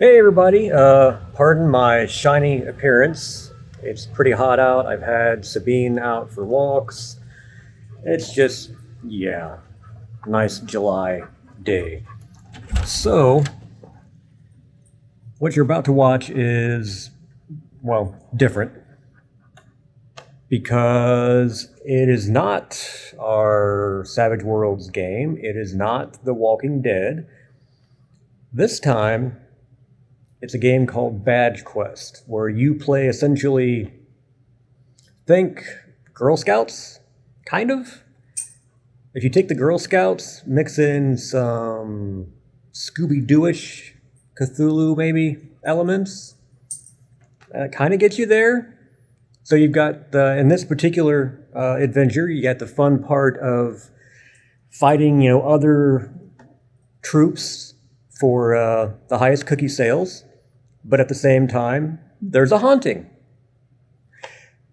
Hey everybody, pardon my shiny appearance. It's pretty hot out. I've had Sabine out for walks. It's just, yeah, nice July day. So, what you're about to watch is, well, different because it is not our Savage Worlds game. It is not The Walking Dead. This time, it's a game called Badge Quest, where you play essentially, think Girl Scouts, kind of. If you take the Girl Scouts, mix in some Scooby Dooish, Cthulhu maybe elements, kind of gets you there. So you've got in this particular adventure, you got the fun part of fighting, other troops for the highest cookie sales, but at the same time, there's a haunting.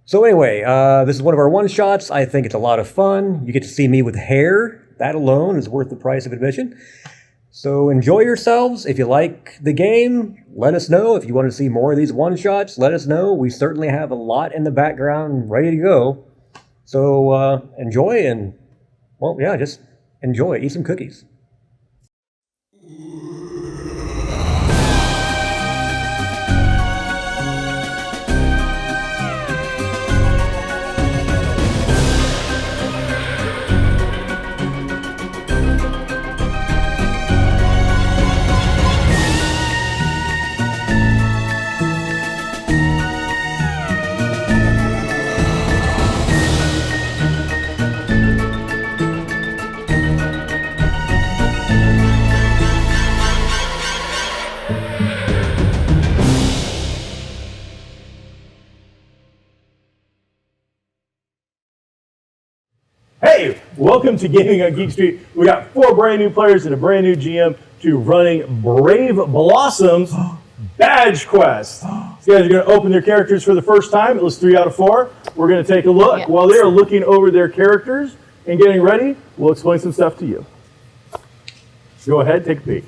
So anyway, this is one of our one shots. I think it's a lot of fun. You get to see me with hair. That alone is worth the price of admission. So enjoy yourselves. If you like the game, let us know. If you want to see more of these one shots, let us know. We certainly have a lot in the background ready to go. So enjoy and, well, yeah, just enjoy. Eat some cookies. Hey, welcome to Gaming on Geek Street. We got 4 brand new players and a brand new GM to running Brave Blossoms Badge Quest. These guys are going to open their characters for the first time. It was 3 out of 4. We're going to take a look. While they are looking over their characters and getting ready, we'll explain some stuff to you. Go ahead, take a peek.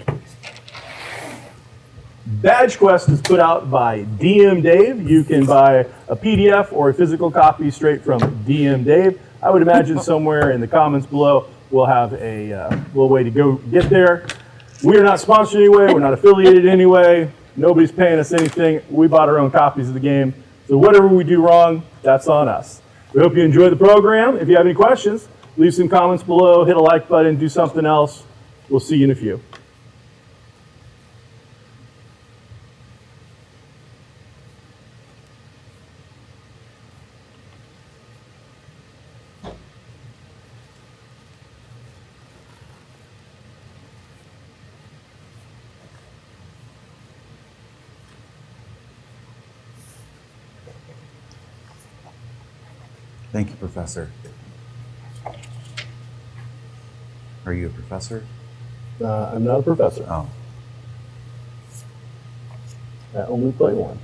Badge Quest is put out by DM Dave. You can buy a PDF or a physical copy straight from DM Dave. I would imagine somewhere in the comments below we'll have a little way to go get there. We are not sponsored anyway. We're not affiliated anyway. Nobody's paying us anything. We bought our own copies of the game. So whatever we do wrong, that's on us. We hope you enjoy the program. If you have any questions, leave some comments below, hit a like button, do something else. We'll see you in a few. Thank you, Professor. Are you a professor? I'm not a professor. Oh. I only play one.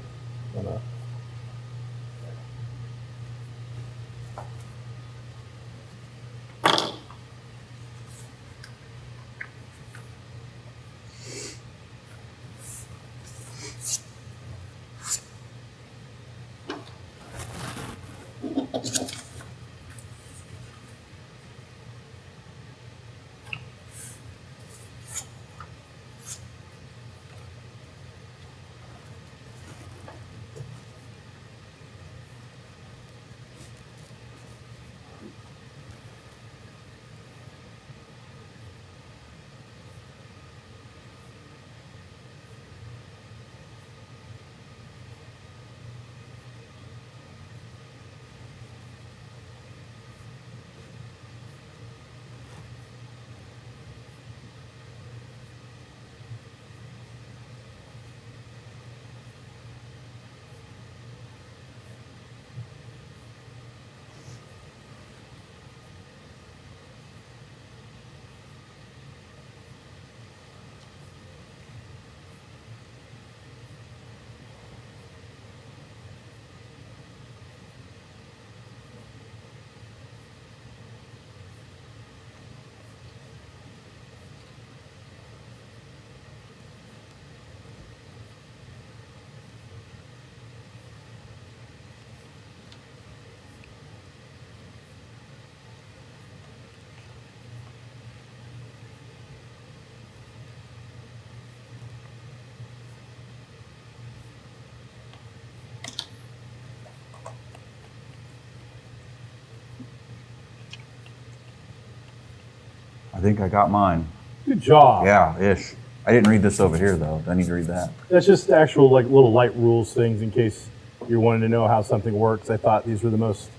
I think I got mine. Good job. Yeah, ish. I didn't read this over here though. Do I need to read that? That's just actual like little light rules things in case you're wanting to know how something works. I thought these were the most,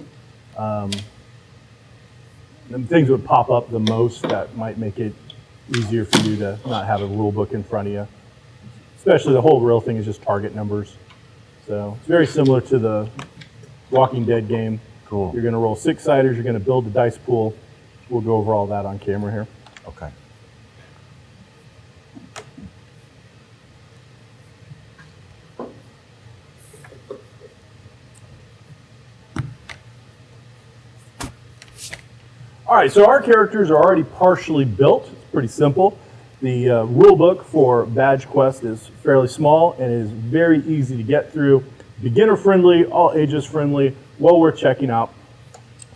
the things would pop up the most that might make it easier for you to not have a rule book in front of you. Especially the whole real thing is just target numbers. So it's very similar to the Walking Dead game. Cool. You're going to roll 6-siders, you're going to build the dice pool. We'll go over all that on camera here. Okay. All right, so our characters are already partially built. It's pretty simple. The rule book for Badge Quest is fairly small and is very easy to get through. Beginner friendly, all ages friendly, well worth checking out.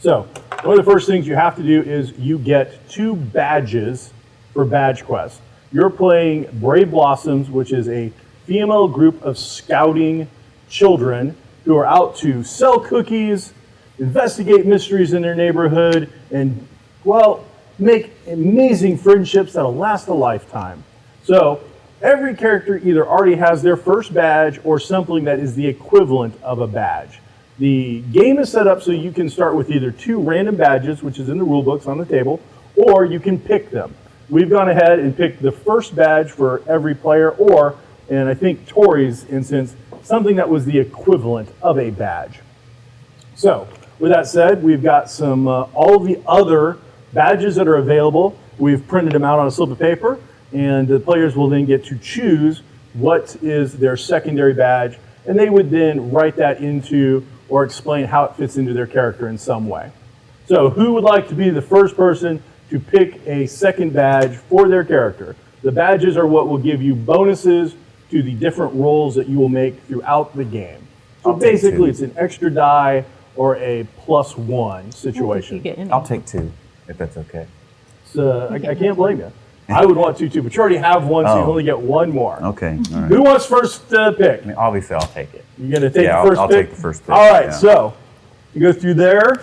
So one of the first things you have to do is you get 2 badges for Badge Quest. You're playing Brave Blossoms, which is a female group of scouting children who are out to sell cookies, investigate mysteries in their neighborhood, and, well, make amazing friendships that'll last a lifetime. So every character either already has their first badge or something that is the equivalent of a badge. The game is set up so you can start with either 2 random badges, which is in the rule books on the table, or you can pick them. We've gone ahead and picked the first badge for every player, or, in I think Tori's instance, something that was the equivalent of a badge. So, with that said, we've got some all of the other badges that are available. We've printed them out on a slip of paper, and the players will then get to choose what is their secondary badge, and they would then write that into or explain how it fits into their character in some way. So who would like to be the first person to pick a second badge for their character? The badges are what will give you bonuses to the different rolls that you will make throughout the game. So I'll take basically 2. it's an extra die or a +1 situation. I'll take 2, if that's okay. So I can't blame you. I would want to too, but you already have one, so you Oh. only get one more. Okay. All right. Who wants first pick? I mean, obviously, I'll take it. You're gonna take Yeah, the 1st I'll pick? take the first pick, All right, yeah. so you go through there.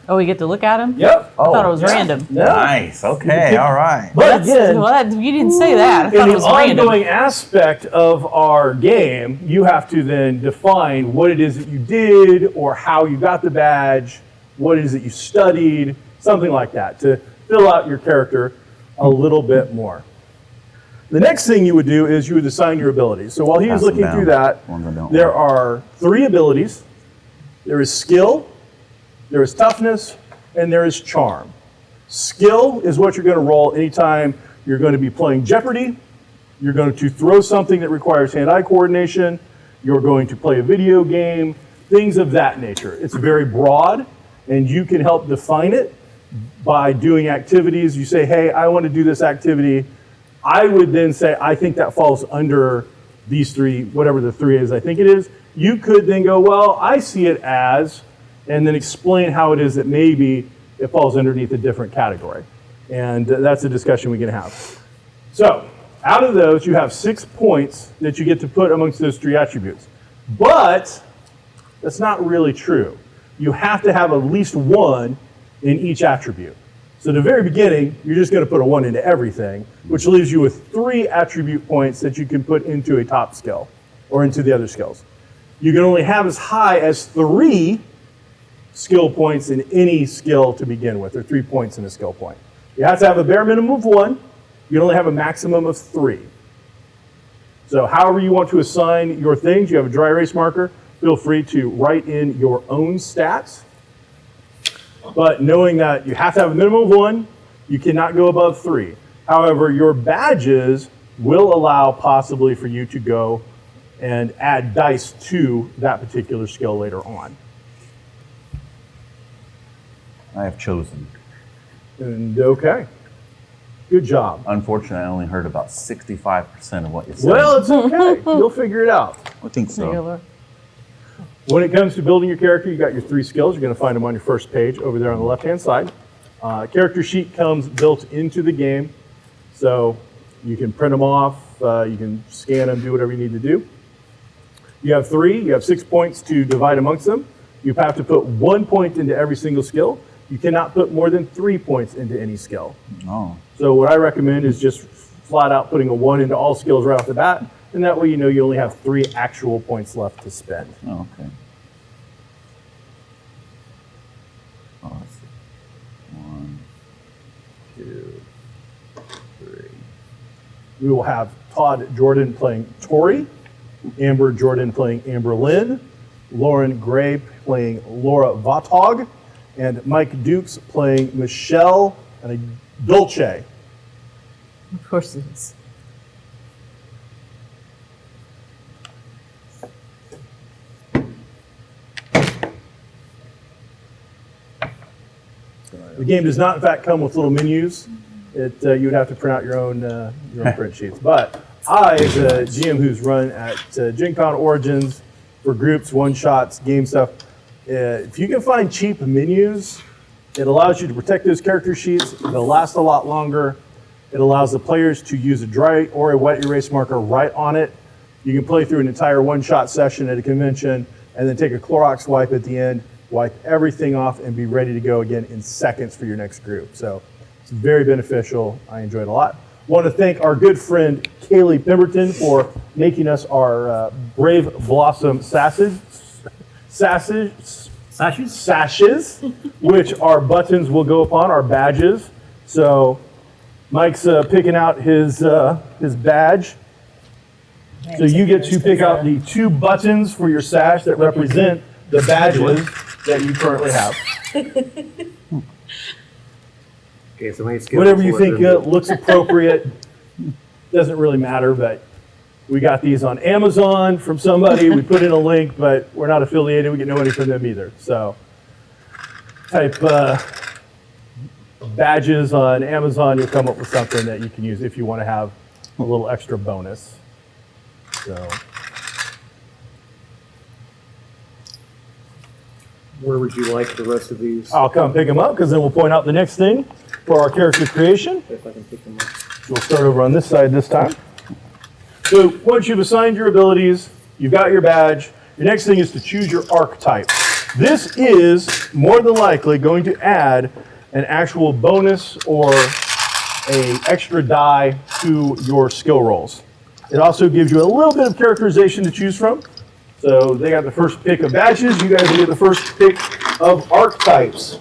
Oh, we get to look at him? Yep. I thought it was yeah. random. Yeah. Nice. Okay. All right. But again, You didn't say that. I thought in it the was random. ongoing aspect of our game, you have to then define what it is that you did or how you got the badge, what it is that you studied, something like that, to fill out your character a little bit more. The next thing you would do is you would assign your abilities. So while he is Pass them looking down. through that, Ones I don't there like. are 3 abilities. There is skill, there is toughness, and there is charm. Skill is what you're going to roll anytime you're going to be playing Jeopardy. You're going to throw something that requires hand-eye coordination. You're going to play a video game, things of that nature. It's very broad, and you can help define it by doing activities. You say, hey, I want to do this activity. I would then say, I think that falls under these 3, whatever the 3 is, I think it is. You could then go, well, I see it as, and then explain how it is that maybe it falls underneath a different category. And that's a discussion we can have. So, out of those, you have 6 points that you get to put amongst those 3 attributes. But that's not really true. You have to have at least 1 in each attribute. So at the very beginning, you're just going to put a 1 into everything, which leaves you with 3 attribute points that you can put into a top skill or into the other skills. You can only have as high as 3 skill points in any skill to begin with, or 3 points in a skill point. You have to have a bare minimum of 1. You can only have a maximum of 3. So however you want to assign your things, you have a dry erase marker, feel free to write in your own stats. But knowing that you have to have a minimum of 1, you cannot go above 3. However, your badges will allow possibly for you to go and add dice to that particular skill later on. I have chosen. And okay, good job. Unfortunately, I only heard about 65% of what you said. Well, it's okay. You'll figure it out. I think so. When it comes to building your character, you got your 3 skills. You're going to find them on your first page over there on the left-hand side. Character sheet comes built into the game, so you can print them off, you can scan them, do whatever you need to do. You have 3, you have 6 points to divide amongst them. You have to put 1 point into every single skill. You cannot put more than 3 points into any skill. Oh. So what I recommend is just flat out putting a 1 into all skills right off the bat, and that way you know you only have 3 actual points left to spend. Oh, okay. Oh, let's see. 1, 2, 3. We will have Todd Jordan playing Tori, Amber Jordan playing Amber Lynn, Lauren Gray playing Laura Vatog, and Mike Dukes playing Michelle and a Dolce. Of course it is. The game does not, in fact, come with little menus. You would have to print out your own print sheets. But I, as a GM who's run at Gen Con Origins for groups, one-shots, game stuff, if you can find cheap menus, it allows you to protect those character sheets. They'll last a lot longer. It allows the players to use a dry or a wet erase marker right on it. You can play through an entire one-shot session at a convention and then take a Clorox wipe at the end, wipe everything off, and be ready to go again in seconds for your next group. So it's very beneficial. I enjoyed it a lot. Want to thank our good friend Kaylee Pemberton for making us our Brave Blossom sashes, which our buttons will go upon, our badges. So Mike's picking out his badge. So you get to pick out the 2 buttons for your sash that represent the badges that you currently have. Okay, so many skills. Whatever you think looks appropriate, doesn't really matter, but we got these on Amazon from somebody. We put in a link, but we're not affiliated. We get no money from them either. So type badges on Amazon, you'll come up with something that you can use if you want to have a little extra bonus. So Where would you like the rest of these? I'll come pick them up because then we'll point out the next thing for our character creation. If I can pick them up. We'll start over on this side this time. So once you've assigned your abilities, you've got your badge, your next thing is to choose your archetype. This is more than likely going to add an actual bonus or a extra die to your skill rolls. It also gives you a little bit of characterization to choose from. So they got the first pick of badges, you guys get the first pick of archetypes.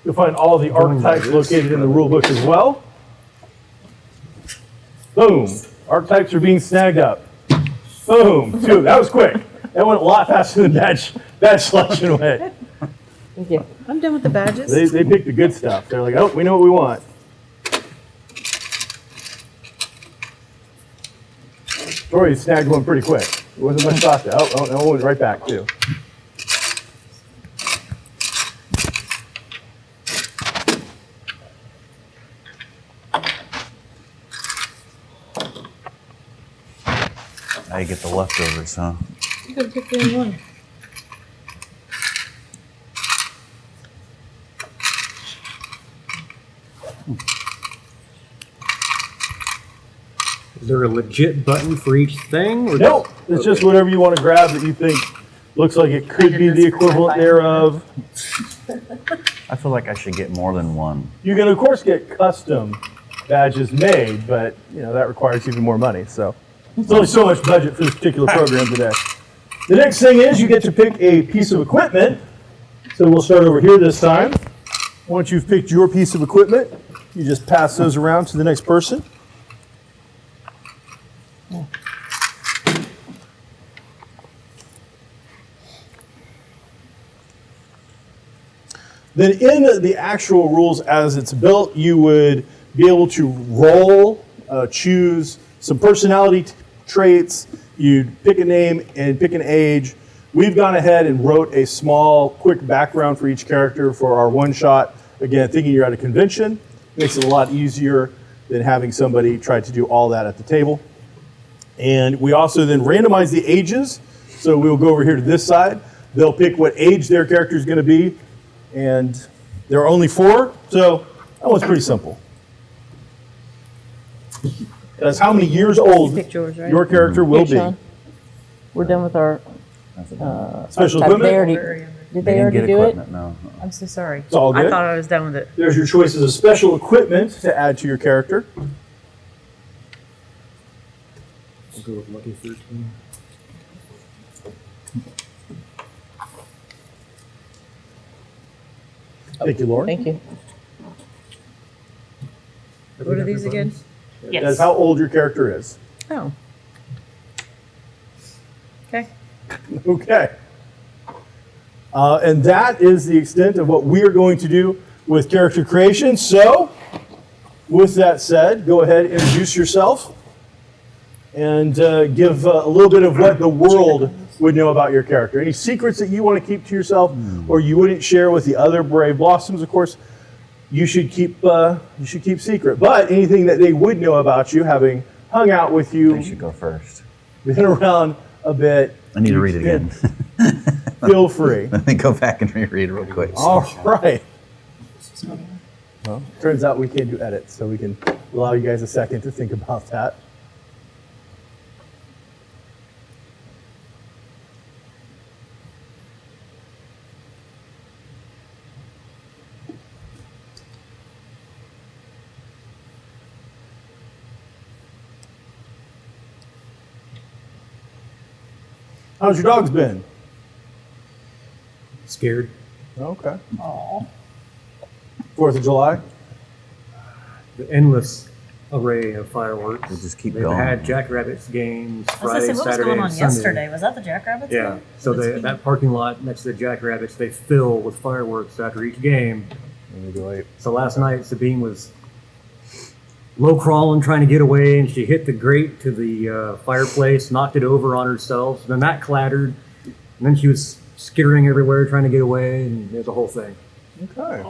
You'll find all the archetypes located in the rule book as well. Boom. Archetypes are being snagged up. Boom. 2. That was quick. That went a lot faster than badge selection went. Thank you. I'm done with the badges. They picked the good stuff. They're like, oh, we know what we want. Tori snagged one pretty quick. It wasn't much thought to. Oh, that one went right back too. Now you get the leftovers, huh? You could have picked any one. Is there a legit button for each thing? Or Nope. It's just whatever you want to grab that you think looks like it could be the equivalent thereof. I feel like I should get more than one. You can of course get custom badges made, but you know that requires even more money. So there's only so much budget for this particular program today. The next thing is you get to pick a piece of equipment. So we'll start over here this time. Once you've picked your piece of equipment, you just pass those around to the next person. Then in the actual rules as it's built, you would be able to roll, choose some personality traits, you'd pick a name and pick an age. We've gone ahead and wrote a small, quick background for each character for our one shot. Again, thinking you're at a convention, makes it a lot easier than having somebody try to do all that at the table. And we also then randomize the ages. So we'll go over here to this side. They'll pick what age their character is going to be. And there are only 4, so that one's pretty simple. That's how many years old picked yours, right? your character will Here, Sean. be. We're done with our. Special They equipment? already, did They they didn't already get do it? equipment, no. I'm so sorry. It's all good. I thought I was done with it. There's your choices of special equipment to add to your character. I'll go with Lucky 13. Thank you, Lauren. Thank you. What are these again? That's how old your character is. Oh. Okay. Okay. And that is the extent of what we are going to do with character creation. So, with that said, go ahead, introduce yourself, and give a little bit of what the world would know about your character. Any secrets that you want to keep to yourself, or you wouldn't share with the other Brave Blossoms, of course, you should keep secret. But anything that they would know about you, having hung out with They you, should go first. been around a bit. I need to you read it can again. Feel free. Let me go back and reread it real quick. All right. Well, turns out we can't do edits, so we can allow you guys a second to think about that. How's your dogs been? Scared. Okay. 4th of July? The endless array of fireworks. We'll just keep They've going. had Jackrabbits games I was gonna Friday, say, what was Saturday, going on and Sunday. yesterday? Was that the Jackrabbits? Yeah. game? So That's they, that parking lot next to the Jackrabbits, they fill with fireworks after each game. So last night, Sabine was low crawling, trying to get away, and she hit the grate to the fireplace, knocked it over on herself. Then that clattered, and then she was skittering everywhere, trying to get away, and it was a whole thing. Okay.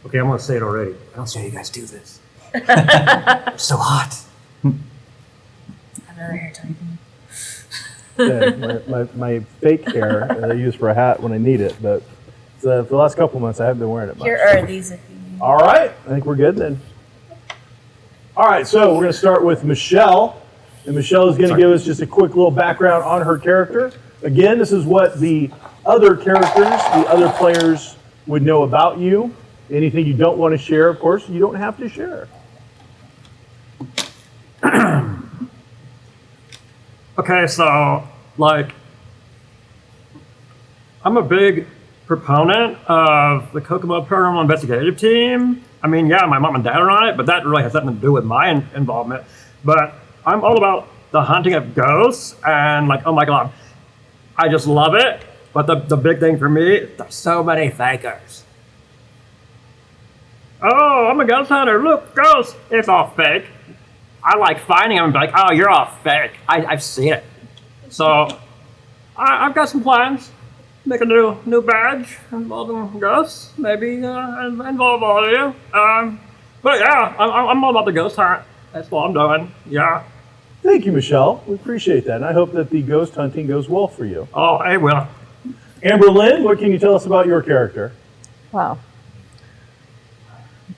Okay, I'm gonna say it already. I don't see how you guys do this. It's so hot. I'd rather hear Tony. Yeah, my fake hair that I use for a hat when I need it, but for the last couple months I haven't been wearing it much. Here are these if you need. All right, I think we're good then. All right, so we're going to start with Michelle, and Michelle is going to give us just a quick little background on her character. Again, this is what the other characters, the other players would know about you. Anything you don't want to share, of course, you don't have to share. Okay, so, like, I'm a big proponent of the Kokomo Paranormal Investigative Team. I mean, yeah, my mom and dad are on it, but that really has nothing to do with my involvement. But I'm all about the hunting of ghosts, and, like, oh my God, I just love it. But the big thing for me, there's so many fakers. Oh, I'm a ghost hunter. Look, ghosts. It's all fake. I like finding them and be like, oh, you're all fake. I've seen it. So, I've got some plans. Make a new badge involving ghosts. Maybe involve all of you. But yeah, I'm all about the ghost hunt. That's what I'm doing. Yeah. Thank you, Michelle. We appreciate that, and I hope that the ghost hunting goes well for you. Oh, hey, Will. Amber Lynn, what can you tell us about your character? Wow.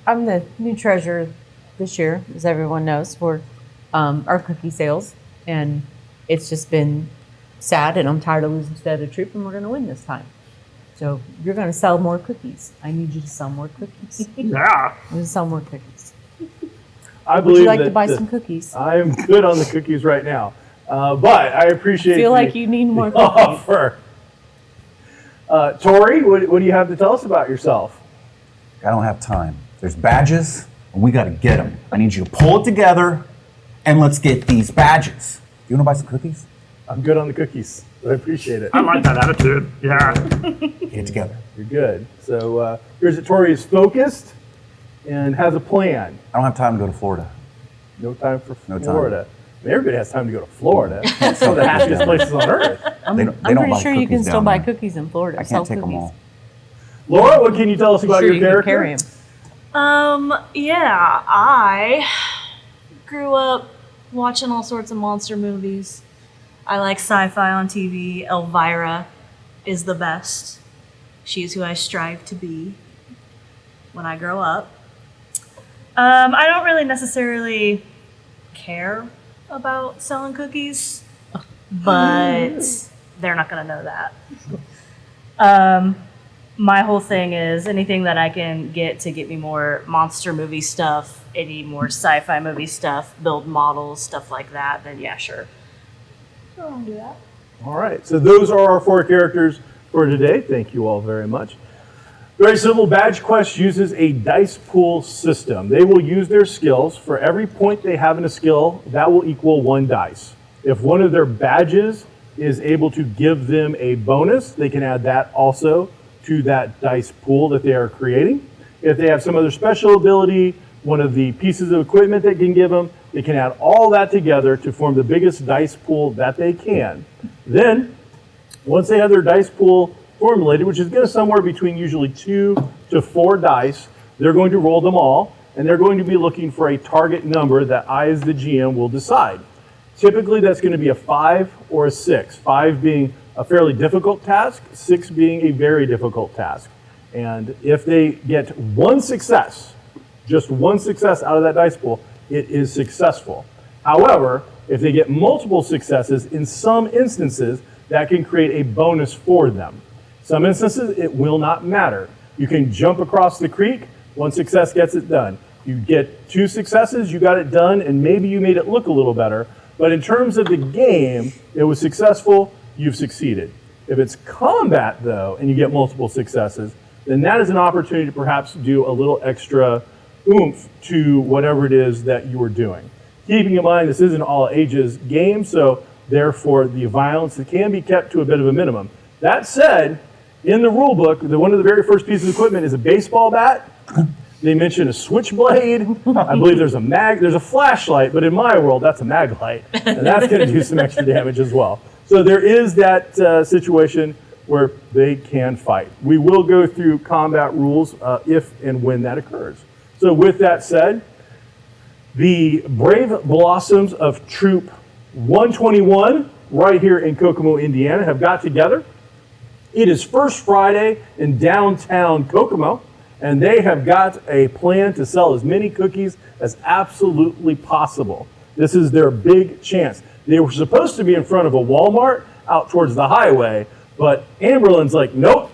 I'm the new treasurer this year, as everyone knows, for our cookie sales. And it's just been sad, and I'm tired of losing to the other troop, and we're going to win this time. So you're going to sell more cookies. I need you to sell more cookies. I'm Yeah. going to sell more cookies. I Would believe you like to that buy some cookies? I am good on the cookies right now, but I appreciate Feel the- like you need more the cookies. offer. Tori, what do you have to tell us about yourself? I don't have time. There's badges, and we got to get them. I need you to pull it together, and let's get these badges. You want to buy some cookies? I'm good on the cookies. I appreciate it. I like that attitude. Yeah. Get it together. You're good. So here's that Tori is focused and has a plan. I don't have time to go to Florida. No time for No time. Florida. I mean, everybody has time to go to Florida. It's one of the happiest places on earth. They don't I'm buy pretty sure you cookies can still down buy there. cookies in Florida. I Sell can't take them cookies. all. Laura, what can you tell us about Sure, your you can character? carry him. Yeah, I grew up watching all sorts of monster movies. I like sci-fi on TV. Elvira is the best. She's who I strive to be when I grow up. I don't really necessarily care about selling cookies, but they're not gonna know that. My whole thing is anything that I can get to get me more monster movie stuff, any more sci-fi movie stuff, build models, stuff like that, then yeah, sure. Sure, I'll do that. All right, so those are our 4 characters for today. Thank you all very much. Very simple. Badge Quest uses a dice pool system. They will use their skills. For every point they have in a skill, that will equal 1 dice. If one of their badges is able to give them a bonus, they can add that also to that dice pool that they are creating. If they have some other special ability, one of the pieces of equipment that can give them, they can add all that together to form the biggest dice pool that they can. Then, once they have their dice pool formulated, which is going to somewhere between usually 2 to 4 dice, they're going to roll them all, and they're going to be looking for a target number that I, as the GM, will decide. Typically, that's going to be a 5 or a 6, 5 being a fairly difficult task, 6 being a very difficult task. And if they get 1 success, just 1 success out of that dice pool, it is successful. However, if they get multiple successes, in some instances, that can create a bonus for them. Some instances, it will not matter. You can jump across the creek, 1 success gets it done. You get 2 successes, you got it done, and maybe you made it look a little better. But in terms of the game, it was successful, you've succeeded. If it's combat, though, and you get multiple successes, then that is an opportunity to perhaps do a little extra oomph to whatever it is that you are doing. Keeping in mind, this is an all ages game, so therefore the violence can be kept to a bit of a minimum. That said, in the rule book, one of the very first pieces of equipment is a baseball bat. They mention a switchblade. I believe there's a flashlight, but in my world, that's a mag light, and that's going to do some extra damage as well. So there is that situation where they can fight. We will go through combat rules if and when that occurs. So with that said, the Brave Blossoms of Troop 121 right here in Kokomo, Indiana have got together. It is First Friday in downtown Kokomo, and they have got a plan to sell as many cookies as absolutely possible. This is their big chance. They were supposed to be in front of a Walmart out towards the highway, but Amberlin's like, nope,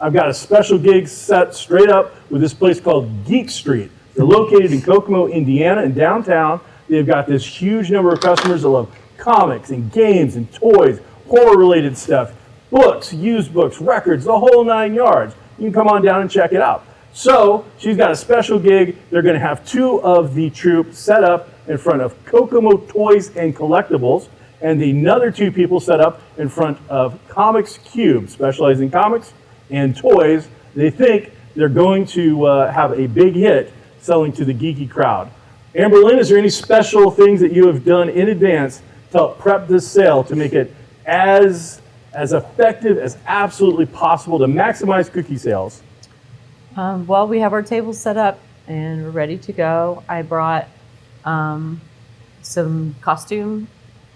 I've got a special gig set straight up with this place called Geek Street. They're located in Kokomo, Indiana, in downtown. They've got this huge number of customers that love comics and games and toys, horror-related stuff, books, used books, records, the whole 9 yards. You can come on down and check it out. So she's got a special gig. They're going to have 2 of the troop set up in front of Kokomo Toys and Collectibles, and another 2 people set up in front of Comics Cube, specializing in comics and toys. They think they're going to have a big hit selling to the geeky crowd. Amberlynn, is there any special things that you have done in advance to help prep this sale to make it as effective as absolutely possible to maximize cookie sales? Well, we have our tables set up and we're ready to go. I brought some costume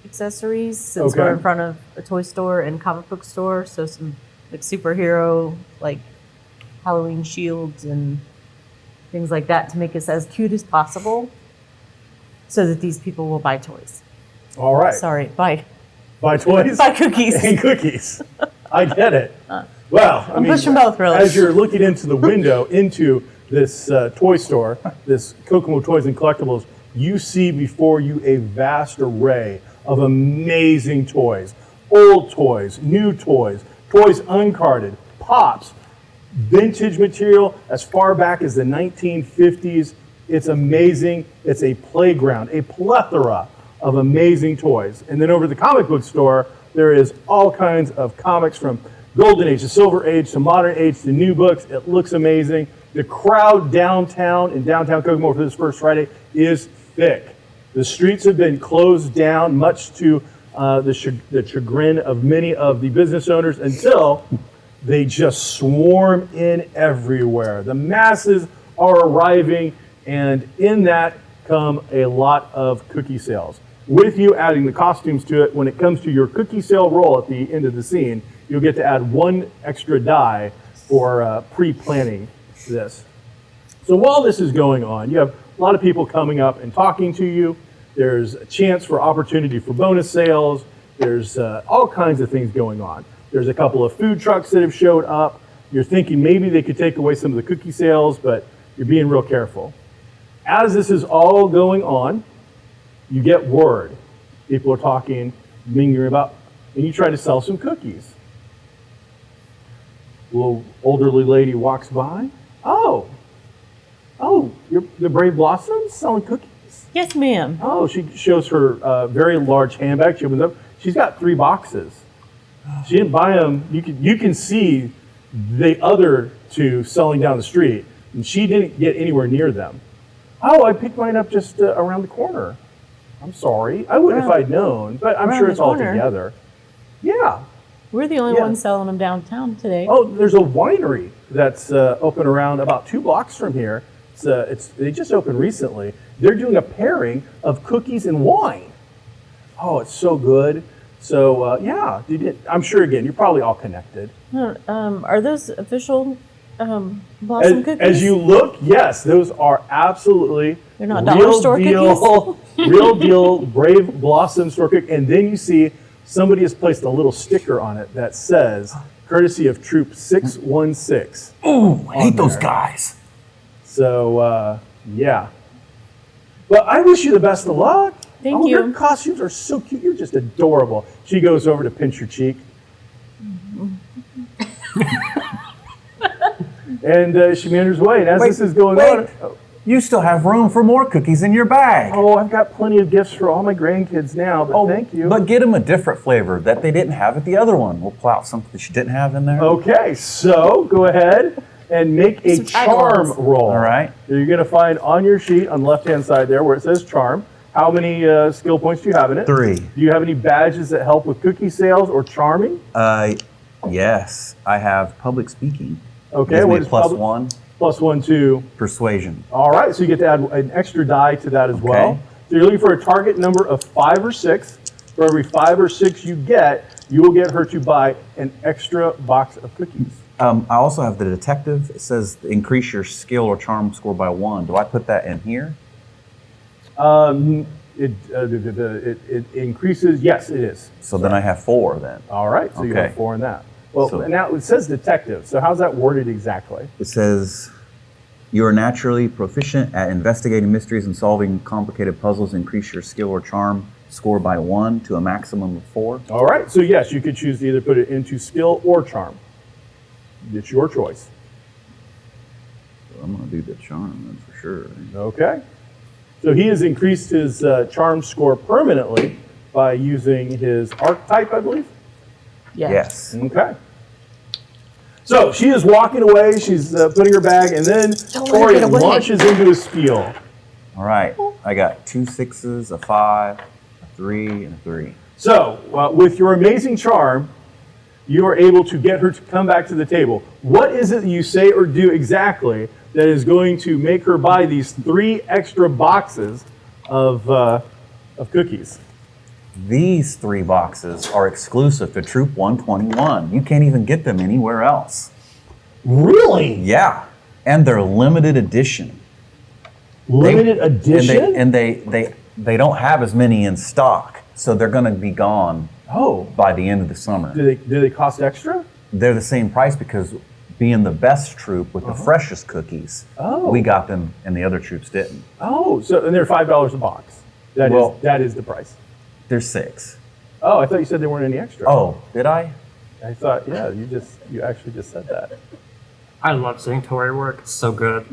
accessories since Okay. we're in front of a toy store and comic book store. So some like superhero, like Halloween shields and things like that to make us as cute as possible so that these people will buy toys. All right. Sorry, buy Toys? buy cookies. And cookies. I get it. Well, I mean, pushing both, really. as you're looking into the window into this toy store, this Kokomo Toys and Collectibles, you see before you a vast array of amazing toys. Old toys, new toys, toys uncarded, pops, vintage material as far back as the 1950s. It's amazing. It's a playground, a plethora of amazing toys. And then over the comic book store, there is all kinds of comics from Golden Age to Silver Age to Modern Age to new books. It looks amazing. The crowd downtown in downtown Kokomo for this First Friday is thick. The streets have been closed down, much to the chagrin of many of the business owners, until they just swarm in everywhere. The masses are arriving, and in that come a lot of cookie sales. With you adding the costumes to it, when it comes to your cookie sale roll at the end of the scene, you'll get to add 1 extra die for pre-planning this. So while this is going on, you have a lot of people coming up and talking to you. There's a chance for opportunity for bonus sales. There's all kinds of things going on. There's a couple of food trucks that have showed up. You're thinking maybe they could take away some of the cookie sales, but you're being real careful. As this is all going on, you get word. People are talking, mingling about, and you try to sell some cookies. A little elderly lady walks by. Oh, you're the Brave Blossoms selling cookies? Yes, ma'am. Oh, she shows her very large handbag. She opens up. She's got 3 boxes. She didn't buy them. You can see the other 2 selling down the street, and she didn't get anywhere near them. Oh, I picked mine up just around the corner. I'm sorry. I would if I'd known, but I'm Around sure the it's all corner? Yeah. Yeah. We're the only Yeah. ones selling them downtown today. Oh, there's a winery that's open around about 2 blocks from here. They just opened recently. They're doing a pairing of cookies and wine. Oh, it's so good. So yeah, I'm sure again you're probably all connected. Are those official Blossom cookies? As you look, yes, those are absolutely They're not dollar store deal, real deal Brave Blossom store cookie. And then you see somebody has placed a little sticker on it that says, courtesy of Troop 616. Ooh, I hate those there. guys. So, yeah. Well, I wish you the best of luck. Thank Your you. costumes are so cute. You're just adorable. She goes over to pinch your cheek. And she meanders away. And as this is going on, You still have room for more cookies in your bag. oh, I've got plenty of gifts for all my grandkids now, but thank you. But get them a different flavor that they didn't have at the other one. We'll pull out something that she didn't have in there. Okay, so go ahead and make a Some charm add-ons. roll. All right. You're going to find on your sheet on the left-hand side there where it says charm. How many skill points do you have in it? 3. Do you have any badges that help with cookie sales or charming? Yes, I have public speaking. Okay, Gives me what a is plus public- 1 +1, 2. persuasion. All right, so you get to add an extra die to that as well. Okay. So you're looking for a target number of 5 or 6. For every 5 or 6 you get, you will get her to buy an extra box of cookies. I also have the detective. It says increase your skill or charm score by 1. Do I put that in here? It increases. Yes, it is. So then I have 4 then. All right, so you Okay. have 4 in that. Well, So- now it says detective. So how's that worded exactly? It says you are naturally proficient at investigating mysteries and solving complicated puzzles. Increase your skill or charm score by 1 to a maximum of 4. All right, so yes, you could choose to either put it into skill or charm. It's your choice. So I'm going to do the charm then for sure. Okay. So he has increased his charm score permanently by using his archetype, I believe. Yeah. Yes. Okay. So she is walking away. She's putting her bag, and then Don't let her get Torian away. launches into a spiel. All right. I got 2 6s, a 5, a 3, and a 3. So with your amazing charm, you are able to get her to come back to the table. What is it that you say or do exactly that is going to make her buy these 3 extra boxes of cookies? These 3 boxes are exclusive to Troop 121. You can't even get them anywhere else. Really? Yeah. And they're limited edition. Limited edition? And they don't have as many in stock, so they're going to be gone Oh, by the end of the summer. do they cost extra? They're the same price because being the best troop with the freshest cookies, Oh. we got them and the other troops didn't. Oh, so and they're $5 a box. Well- That is the price. They're 6. Oh, I thought you said there weren't any extra. Oh, did I? I thought, yeah, you actually just said that. I love seeing Tori work. It's so good.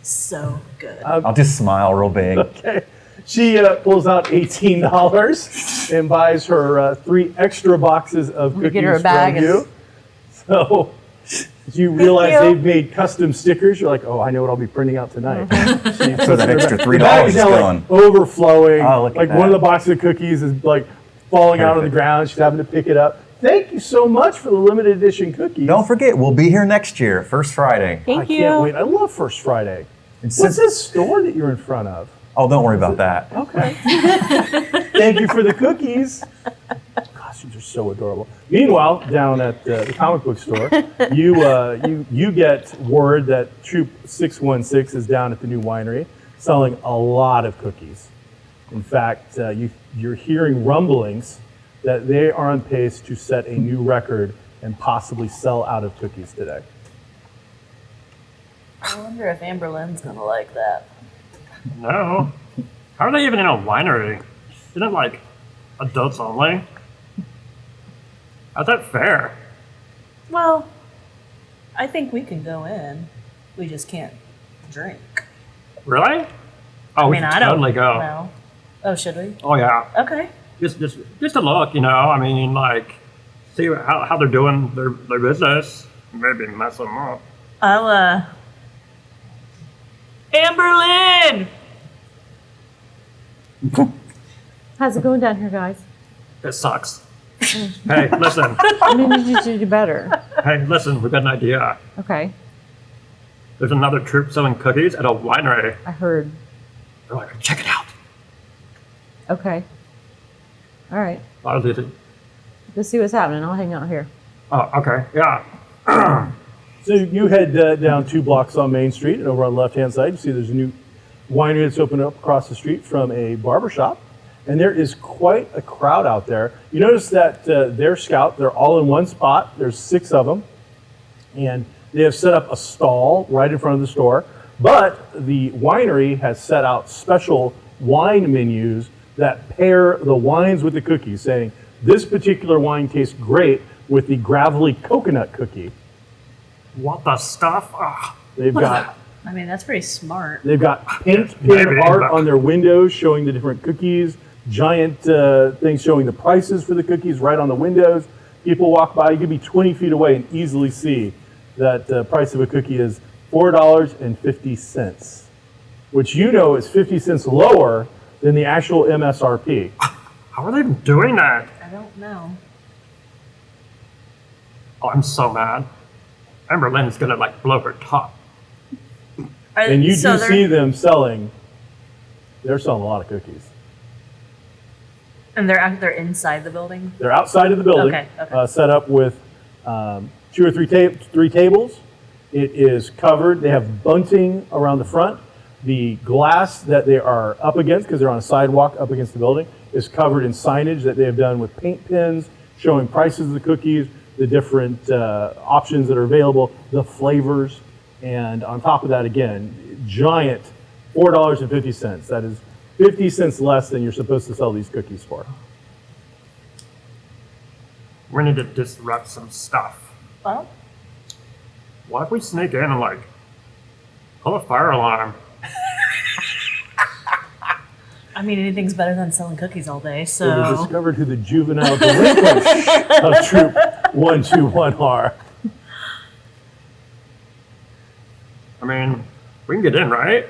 So good. I'll just smile real big. Okay. She pulls out $18 and buys her 3 extra boxes of We cookies get her a bag from you. So you realize you. they've made custom stickers. You're like, oh, I know what I'll be printing out tonight. So that extra The $3 bag is is now going. like overflowing. Oh, look at like that. one of the boxes of cookies is like falling out on the Perfect. ground. She's having to pick it up. thank you so much for the limited edition cookies. Don't forget, we'll be here next year, first Friday. I Thank you. can't wait. I love First Friday. And What's since- this store that you're in front of? Oh, don't worry about that. Okay. Thank you for the cookies. Gosh, these are so adorable. Meanwhile, down at the comic book store, you get word that Troop 616 is down at the new winery selling a lot of cookies. In fact, you're hearing rumblings that they are on pace to set a new record and possibly sell out of cookies today. I wonder if Amber Lynn's gonna like that. No. How are they even in a winery? Isn't it like adults only? How's that fair? Well, I think we can go in. We just can't drink. Really? Oh, we I mean, should I don't totally go. know. Oh, should we? Oh yeah. Okay. Just a look, you know. I mean, like, see how they're doing their business. Maybe mess them up. I'll Amber Lynn! How's it going down here, guys? It sucks. Hey, listen. I mean, you should do better. Hey, listen. We've got an idea. Okay, There's another troop selling cookies at a winery. I heard. They're like, check it out. Okay. All right. Oh, is it- Let's see what's happening. I'll hang out here. oh, okay. Yeah. So you head down 2 blocks on Main Street, and over on the left-hand side, you see there's a new winery that's opened up across the street from a barber shop, and there is quite a crowd out there. You notice that their scout, they're all in one spot. There's 6 of them, and they have set up a stall right in front of the store, but the winery has set out special wine menus that pair the wines with the cookies, saying, this particular wine tastes great with the gravelly coconut cookie. What the stuff? Ugh. They've got I mean, that's pretty smart. they've got pin Maybe, art but- on their windows showing the different cookies, giant things showing the prices for the cookies right on the windows. People walk by, you could be 20 feet away and easily see that the price of a cookie is $4.50, which you know is 50 cents lower than the actual MSRP. How are they even doing that? I don't know. Oh, I'm so mad. Amber Lynn is gonna like blow her top. And you so do they're- see them selling, they're selling a lot of cookies. And they're inside the building? They're outside of the building, Okay. set up with 2 or 3 tables. It is covered. They have bunting around the front. The glass that they are up against, because they're on a sidewalk up against the building, is covered in signage that they have done with paint pens showing prices of the cookies, the different options that are available, the flavors, and on top of that, again, giant $4.50. That is 50 cents less than you're supposed to sell these cookies for. We need to disrupt some stuff. Well, What if we sneak in and like pull a fire alarm? I mean, anything's better than selling cookies all day, They so. discovered who the juvenile delinquents of Troop 121 are. I mean, we can get in, right?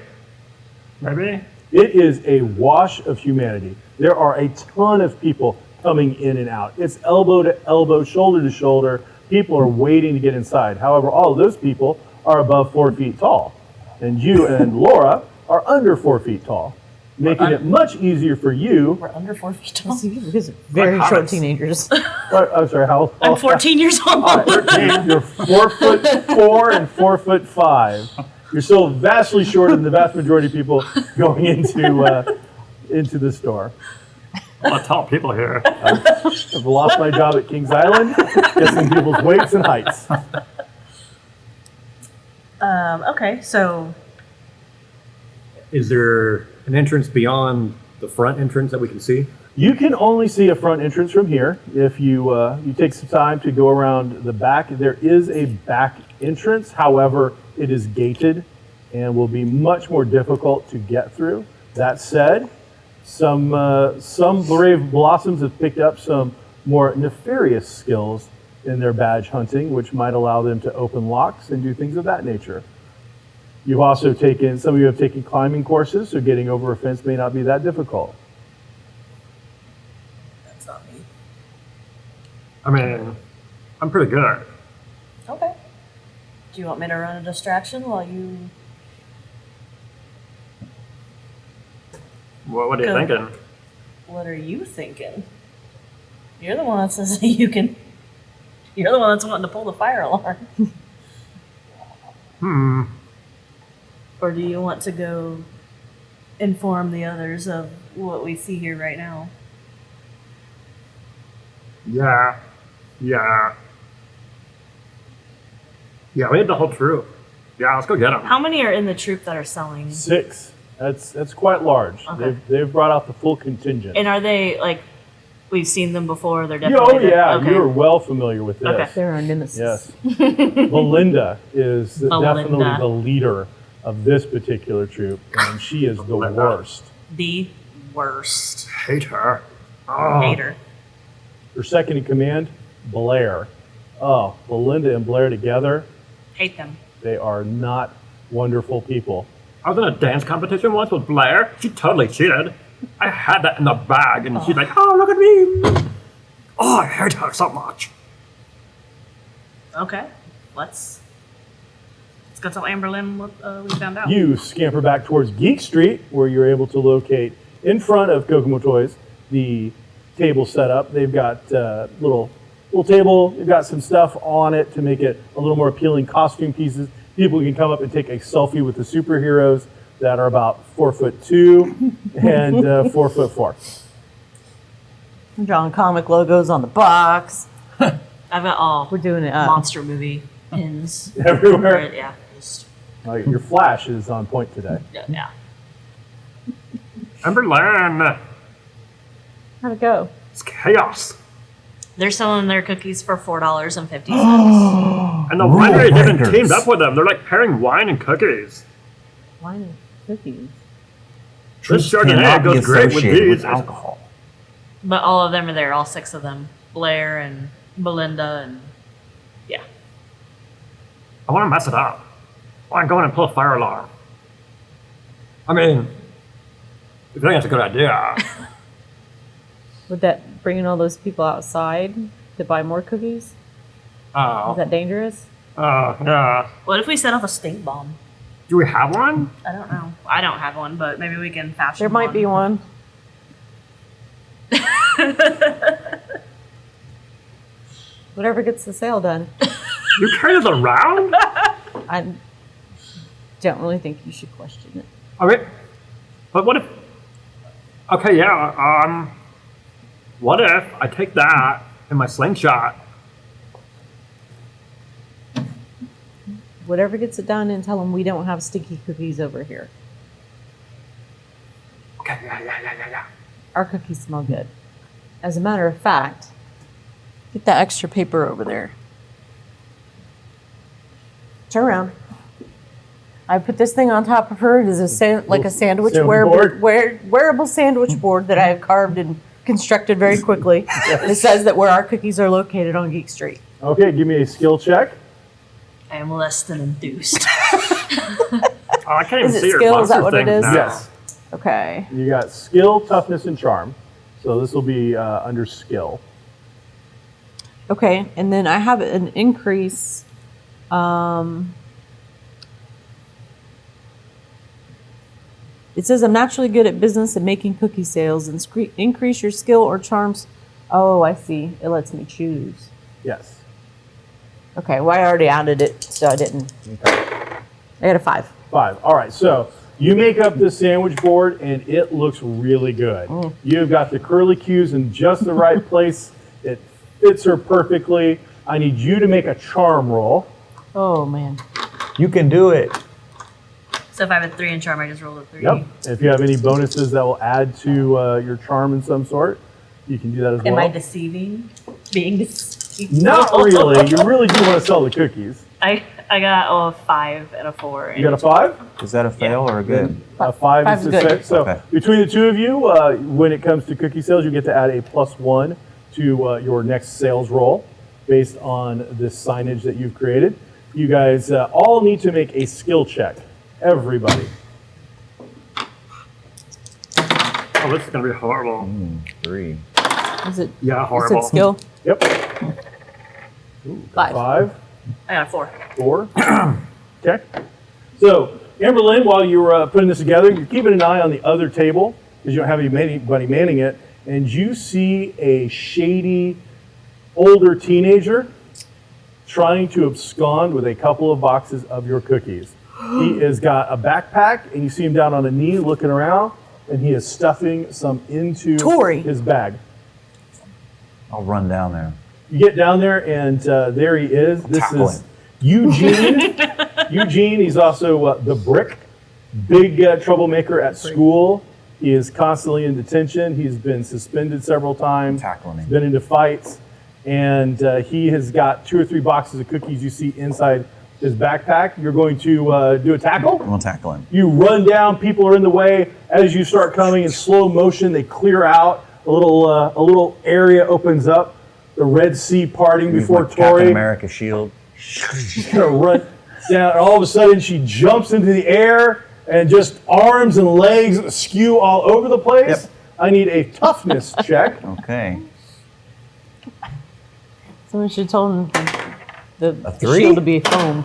Maybe. It is a wash of humanity. There are a ton of people coming in and out. It's elbow to elbow, shoulder to shoulder. People are waiting to get inside. However, all of those people are above 4 feet tall. And you and Laura are under 4 feet tall, making it much easier for you. We're under 4 feet tall. See, because very Like short hobbits. teenagers. I'm sorry, how? I'm 14 years old. You're 4'4" and 4'5". You're still vastly shorter than the vast majority of people going into the store. A lot of tall people here. I've lost my job at Kings Island, guessing people's weights and heights. Okay, so Is there an entrance beyond the front entrance that we can see? You can only see a front entrance from here. If you you take some time to go around the back, there is a back entrance. However, it is gated and will be much more difficult to get through. That said, some brave blossoms have picked up some more nefarious skills in their badge hunting, which might allow them to open locks and do things of that nature. You've also taken, some of you have taken climbing courses, so getting over a fence may not be that difficult. that's not me. I mean, I'm pretty good. Okay. Do you want me to run a distraction while you? What are you Go. thinking? What are you thinking? You're the one that says that you can. You're the one that's wanting to pull the fire alarm. Or do you want to go inform the others of what we see here right now? Yeah. Yeah, we need the whole troop. Yeah, let's go get them. How many are in the troop that are selling? 6. That's quite large. Okay. They've brought out the full contingent. And are they like we've seen them before? They're Yeah, definitely. oh yeah, Okay. you're well familiar with this. Okay. They're our nemesis. Yes. Belinda is definitely Belinda. the leader of this particular troop, and she is the Belinda. worst. The worst. Hate her. Oh. Hater. Her second in command, Blair. Oh, Belinda and Blair together, Hate them. they are not wonderful people. I was in a dance competition once with Blair. She totally cheated. I had that in the bag, and she's like, "Oh, look at me!" Oh, I hate her so much. Okay. Let's go tell Amberlynn what we found out. You scamper back towards Geek Street, where you're able to locate in front of Kokomo Toys the table set up. They've got little table. They've got some stuff on it to make it a little more appealing. Costume pieces. People can come up and take a selfie with the superheroes that are about 4'2" and 4'4". I'm drawing comic logos on the box. I've got all We're doing it up. monster movie pins. Everywhere. Yeah. Just, Your flash is on point today. yeah. Amberlynn, How'd it go? it's chaos. They're selling their cookies for $4.50. And the winery even teamed up with them. They're like pairing wine and cookies. Wine and cookies. This Cannot Chardonnay be goes great with associated these. with alcohol. But all of them are there, all 6 of them. Blair and Belinda and yeah. I want to mess it up. I want to go in and pull a fire alarm. I mean, if you think that's a good idea. Would that bringing all those people outside to buy more cookies? Is Oh, that dangerous? yeah. What if we set off a stink bomb? Do we have one? I don't know. I don't have one, but maybe we can fashion There might be one. Whatever gets the sale done. You carry this around? I don't really think you should question it. Okay. But what if... Okay, yeah, what if I take that in my slingshot? Whatever gets it done, and tell them we don't have sticky cookies over here. Okay, yeah. Our cookies smell good. As a matter of fact, get that extra paper over there. Turn around. I put this thing on top of her. It is like a sandwich Sandwich board? wearable sandwich board that I have carved and constructed very quickly. It says that where our cookies are located on Geek Street. Okay, give me a skill check. I am less than enthused. Oh, I can't even Is it see your skill? Is that monster what it thing is? now. Yes. Okay. You got skill, toughness, and charm. So this will be under skill. Okay, and then I have an increase. It says I'm naturally good at business and making cookie sales, and increase your skill or charms. Oh, I see. It lets me choose. Yes. Okay, well, I already added it, so I didn't. I got a 5. 5. All right, so you make up this sandwich board, and it looks really good. You've got the curly cues in just the right place. It fits her perfectly. I need you to make a charm roll. Oh, man. You can do it. So if I have a 3 in charm, I just roll a 3. Yep. If you have any bonuses that will add to your charm in some sort, you can do that as well. Am I deceiving? Being deceived? Not really. You really do want to sell the cookies. I got a 5 and a 4. You got a 5? Is that a fail or a good? A 5 Five's is good. the set. So Okay. between the two of you, when it comes to cookie sales, you get to add a +1 to your next sales roll based on this signage that you've created. You guys all need to make a skill check. Everybody. Oh, this is going to be horrible. 3. Is it? Yeah, Is horrible. it skill? Yep. 5. 5, I got a 4. 4. Okay. So, Amberlynn, while you were putting this together, you're keeping an eye on the other table because you don't have anybody manning it, and you see a shady, older teenager trying to abscond with a couple of boxes of your cookies. He has got a backpack, and you see him down on a knee looking around, and he is stuffing some into Tori. his bag. I'll run down there. You get down there, and there he is. This tackle is him. Eugene. Eugene, he's also the Brick, big troublemaker at school. He is constantly in detention. He's been suspended several times. Tackling him. He's been into fights. And he has got 2 or 3 boxes of cookies you see inside his backpack. You're going to do a tackle. I'm gonna tackle him. You run down, people are in the way. As you start coming in slow motion, they clear out. A little area opens up. The Red Sea parting before Use my Captain Tori. America shield. She's gonna run down, and all of a sudden she jumps into the air and just arms and legs askew all over the place. Yep. I need a toughness check. Okay. Someone should have told him the 3? shield to be foam.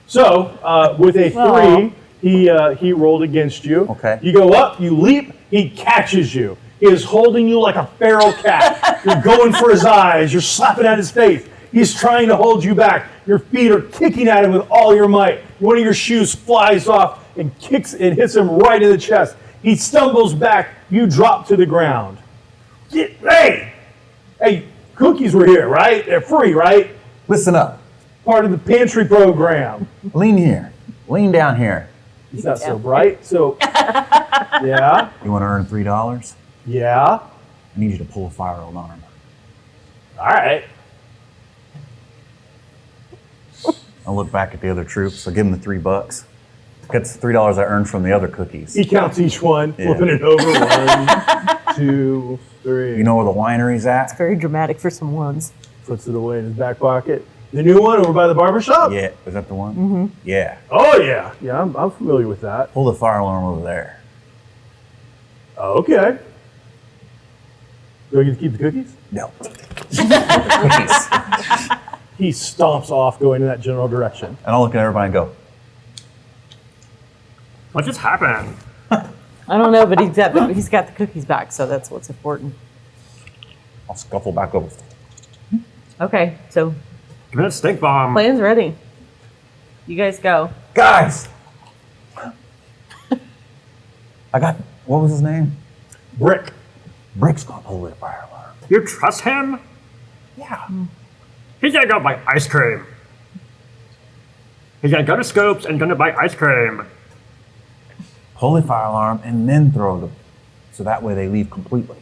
So with a 3, Aw. he rolled against you. Okay. You go up, you leap, he catches you. He is holding you like a feral cat. You're going for his eyes. You're slapping at his face. He's trying to hold you back. Your feet are kicking at him with all your might. One of your shoes flies off and kicks and hits him right in the chest. He stumbles back. You drop to the ground. Hey, cookies were here, right? They're free, right? Listen up. Part of the pantry program. Lean here. Lean down here. He's not so bright. So, yeah, You want to earn $3? yeah. I need you to pull a fire alarm. All right. I'll look back at the other troops. I'll give them the $3. That's the $3 I earned from the other cookies. He counts each one, Yeah. flipping it over. 1, 2, 3. You know where the winery's at? Very dramatic for some ones. Puts it away in his back pocket. The new one over by the barber shop? Yeah. Is that the one? Mm-hmm. Yeah. Oh, yeah. Yeah, I'm familiar with that. Pull the fire alarm over there. Okay. Do I get to keep the cookies? No. He stomps off going in that general direction. And I'll look at everybody and go, What just happened? I don't know, but he's got the cookies back, so that's what's important. I'll scuffle back over. Okay, so Give me that stink bomb. plan's ready. You guys go. Guys! I got, what was his name? Brick. Brick's gonna pull the fire alarm. You trust him? Yeah. He's gonna go buy ice cream. He's gonna go to Scopes and gonna buy ice cream. Pull the fire alarm and then throw them. So that way they leave completely.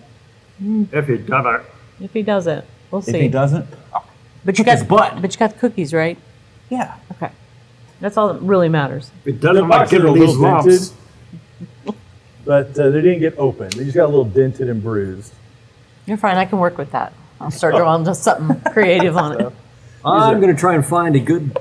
If he doesn't. If he doesn't, we'll see. If he doesn't, but you kick his butt. But you got the cookies, right? yeah. Okay, that's all that really matters. If he The doesn't like boxes are a giving these little dented, lumps. but they didn't get open. They just got a little dented and bruised. You're fine. I can work with that. I'll start drawing just something creative on it. I'm going to try and find a good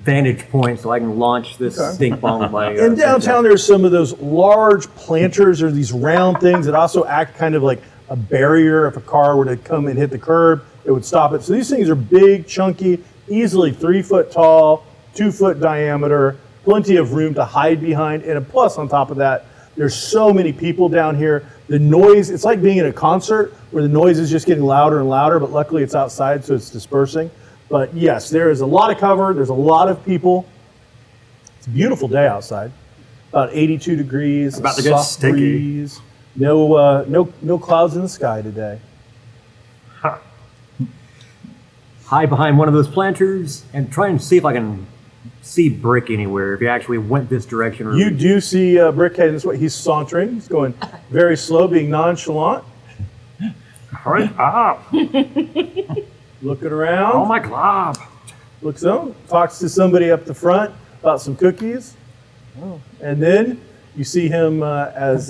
vantage point so I can launch this stink bomb with my. In downtown, there's some of those large planters or these round things that also act kind of like a barrier. If a car were to come and hit the curb, it would stop it. So these things are big, chunky, easily 3 foot tall, 2 foot diameter, plenty of room to hide behind. And a plus on top of that, there's so many people down here. The noise, it's like being at a concert where the noise is just getting louder and louder, but luckily it's outside, so it's dispersing. But yes, there is a lot of cover. There's a lot of people. It's a beautiful day outside. About 82 degrees. About to get soft sticky. breeze. No clouds in the sky today. Hide behind one of those planters and try and see if I can see Brick anywhere. If he actually went this direction. Or You do see Brick heading this way. He's sauntering. He's going very slow, being nonchalant, Hurry up. looking around. Oh my glob. Looks up, talks to somebody up the front about some cookies. And then you see him as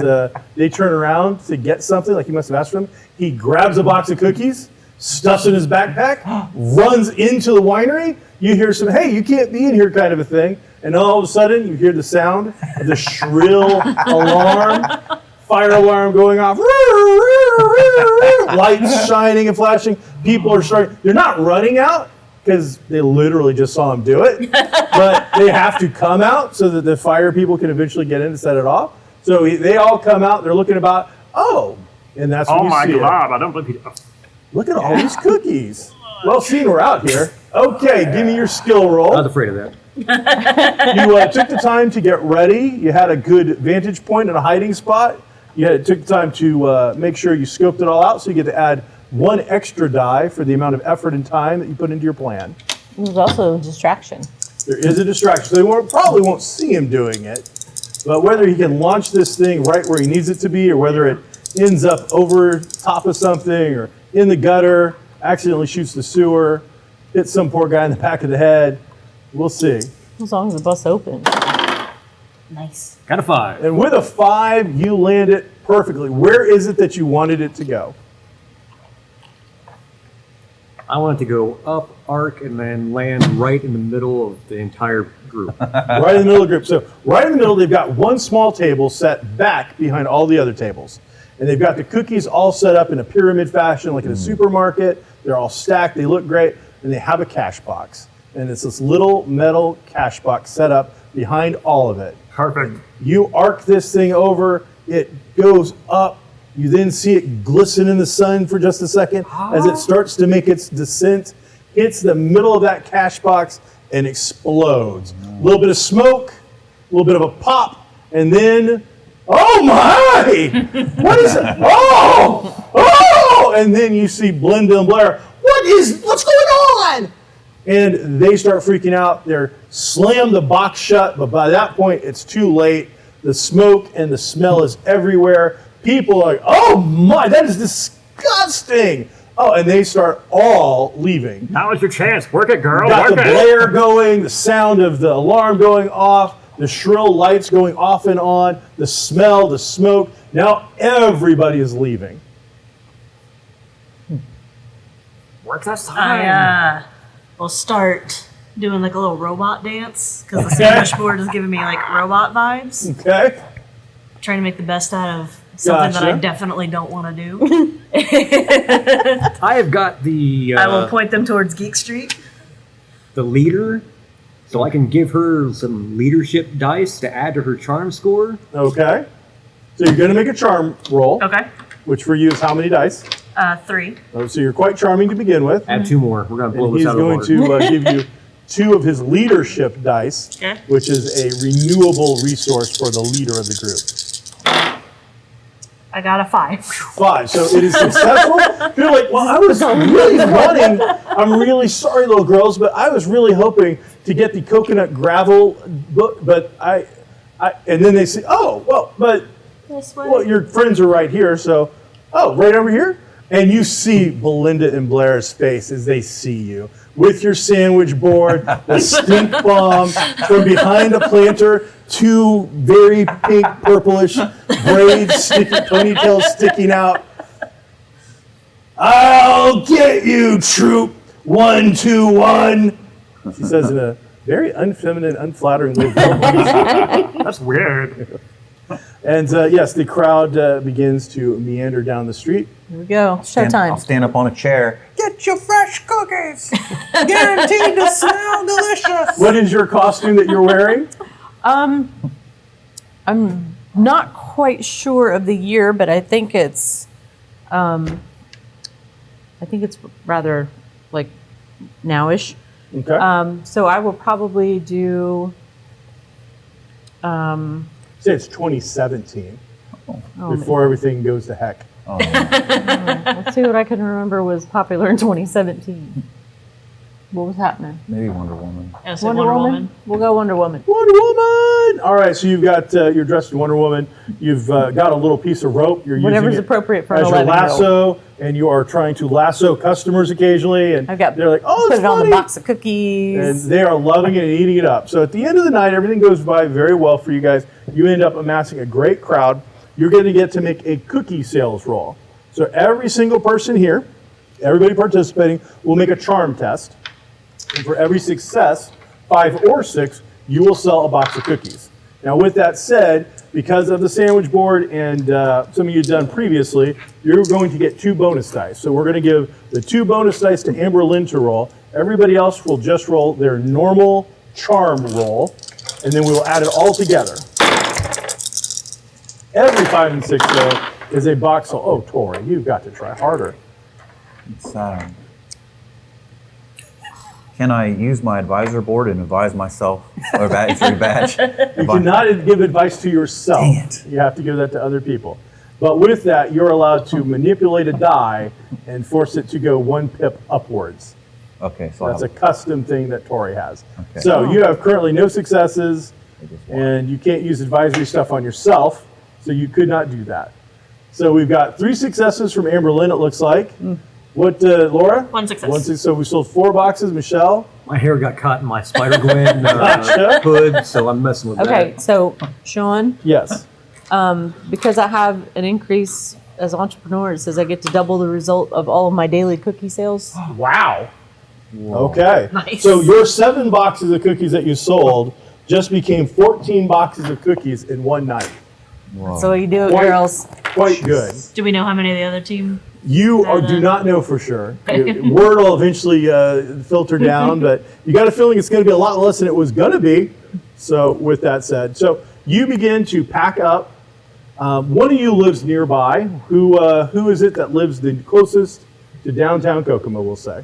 they turn around to get something, like he must have asked for them. He grabs a box of cookies, stuffs in his backpack, runs into the winery. You hear some, hey, you can't be in here kind of a thing. And all of a sudden, you hear the sound of the shrill alarm, fire alarm going off. lights shining and flashing. People are starting. They're not running out because they literally just saw him do it, but they have to come out so that the fire people can eventually get in to set it off. So they all come out. They're looking about. Oh, and that's when Oh you my see it. god, I don't believe he. Look at all these cookies. Well, seeing we're out here. Okay, give me your skill I roll. was afraid of that. You took the time to get ready. You had a good vantage point and a hiding spot. Took the time to make sure you scoped it all out, so you get to add 1 extra die for the amount of effort and time that you put into your plan. There's also a distraction. There is a distraction, so they probably won't see him doing it. But whether he can launch this thing right where he needs it to be, or whether it ends up over top of something, or in the gutter, accidentally shoots the sewer, hits some poor guy in the back of the head, we'll see. As long as the bus opens. Nice. Got a 5. And with a 5, you land it perfectly. Where is it that you wanted it to go? I want it to go up, arc, and then land right in the middle of the entire group. Right in the middle of the group. So right in the middle, they've got one small table set back behind all the other tables. And they've got the cookies all set up in a pyramid fashion, like in a supermarket. They're all stacked. They look great. And they have a cash box. And it's this little metal cash box set up behind all of it. Perfect. You arc this thing over. It goes up. You then see it glisten in the sun for just a second as it starts to make its descent, hits the middle of that cash box, and explodes. A little bit of smoke, a little bit of a pop, and then, oh my! What is it? Oh! Oh! And then you see Belinda and Blair. What's going on? And they start freaking out. They're slam the box shut, but by that point, it's too late. The smoke and the smell is everywhere. People are like, oh my, that is disgusting. Oh, and they start all leaving. Now is your chance. Work it, girl. Got the Work it. blare going, the sound of the alarm going off, the shrill lights going off and on, the smell, the smoke. Now everybody is leaving. Work that sign. I will start doing like a little robot dance because the sandwich board is giving me like robot vibes. Okay? Trying to make the best out of something that I Gotcha. definitely don't want to do. I have got the I will point them towards Geek Street. the leader, so I can give her some leadership dice to add to her charm score. Okay. So you're going to make a charm roll, Okay. which for you is how many dice? 3. Oh, so you're quite charming to begin with. Add 2 more. We're gonna blow And this he's out of the going water. to give you 2 of his leadership dice, Okay. which is a renewable resource for the leader of the group. I got a 5. 5. So it is successful. You're like, well, I was really running. I'm really sorry, little girls, but I was really hoping to get the coconut gravel book, but I and then they say, oh, well, but This way. well, your friends are right here, so right over here. And you see Belinda and Blair's face as they see you with your sandwich board, the stink bomb from behind a planter, 2 very pink, purplish braids, ponytails sticking out. I'll get you, troop 121. She says in a very unfeminine, unflattering way. That's weird. And yes, the crowd begins to meander down the street. Here we go. I'll Showtime. stand up on a chair. Get your fresh cookies. Guaranteed to smell delicious. What is your costume that you're wearing? I'm not quite sure of the year, but I think it's rather like nowish. Okay. So I will probably do. Say it's 2017 Oh, before everything goes to heck. let's see what I can remember was popular in 2017. What was happening? Maybe Wonder Woman. I was like Wonder Woman. We'll go Wonder Woman. Wonder Woman! All right, so you've got, you're dressed in Wonder Woman. You've got a little piece of rope. You're Whatever's using it appropriate for an as your 11-year-old. lasso, and you are trying to lasso customers occasionally. And I've got they're like, oh, put it's it on funny. the box of cookies. And they are loving it and eating it up. So at the end of the night, everything goes by very well for you guys. You end up amassing a great crowd. You're going to get to make a cookie sales roll. So every single person here, everybody participating, will make a charm test. And for every success, 5 or 6, you will sell a box of cookies. Now, with that said, because of the sandwich board and some of you done previously, you're going to get 2 bonus dice. So we're going to give the 2 bonus dice to Amber Lynn to roll. Everybody else will just roll their normal charm roll, and then we will add it all together. Every 5 and 6, though, is a box. Oh, Tori, you've got to try harder. It's, can I use my advisor board and advise myself or badge? You cannot give advice to yourself. Dang it. You have to give that to other people. But with that, you're allowed to manipulate a die and force it to go 1 pip upwards. Okay, so That's a custom thing that Tori has. Okay. So you have currently no successes, and you can't use advisory stuff on yourself, so you could not do that. So we've got 3 successes from Amber Lynn, it looks like. What, Laura? 1 success. 1 success. So we sold 4 boxes. Michelle? My hair got caught in my Spider-Gwen Gotcha. hood, so I'm messing with Okay, that. so Sean, Yes. because I have an increase as entrepreneur, it says I get to double the result of all of my daily cookie sales. Wow. Okay. Nice. So your 7 boxes of cookies that you sold just became 14 boxes of cookies in one night. So you do it, Quite- girls. Quite good. Do we know how many the other team? You do not know for sure. Word will eventually filter down, but you got a feeling it's going to be a lot less than it was going to be. So with that said, so you begin to pack up. One of you lives nearby. Who is it that lives the closest to downtown Kokomo, we'll say?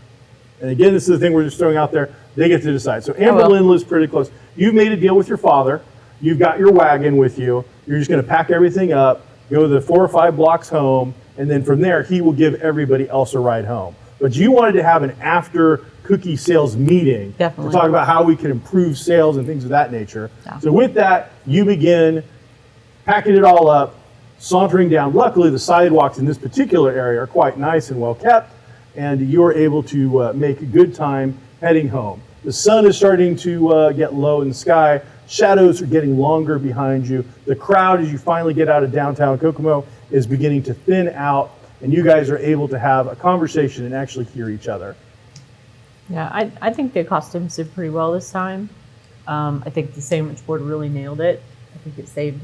And again, this is the thing we're just throwing out there. They get to decide. So Amber will. Lynn lives pretty close. You've made a deal with your father. You've got your wagon with you. You're just going to pack everything up, go the 4 or 5 blocks home, and then from there, he will give everybody else a ride home. But you wanted to have an after cookie sales meeting Definitely. to talk about how we can improve sales and things of that nature. Yeah. So with that, you begin packing it all up, sauntering down. Luckily, the sidewalks in this particular area are quite nice and well kept, and you're able to make a good time heading home. The sun is starting to get low in the sky. Shadows are getting longer behind you. The crowd, as you finally get out of downtown Kokomo, is beginning to thin out, and you guys are able to have a conversation and actually hear each other. Yeah, I think the costumes did pretty well this time. I think the sandwich board really nailed it. I think it saved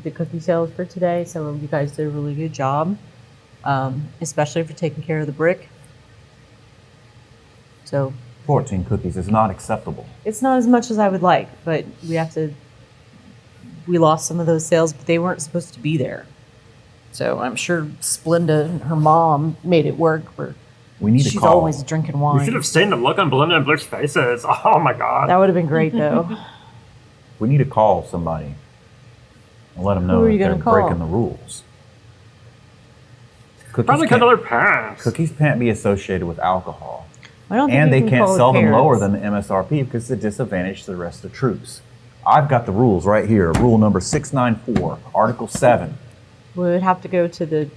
the cookie sales for today, so you guys did a really good job, especially for taking care of the brick. So 14 cookies is not acceptable. it's not as much as I would like, but we lost some of those sales, but they weren't supposed to be there. So I'm sure Splenda and her mom made it work. Where We need to she's call. always drinking You wine. should have seen the look on Belinda and Blair's faces. Oh my god. That would have been great, though. We need to call somebody and let them know Who are that you they're gonna call? breaking the rules. Probably cut their pants. Cookies can't be associated with alcohol. I don't think And you they can can't call the sell them lower parents. than the MSRP because it's a disadvantage to the rest of the troops. I've got the rules right here. Rule number 694, Article 7. We would have to go to the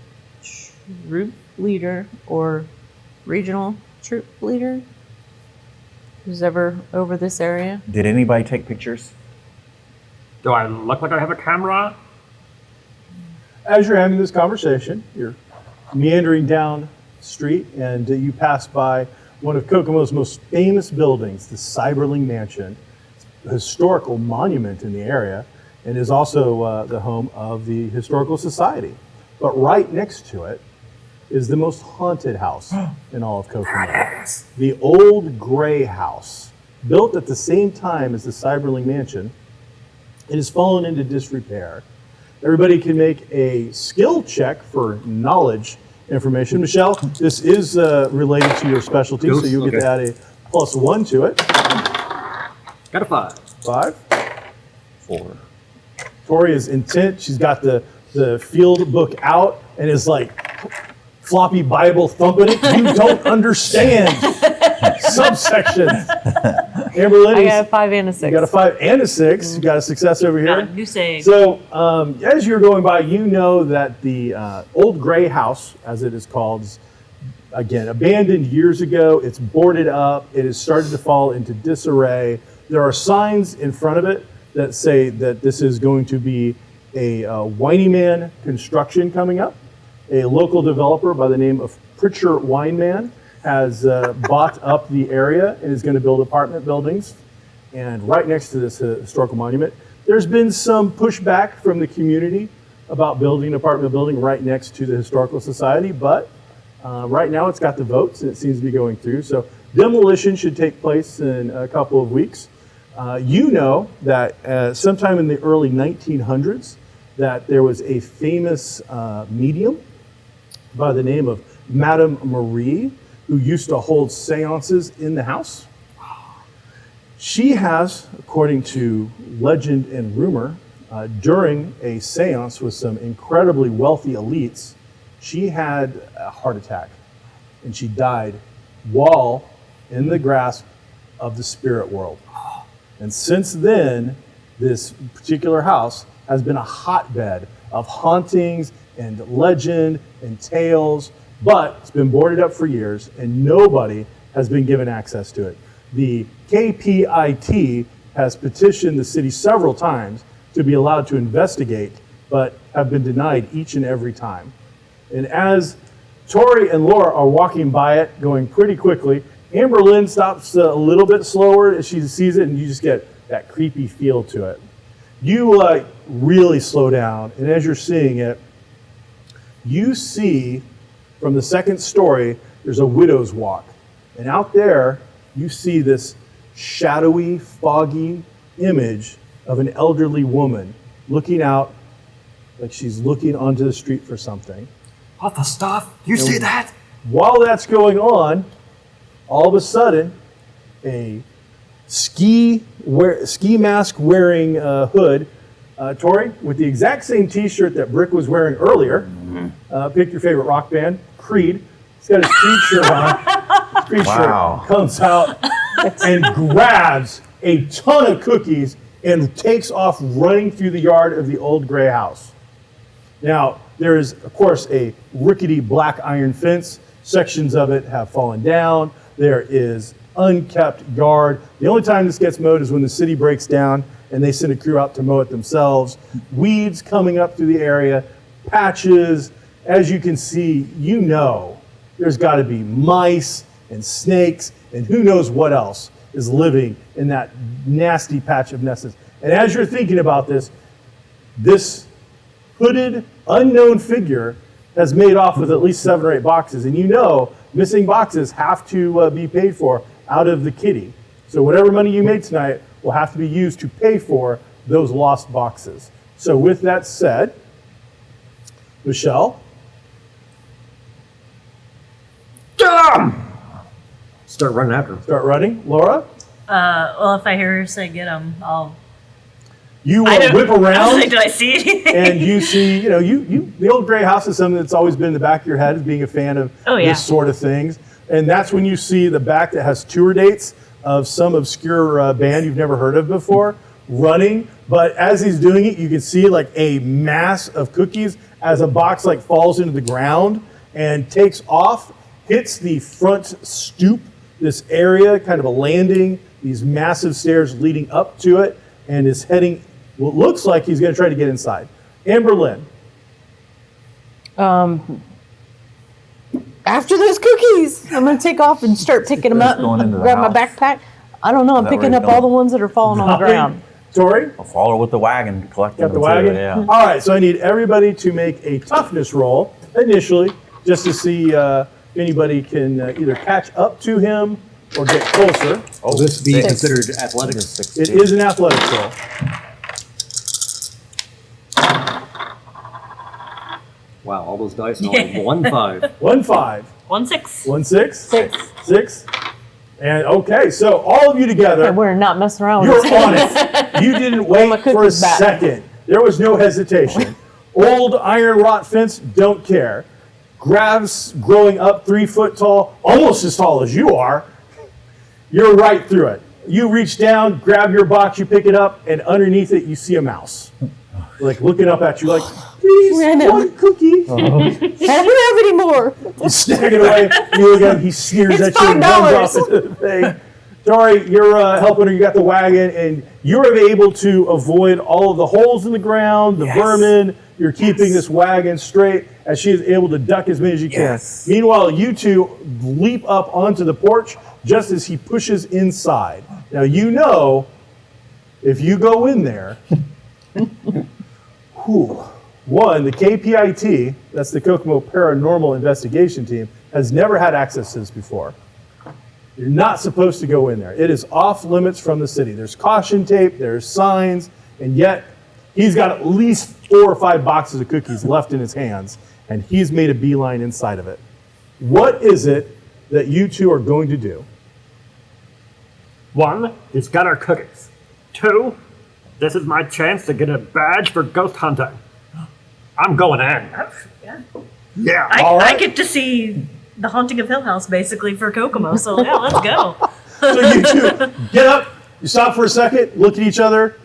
troop leader or regional troop leader who's ever over this area. Did anybody take pictures? Do I look like I have a camera? As you're having this conversation, you're meandering down the street, and you pass by one of Kokomo's most famous buildings, the Cyberling Mansion, a historical monument in the area, and is also the home of the Historical Society. But right next to it is the most haunted house in all of Kokomo. The Old Gray House, built at the same time as the Cyberling Mansion. It has fallen into disrepair. Everybody can make a skill check for knowledge information. Michelle, this is related to your specialty, so you'll get to add a +1 to it. Got a 5. 5. 4. Tori is intent. She's got the field book out and is like floppy Bible thumping it. You don't understand subsections. Amber I Lynn, got a 5 and a 6. you got a 5 and a 6. You got a success over here. You say So as you're going by, you know that the Old Gray House, as it is called, is, again, abandoned years ago. It's boarded up. It has started to fall into disarray. There are signs in front of it that say that this is going to be a Whiny Man construction coming up. A local developer by the name of Pritchard Wineman has bought up the area and is going to build apartment buildings. and right next to this historical monument. There's been some pushback from the community about building an apartment building right next to the Historical Society, but right now it's got the votes and it seems to be going through. So demolition should take place in a couple of weeks. You know that sometime in the early 1900s that there was a famous medium by the name of Madame Marie who used to hold seances in the house. She has, according to legend and rumor, during a seance with some incredibly wealthy elites, she had a heart attack and she died while in the grasp of the spirit world. And since then, this particular house has been a hotbed of hauntings and legend and tales, but it's been boarded up for years and nobody has been given access to it. The KPIT has petitioned the city several times to be allowed to investigate, but have been denied each and every time. And as Tori and Laura are walking by it, going pretty quickly, Amber Lynn stops a little bit slower as she sees it, and you just get that creepy feel to it. You really slow down, and as you're seeing it, you see from the second story, there's a widow's walk. And out there, you see this shadowy, foggy image of an elderly woman looking out like she's looking onto the street for something. What the stuff? You see that? While that's going on, all of a sudden, a ski mask wearing hood, Tori, with the exact same t-shirt that Brick was wearing earlier, pick your favorite rock band, Creed. He's got his Creed shirt on. His Creed shirt comes out and grabs a ton of cookies and takes off running through the yard of the old gray house. Now, there is, of course, a rickety black iron fence. Sections of it have fallen down. There is unkept yard. The only time this gets mowed is when the city breaks down and they send a crew out to mow it themselves. Weeds coming up through the area, patches. As you can see, you know there's got to be mice and snakes and who knows what else is living in that nasty patch of nests. And as you're thinking about this, this hooded, unknown figure has made off with at least 7 or 8 boxes. And you know missing boxes have to be paid for out of the kitty. So whatever money you made tonight will have to be used to pay for those lost boxes. So with that said, Michelle? Start running after him. Start running. Laura? Well, if I hear her say get him, I'll. You I don't- whip I was around like, do I see anything? and you see, the old gray house is something that's always been in the back of your head as being a fan of Oh, yeah. this sort of things. And that's when you see the back that has tour dates of some obscure band you've never heard of before running. But as he's doing it, you can see like a mass of cookies as a box like falls into the ground and takes off, hits the front stoop, this area, kind of a landing, these massive stairs leading up to it, and is heading, well, it looks like he's going to try to get inside. Amber Lynn. After those cookies, I'm going to take off and start picking them up Going into and the grab my house. backpack. I don't know. I'm that picking where up you're all the going? ones that are falling on the ground. Tori? I'll follow her with the wagon, collecting Got the them too, wagon? yeah. All right, so I need everybody to make a toughness roll initially, just to see if anybody can either catch up to him or get closer. Will this be Six. considered athletics? 16. It is an athletics roll. Wow, all those dice and only 1 5. 1 5. 1 6. 1 6. 6. 6. And okay, so all of you together, And we're not messing around you're with this. on it. You didn't my wait for a cookies back. second. There was no hesitation. Old iron rot fence, don't care. Grabs growing up 3 foot tall, almost as tall as you are. You're right through it. You reach down, grab your box, you pick it up, and underneath it you see a mouse. Like looking up at you like, please, I know. one cookie. I don't have any more. You snag it away, you look at him, he sneers It's at you and runs $5. off into the thing. Tori, you're helping her, you got the wagon, and you're able to avoid all of the holes in the ground, the vermin. You're keeping this wagon straight as she is able to duck as many as you can. Yes. Meanwhile, you two leap up onto the porch just as he pushes inside. Now, you know If you go in there, one, the KPIT, that's the Kokomo Paranormal Investigation Team, has never had access to this before. You're not supposed to go in there. It is off limits from the city. There's caution tape, there's signs, and yet he's got at least 4 or 5 boxes of cookies left in his hands, and he's made a beeline inside of it. What is it that you two are going to do? 1, he's got our cookies. 2, this is my chance to get a badge for ghost hunting. I'm going in. Yeah. Yeah. All I right. get to see the Haunting of Hill House basically for Kokomo, so yeah, let's go. So you two get up, you stop for a second, look at each other,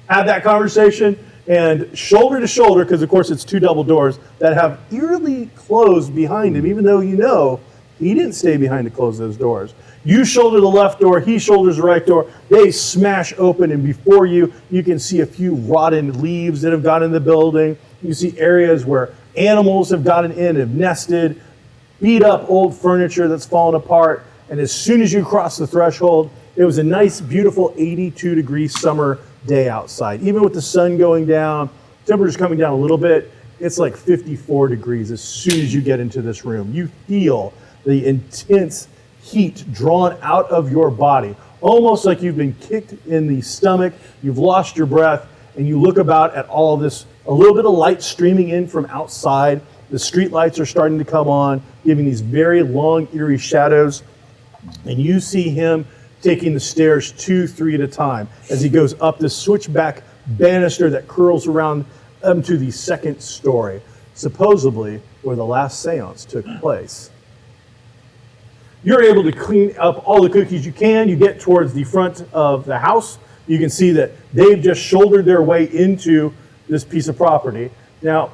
have that conversation, and shoulder to shoulder, because of course it's 2 double doors that have eerily closed behind him, even though you know he didn't stay behind to close those doors. You shoulder the left door, he shoulders the right door. They smash open, and before you, you can see a few rotten leaves that have got in the building. You see areas where animals have gotten in, have nested, beat up old furniture that's fallen apart. And as soon as you cross the threshold, it was a nice, beautiful 82-degree summer day outside. Even with the sun going down, temperature's coming down a little bit, it's like 54 degrees as soon as you get into this room. You feel the intense heat drawn out of your body, almost like you've been kicked in the stomach, you've lost your breath, and you look about at all of this, a little bit of light streaming in from outside. The street lights are starting to come on, giving these very long, eerie shadows. And you see him taking the stairs 2, 3 at a time as he goes up the switchback banister that curls around to the 2nd story, supposedly where the last seance took place. You're able to clean up all the cookies you can. You get towards the front of the house. You can see that they've just shouldered their way into this piece of property. Now,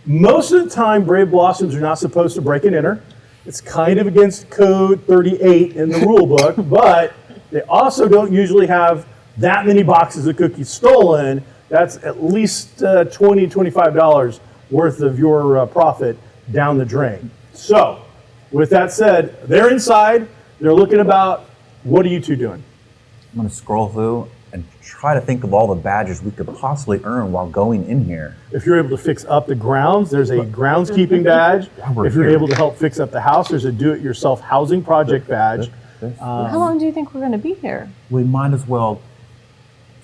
most of the time, Brave Blossoms are not supposed to break and enter. It's kind of against Code 38 in the rule book, but they also don't usually have that many boxes of cookies stolen. That's at least $20, $25 worth of your profit down the drain. So, with that said, they're inside. They're looking about. What are you two doing? I'm going to scroll through and try to think of all the badges we could possibly earn while going in here. If you're able to fix up the grounds, there's a groundskeeping badge. we're If you're here. able to help fix up the house, there's a do-it-yourself housing project badge. How long do you think we're going to be here? We might as well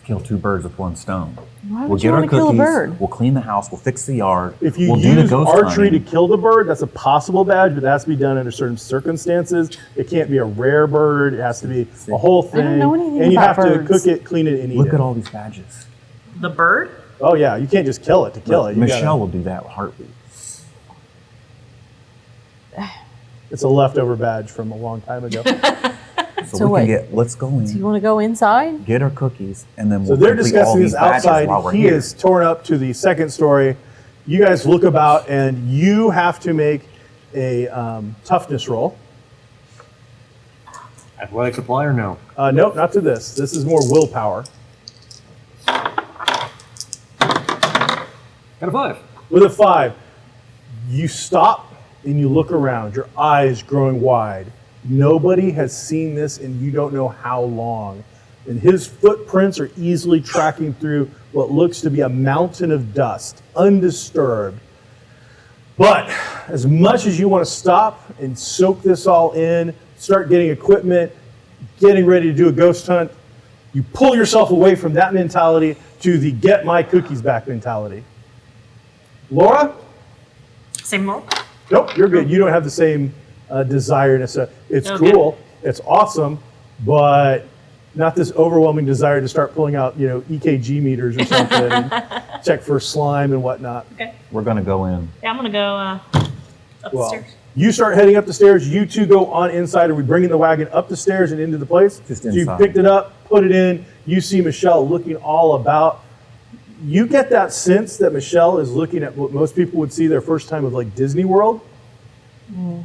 kill 2 birds with 1 stone. Why would We'll you get our want to kill a cookies, bird? we'll clean the house, we'll fix the yard, If you we'll do the use ghost archery hunting. to kill the bird, that's a possible badge, but that has to be done under certain circumstances. It can't be a rare bird. It has to be a whole thing. don't know anything and you about have to birds. cook it, clean it, and eat Look it. at all these badges. The bird? Oh yeah, you can't just kill it to kill it. You Michelle gotta- will do that with heartbeat. it's a leftover badge from a long time ago. So, So we wait. can get, let's go Do you in, want to go inside? get our cookies, and then So we'll they're complete all discussing these this badges outside. while we're He here. is torn up to the 2nd story. You guys look about, and you have to make a toughness roll. Athletic supply or no? Nope, not to this. This is more willpower. Got a 5. With a 5, you stop and you look around, your eyes growing wide. Nobody has seen this in you don't know how long. And his footprints are easily tracking through what looks to be a mountain of dust, undisturbed. But as much as you want to stop and soak this all in, start getting equipment, getting ready to do a ghost hunt, you pull yourself away from that mentality to the get my cookies back mentality. Laura? Same roll? Nope, you're good. You don't have the same desire. It's Okay. cool. It's awesome, but not this overwhelming desire to start pulling out, EKG meters or something and check for slime and whatnot. Okay. We're going to go in. Yeah, I'm gonna go up the Well, stairs. you start heading up the stairs. You two go on inside. Are we bringing the wagon up the stairs and into the place? Just So you inside. picked it up, put it in. You see Michelle looking all about. You get that sense that Michelle is looking at what most people would see their first time of like Disney World.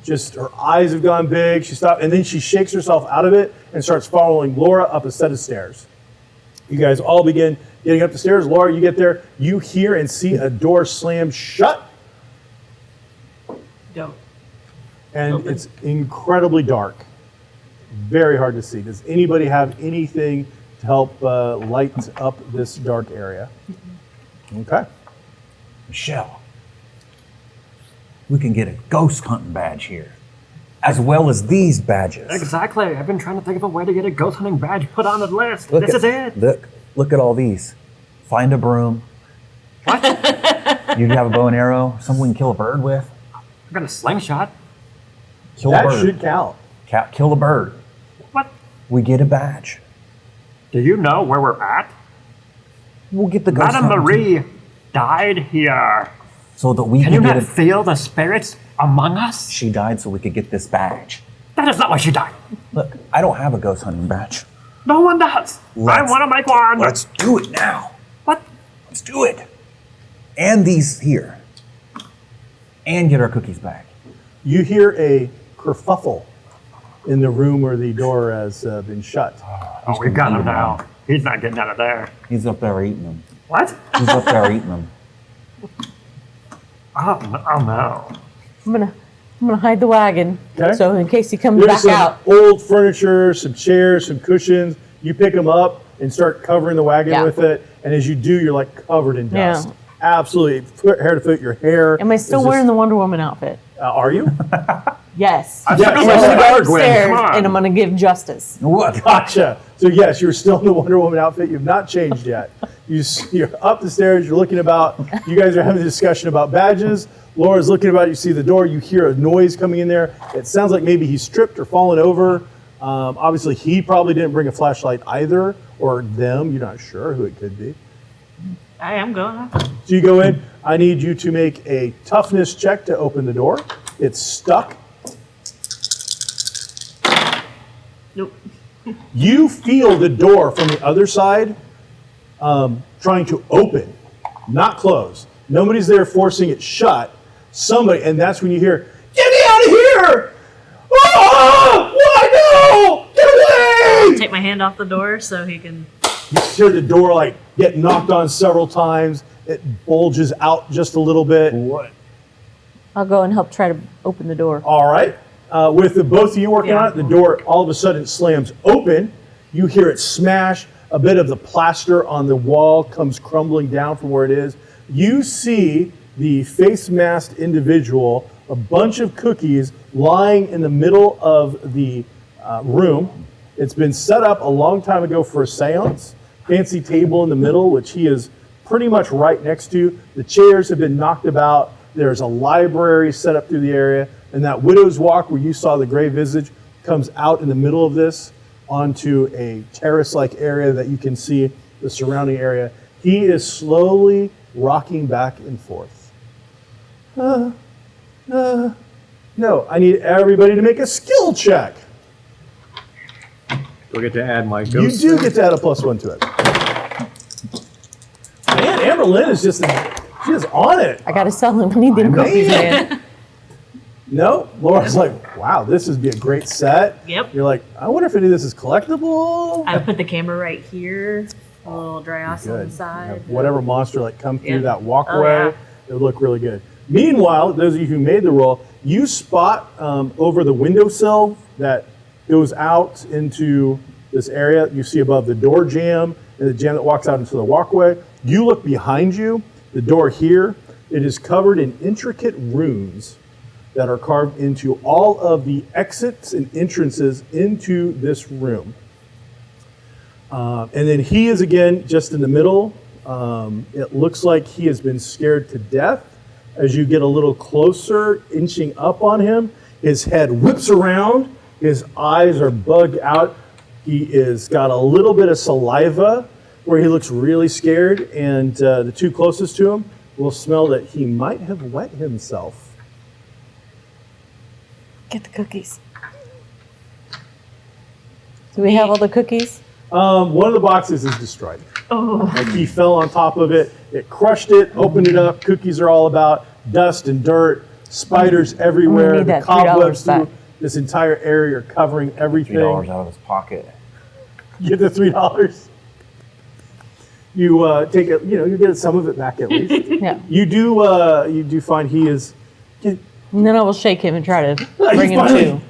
Just her eyes have gone big. She stopped, and then she shakes herself out of it and starts following Laura up a set of stairs. You guys all begin getting up the stairs. Laura, you get there. You hear and see a door slam shut, Go. and Open. it's incredibly dark. Very hard to see. Does anybody have anything to help light up this dark area. Okay. Michelle, we can get a ghost hunting badge here, as well as these badges. Exactly. I've been trying to think of a way to get a ghost hunting badge put on the list. This is it. Look at all these. Find a broom. What? You have a bow and arrow, something we can kill a bird with. I've got a slingshot. Kill a That bird. should count. Kill a bird. What? We get a badge. Do you know where we're at? We'll get the ghost Madame hunting Marie died here. so that we Can you can get not it. feel the spirits among us? She died so we could get this badge. That is not why she died. Look, I don't have a ghost hunting badge. No one does. I Let's- want to make one. Let's do it now. What? Let's do it. And these here. And get our cookies back. You hear a kerfuffle in the room where the door has been shut. Oh, we've got him now. He's not getting out of there. He's up there eating them. What? He's up there eating them. Oh no. I'm gonna hide the wagon. Okay. So in case he comes There's back some out. old furniture, some chairs, some cushions. You pick them up and start covering the wagon Yeah. with it. And as you do, you're like covered in Yeah. dust. Absolutely, hair to foot. Your hair. Am I still is wearing just- the Wonder Woman outfit? Are you? Yes. I Yeah, took so him I'm to gonna the go guard, Gwen. Upstairs, Come on. and I'm gonna give justice. What? Gotcha. So yes, you're still in the Wonder Woman outfit. You've not changed yet. You're up the stairs. You're looking about. You guys are having a discussion about badges. Laura's looking about. You see the door. You hear a noise coming in there. It sounds like maybe he's tripped or fallen over. Obviously, he probably didn't bring a flashlight either, or them. You're not sure who it could be. I am going. So you go in. I need you to make a toughness check to open the door. It's stuck. Nope. You feel the door from the other side trying to open, not close. Nobody's there forcing it shut. Somebody, and that's when you hear, "Get me out of here! Ah! Why no? Get away!" Take my hand off the door so he can. You hear the door like get knocked on several times. It bulges out just a little bit. I'll go and help try to open the door. All right. With the both of you working on it, the door all of a sudden slams open. You hear it smash. A bit of the plaster on the wall comes crumbling down from where it is. You see the face masked individual, a bunch of cookies lying in the middle of the room. It's been set up a long time ago for a seance. Fancy table in the middle, which he is pretty much right next to. The chairs have been knocked about. There's a library set up through the area. And that widow's walk where you saw the gray visage comes out in the middle of this onto a terrace-like area that you can see the surrounding area. He is slowly rocking back and forth. No, I need everybody to make a skill check. Do I get to add my You ghost? do get to add a +1 to it. Man, Amber Lynn is just, she is on it. I gotta sell him. I need them cookies, man. No, Laura's like, wow, this would be a great set. Yep. You're like, I wonder if any of this is collectible. I put the camera right here. A little dry ice on the Good. side. Have whatever monster like come through Yeah. that walkway, Oh, yeah. it would look really good. Meanwhile, those of you who made the roll, you spot over the windowsill that goes out into this area. You see above the door jamb and the jamb that walks out into the walkway. You look behind you, the door here, it is covered in intricate runes that are carved into all of the exits and entrances into this room. And then he is again just in the middle. It looks like he has been scared to death. As you get a little closer, inching up on him, his head whips around, his eyes are bugged out. He is got a little bit of saliva where he looks really scared, and the two closest to him will smell that he might have wet himself. Get the cookies. Do we have all the cookies? One of the boxes is destroyed. Oh, Like he fell on top of it, it crushed it, opened it up. Cookies are all about dust and dirt, spiders everywhere. need The that $3 cobwebs back. through this entire area are covering everything. $3 out of his pocket. Get the $3. You take it. You know, you get some of it back at least. Yeah. You do find he is. And then I will shake him and try to bring him finally to.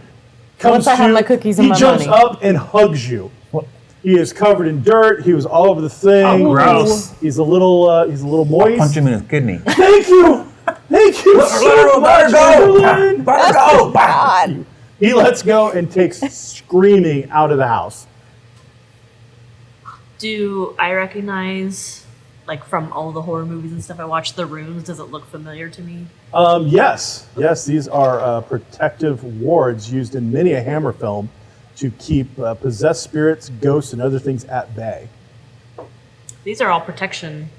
Comes Once I have to, my cookies and he my jumps money. up and hugs you. He is covered in dirt. He was all over the thing. Oh, gross. He's a little moist. Punch him in his kidney. Thank you. Thank you so much, Evelyn. Let her go. God. He lets go and takes screaming out of the house. Do I recognize, like from all the horror movies and stuff I watch, the rooms? Does it look familiar to me? Yes, these are protective wards used in many a Hammer film to keep possessed spirits, ghosts, and other things at bay. These are all protection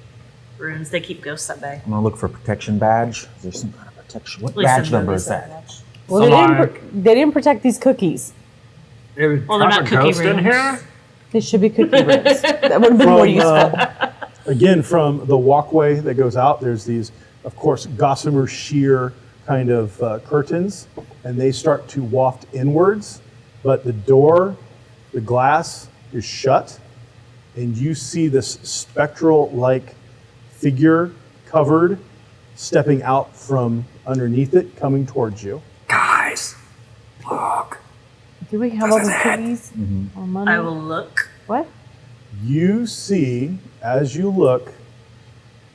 runes. They keep ghosts at bay. I'm gonna look for protection badge. Is there some kind of protection? What At least badge in number movies is that I that? watch. Well, So they didn't protect these cookies. It was Well, they're not cookie ghost in rooms. here. They should be cookie rings. That would have been more useful. Again, from the walkway that goes out, there's these, of course, gossamer sheer kind of curtains, and they start to waft inwards, but the door, the glass is shut, and you see this spectral-like figure covered, stepping out from underneath it, coming towards you. Guys, look. Do we have all the cookies? Or money? I will look. What? You see, as you look,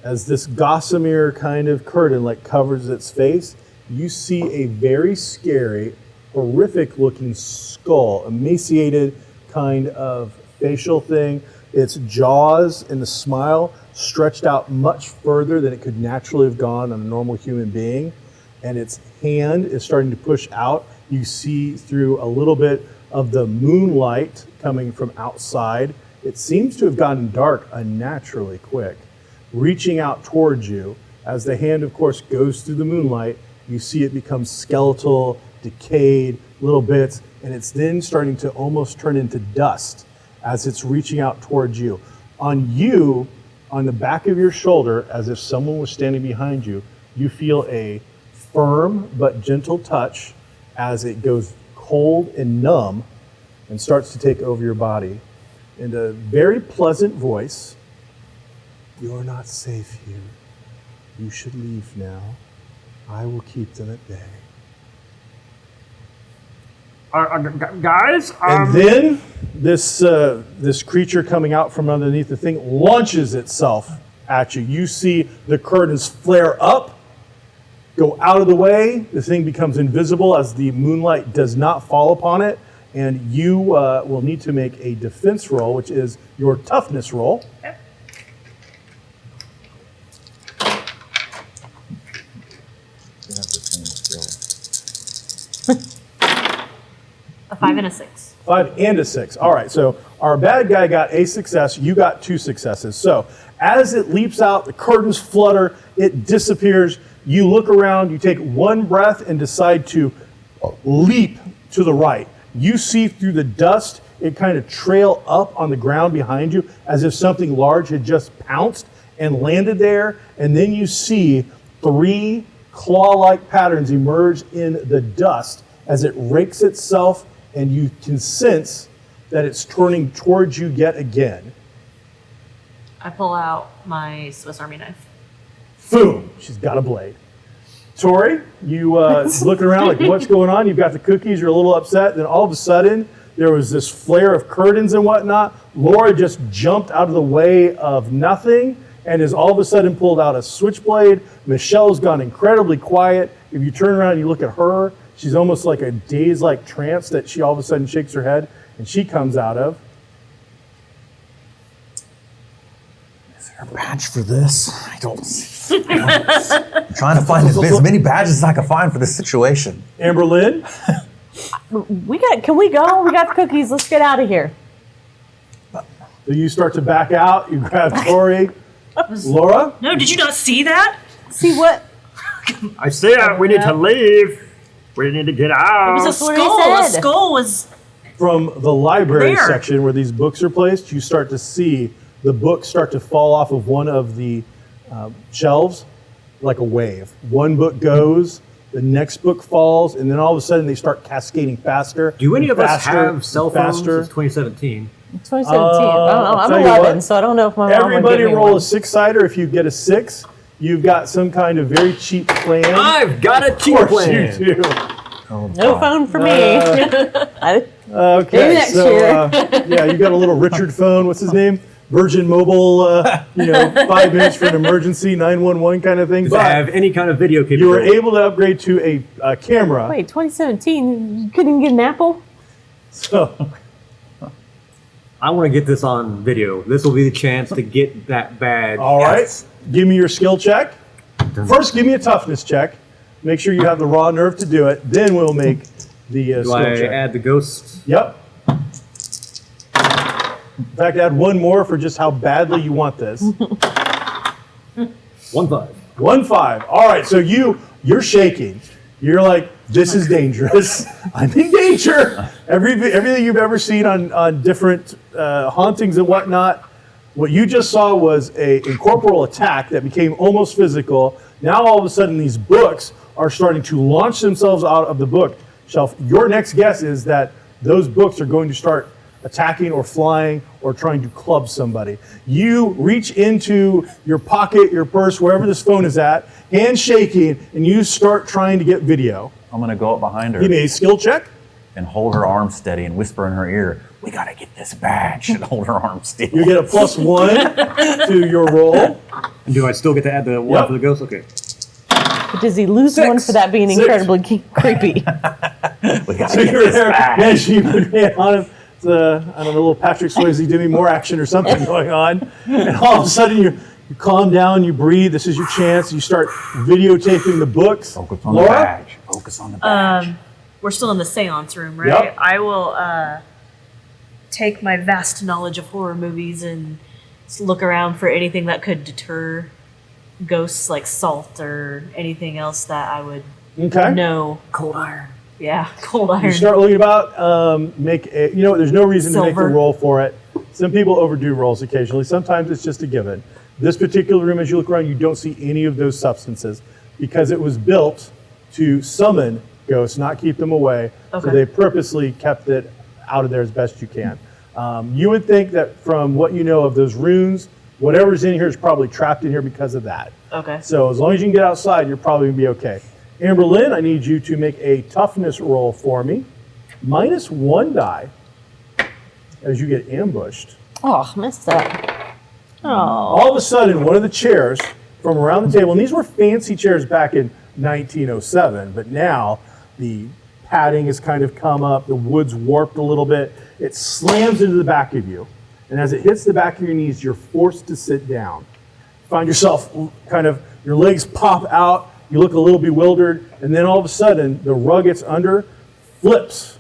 as this gossamer kind of curtain like covers its face, you see a very scary, horrific looking skull, emaciated kind of facial thing. Its jaws and the smile stretched out much further than it could naturally have gone on a normal human being. And its hand is starting to push out. You see through a little bit of the moonlight coming from outside. It seems to have gotten dark unnaturally quick. Reaching out towards you, as the hand, of course, goes through the moonlight, you see it become skeletal, decayed, little bits, and it's then starting to almost turn into dust as it's reaching out towards you. On you, on the back of your shoulder, as if someone was standing behind you, you feel a firm but gentle touch as it goes cold and numb and starts to take over your body. In a very pleasant voice, "You're not safe here. You should leave now. I will keep them at bay." Guys, And then this creature coming out from underneath the thing launches itself at you. You see the curtains flare up, go out of the way. The thing becomes invisible as the moonlight does not fall upon it. And you will need to make a defense roll, which is your toughness roll. A 5 and a 6. 5 and a 6. All right, so our bad guy got a success. You got 2 successes. So as it leaps out, the curtains flutter, it disappears. You look around, you take one breath and decide to leap to the right. You see through the dust, it kind of trail up on the ground behind you as if something large had just pounced and landed there. And then you see 3 claw-like patterns emerge in the dust as it rakes itself, and you can sense that it's turning towards you yet again. I pull out my Swiss Army knife. Boom! She's got a blade. Tori, you looking around like, what's going on? You've got the cookies, you're a little upset. Then all of a sudden, there was this flare of curtains and whatnot. Laura just jumped out of the way of nothing and has all of a sudden pulled out a switchblade. Michelle's gone incredibly quiet. If you turn around and you look at her, she's almost like a daze-like trance that she all of a sudden shakes her head and she comes out of. Is there a badge for this? I don't. I'm trying to find as many badges as I can find for this situation. Amber Lynn, Can we go? We got the cookies. Let's get out of here. so you start to back out. You grab Tori. Laura, No, did you not see that? See what? I see it. We need to leave. We need to get out. It was a That's what skull. I A said. skull was. from the library There. section where these books are placed, you start to see the books start to fall off of one of the shelves like a wave. One book goes, the next book falls, and then all of a sudden they start cascading faster. Do any and of us faster have cell and phones faster. since 2017? 2017. I don't know. I'm tell you 11, what, so I don't know if my mom would Everybody give me roll one. a 6-sider. If you get a 6, you've got some kind of very cheap plan. I've got a cheap Of course plan. you do. No phone for me. Maybe Okay, next so year. yeah, you got a little Richard phone. What's his name? Virgin Mobile. 5 minutes for an emergency, 911 kind of thing. Does it have But any kind of video you were capability? able to upgrade to a camera. Wait, 2017, you couldn't get an Apple? So I want to get this on video. This will be the chance to get that badge. all right, Yes. give me your skill check. First, give me a toughness check. Make sure you have the raw nerve to do it. Then we'll make the Do skill I check. add the ghost? Yep. In fact, add one more for just how badly you want this. 1-5. 1-5. All right, so you're shaking. You're like, this is dangerous. I'm in danger. Everything you've ever seen on different hauntings and whatnot, what you just saw was a corporal attack that became almost physical. Now all of a sudden these books are starting to launch themselves out of the bookshelf. Your next guess is that those books are going to start attacking or flying or trying to club somebody. You reach into your pocket, your purse, wherever this phone is at, hand shaking, and you start trying to get video. I'm gonna go up behind her Give me a skill check. and hold her arm steady and whisper in her ear, "We gotta get this badge," and hold her arm still. You get a +1 to your roll. And do I still get to add the one Yep. for the ghost? Okay. Does he lose 6. one for that being 6. incredibly creepy? We gotta So get you're this there. badge. Yeah, she put your hand on him. It's I don't know, a little Patrick Swayze Demi Moore action or something going on. And all of a sudden you calm down, you breathe. This is your chance. You start videotaping the books. Focus on the Laura? badge. Focus on the badge. We're still in the seance room, right? Yep. I will take my vast knowledge of horror movies and look around for anything that could deter ghosts, like salt or anything else that I would Okay. know. Cold iron. Yeah, cold iron. You start looking about, there's no reason to make the Silver. roll for it. Some people overdo rolls occasionally. Sometimes it's just a given. This particular room, as you look around, you don't see any of those substances because it was built to summon ghosts, not keep them away. So Okay. they purposely kept it out of there as best you can. You would think that from what you know of those runes, whatever's in here is probably trapped in here because of that. Okay. So as long as you can get outside, you're probably gonna be okay. Amber Lynn, I need you to make a toughness roll for me. -1 die as you get ambushed. Oh, messed up. Oh, All of a sudden, one of the chairs from around the table, and these were fancy chairs back in 1907, but now the padding has kind of come up, the wood's warped a little bit. It slams into the back of you. And as it hits the back of your knees, you're forced to sit down. Find yourself kind of, your legs pop out, you look a little bewildered, and then all of a sudden, the rug it's under flips,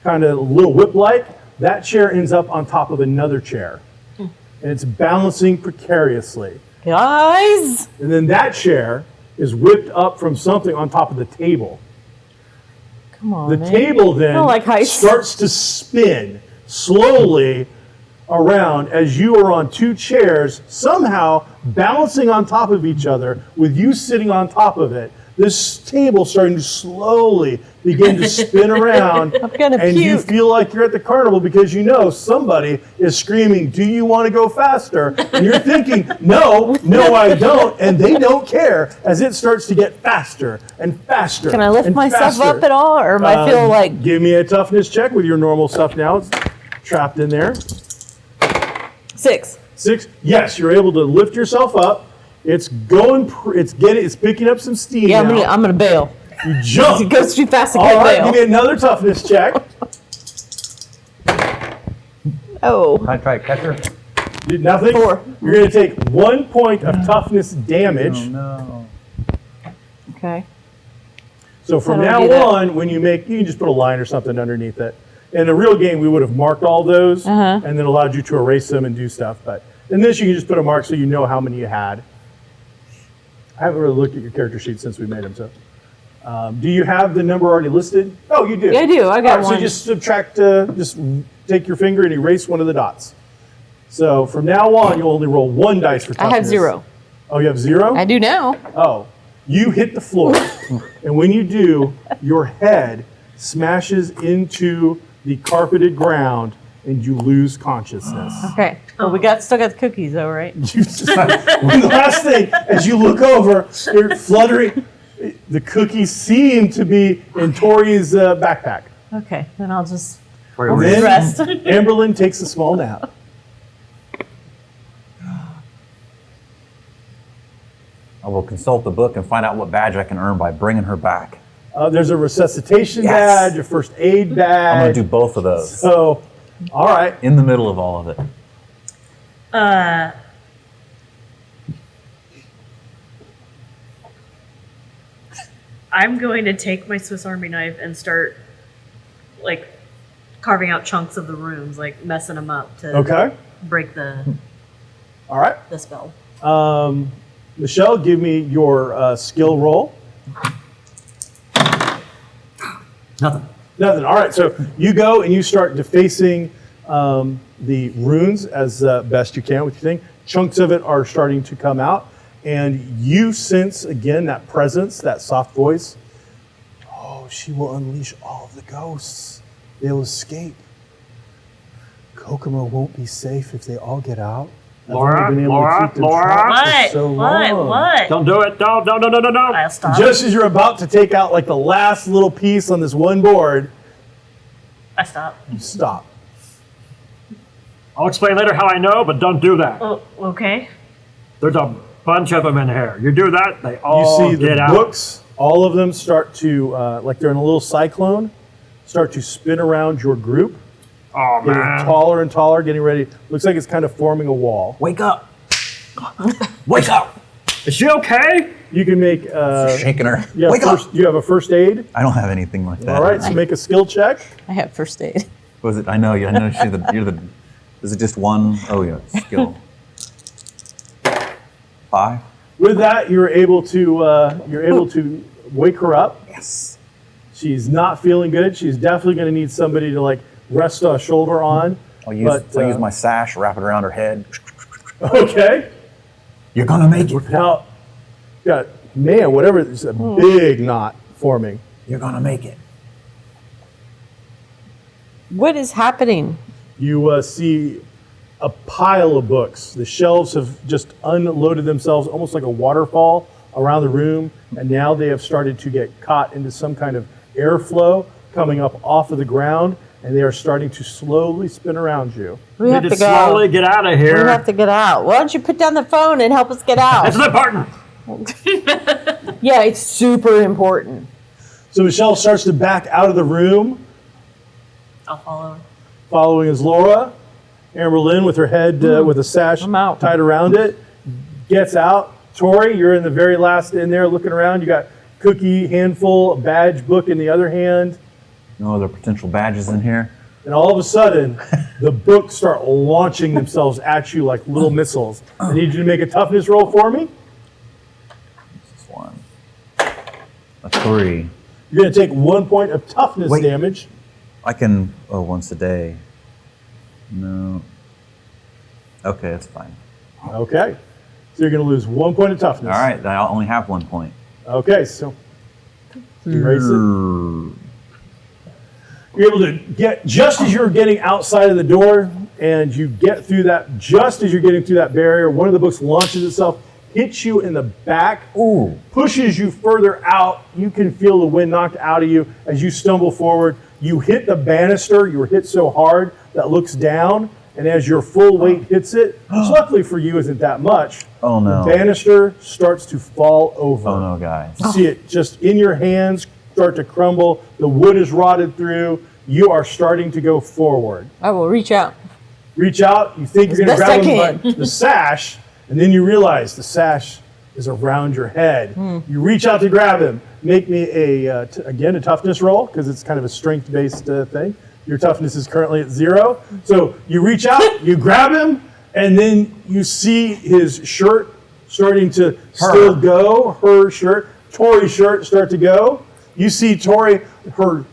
kind of a little whip-like. That chair ends up on top of another chair. And it's balancing precariously. guys. And then that chair is whipped up from something on top of the table. Come on, The man. table then I don't like heights. starts to spin slowly around as you are on two chairs, somehow balancing on top of each other with you sitting on top of it. This table starting to slowly begin to spin around, I'm gonna and you puke. feel like you're at the carnival because you know somebody is screaming, "Do you want to go faster?" And you're thinking, "No, I don't," and they don't care as it starts to get faster and faster. Can I lift and myself faster. up at all, or am I feel like Give me a toughness check with your normal stuff now. It's trapped in there. 6? 6. Yes, you're able to lift yourself up. It's going. It's picking up some steam Yeah, now. I'm gonna bail. You If jump. it goes too fast, I All can't right, give me bail. another toughness check. Oh, Can I try to catch her? Did nothing. 4. You're going to take 1 point of toughness damage. No. Okay. So from How do I now do that? on, when you can just put a line or something underneath it. In a real game, we would have marked all those Uh-huh. and then allowed you to erase them and do stuff. But in this, you can just put a mark so you know how many you had. I haven't really looked at your character sheet since we made them. So, do you have the number already listed? Oh, you do. Yeah, I do. I got All right, so one. just subtract. Just take your finger and erase one of the dots. So from now on, you'll only roll 1 dice for I toughness. have 0. Oh, you have 0? I do now. Oh, you hit the floor. And when you do, your head smashes into the carpeted ground and you lose consciousness. Okay. Well, we still got the cookies though, right? When the last thing, as you look over, you're fluttering. The cookies seem to be in Tori's backpack. Okay, then I'll just Wait, I'll wait. just rest. Amberlynn takes a small nap. I will consult the book and find out what badge I can earn by bringing her back. There's a resuscitation Yes. badge, a first aid badge. I'm going to do both of those So, all right. in the middle of all of it. I'm going to take my Swiss Army knife and start, like, carving out chunks of the runes, like messing them up to Okay. break the All right. spell. Michelle, give me your skill roll. Nothing. Nothing. All right. So you go and you start defacing the runes as best you can with your thing. Chunks of it are starting to come out. And you sense again that presence, that soft voice. Oh, she will unleash all of the ghosts. They'll escape. Kokomo won't be safe if they all get out. I've Laura, only been able to Laura, keep them Laura. trapped for What? so What? long. What? Don't do it. Don't. I'll stop. Just as you're about to take out like the last little piece on this one board, I stop. you stop. I'll explain later how I know, but don't do that. Oh, okay. There's a bunch of them in here. You do that, they You all see the get out. books, all of them start to, like they're in a little cyclone, start to spin around your group, Oh getting man. taller and taller, getting ready. Looks like it's kind of forming a wall. Wake up! Wake up! Is she okay? You can make, Shaking her. you Wake have, up! you have a first aid. I don't have anything like that. All right, so make a skill check. I have first aid. Was it? I know. You're the. Is it just one? Oh yeah, skill. 5. With that, you're able to wake her up. Yes. She's not feeling good. She's definitely going to need somebody to like rest a shoulder on. I'll use my sash, wrap it around her head. Okay. You're gonna make it. Now, got man, whatever. There's a big knot forming. You're gonna make it. What is happening? You see a pile of books. The shelves have just unloaded themselves almost like a waterfall around the room, and now they have started to get caught into some kind of airflow coming up off of the ground, and they are starting to slowly spin around you. We We have need to to go. slowly get out of We here. have to get out. Why don't you put down the phone and help us get It's out? important. Yeah, it's super important. So Michelle starts to back out of the room, I'll follow. following is Laura. Amberlynn, with her head with a sash I'm out. tied around it, gets out. Tori, you're in the very last in there looking around. You got cookie, handful, a badge book in the other hand. No other potential badges in here. And all of a sudden, the books start launching themselves at you like little missiles. I need you to make a toughness roll for me. This is 1. A 3. You're going to take 1 point of toughness Wait. damage. I can. Oh, once a day. No. Okay, that's fine. Okay. So you're going to lose 1 point of toughness. All right, then I only have 1 point. Okay, so erase it. You're able to get, just as you're getting outside of the door and you get through that, just as you're getting through that barrier, one of the books launches itself, hits you in the back, pushes you further out. You can feel the wind knocked out of you as you stumble forward. You hit the banister. You were hit so hard that looks down, and as your full weight hits it, which luckily for you isn't that much, Oh no. the banister starts to fall over. Oh no, guys. You see it just in your hands start to crumble. The wood is rotted through. You are starting to go forward. I will reach out. Reach out. You think you're going to best grab I him can. by the sash, and then you realize the sash is around your head. You reach out to grab him. Make me again a toughness roll because it's kind of a strength-based thing. Your toughness is currently at 0. So you reach out, you grab him, and then you see his shirt starting to still go. Her shirt, Tori's shirt, start to go. You see Tori, her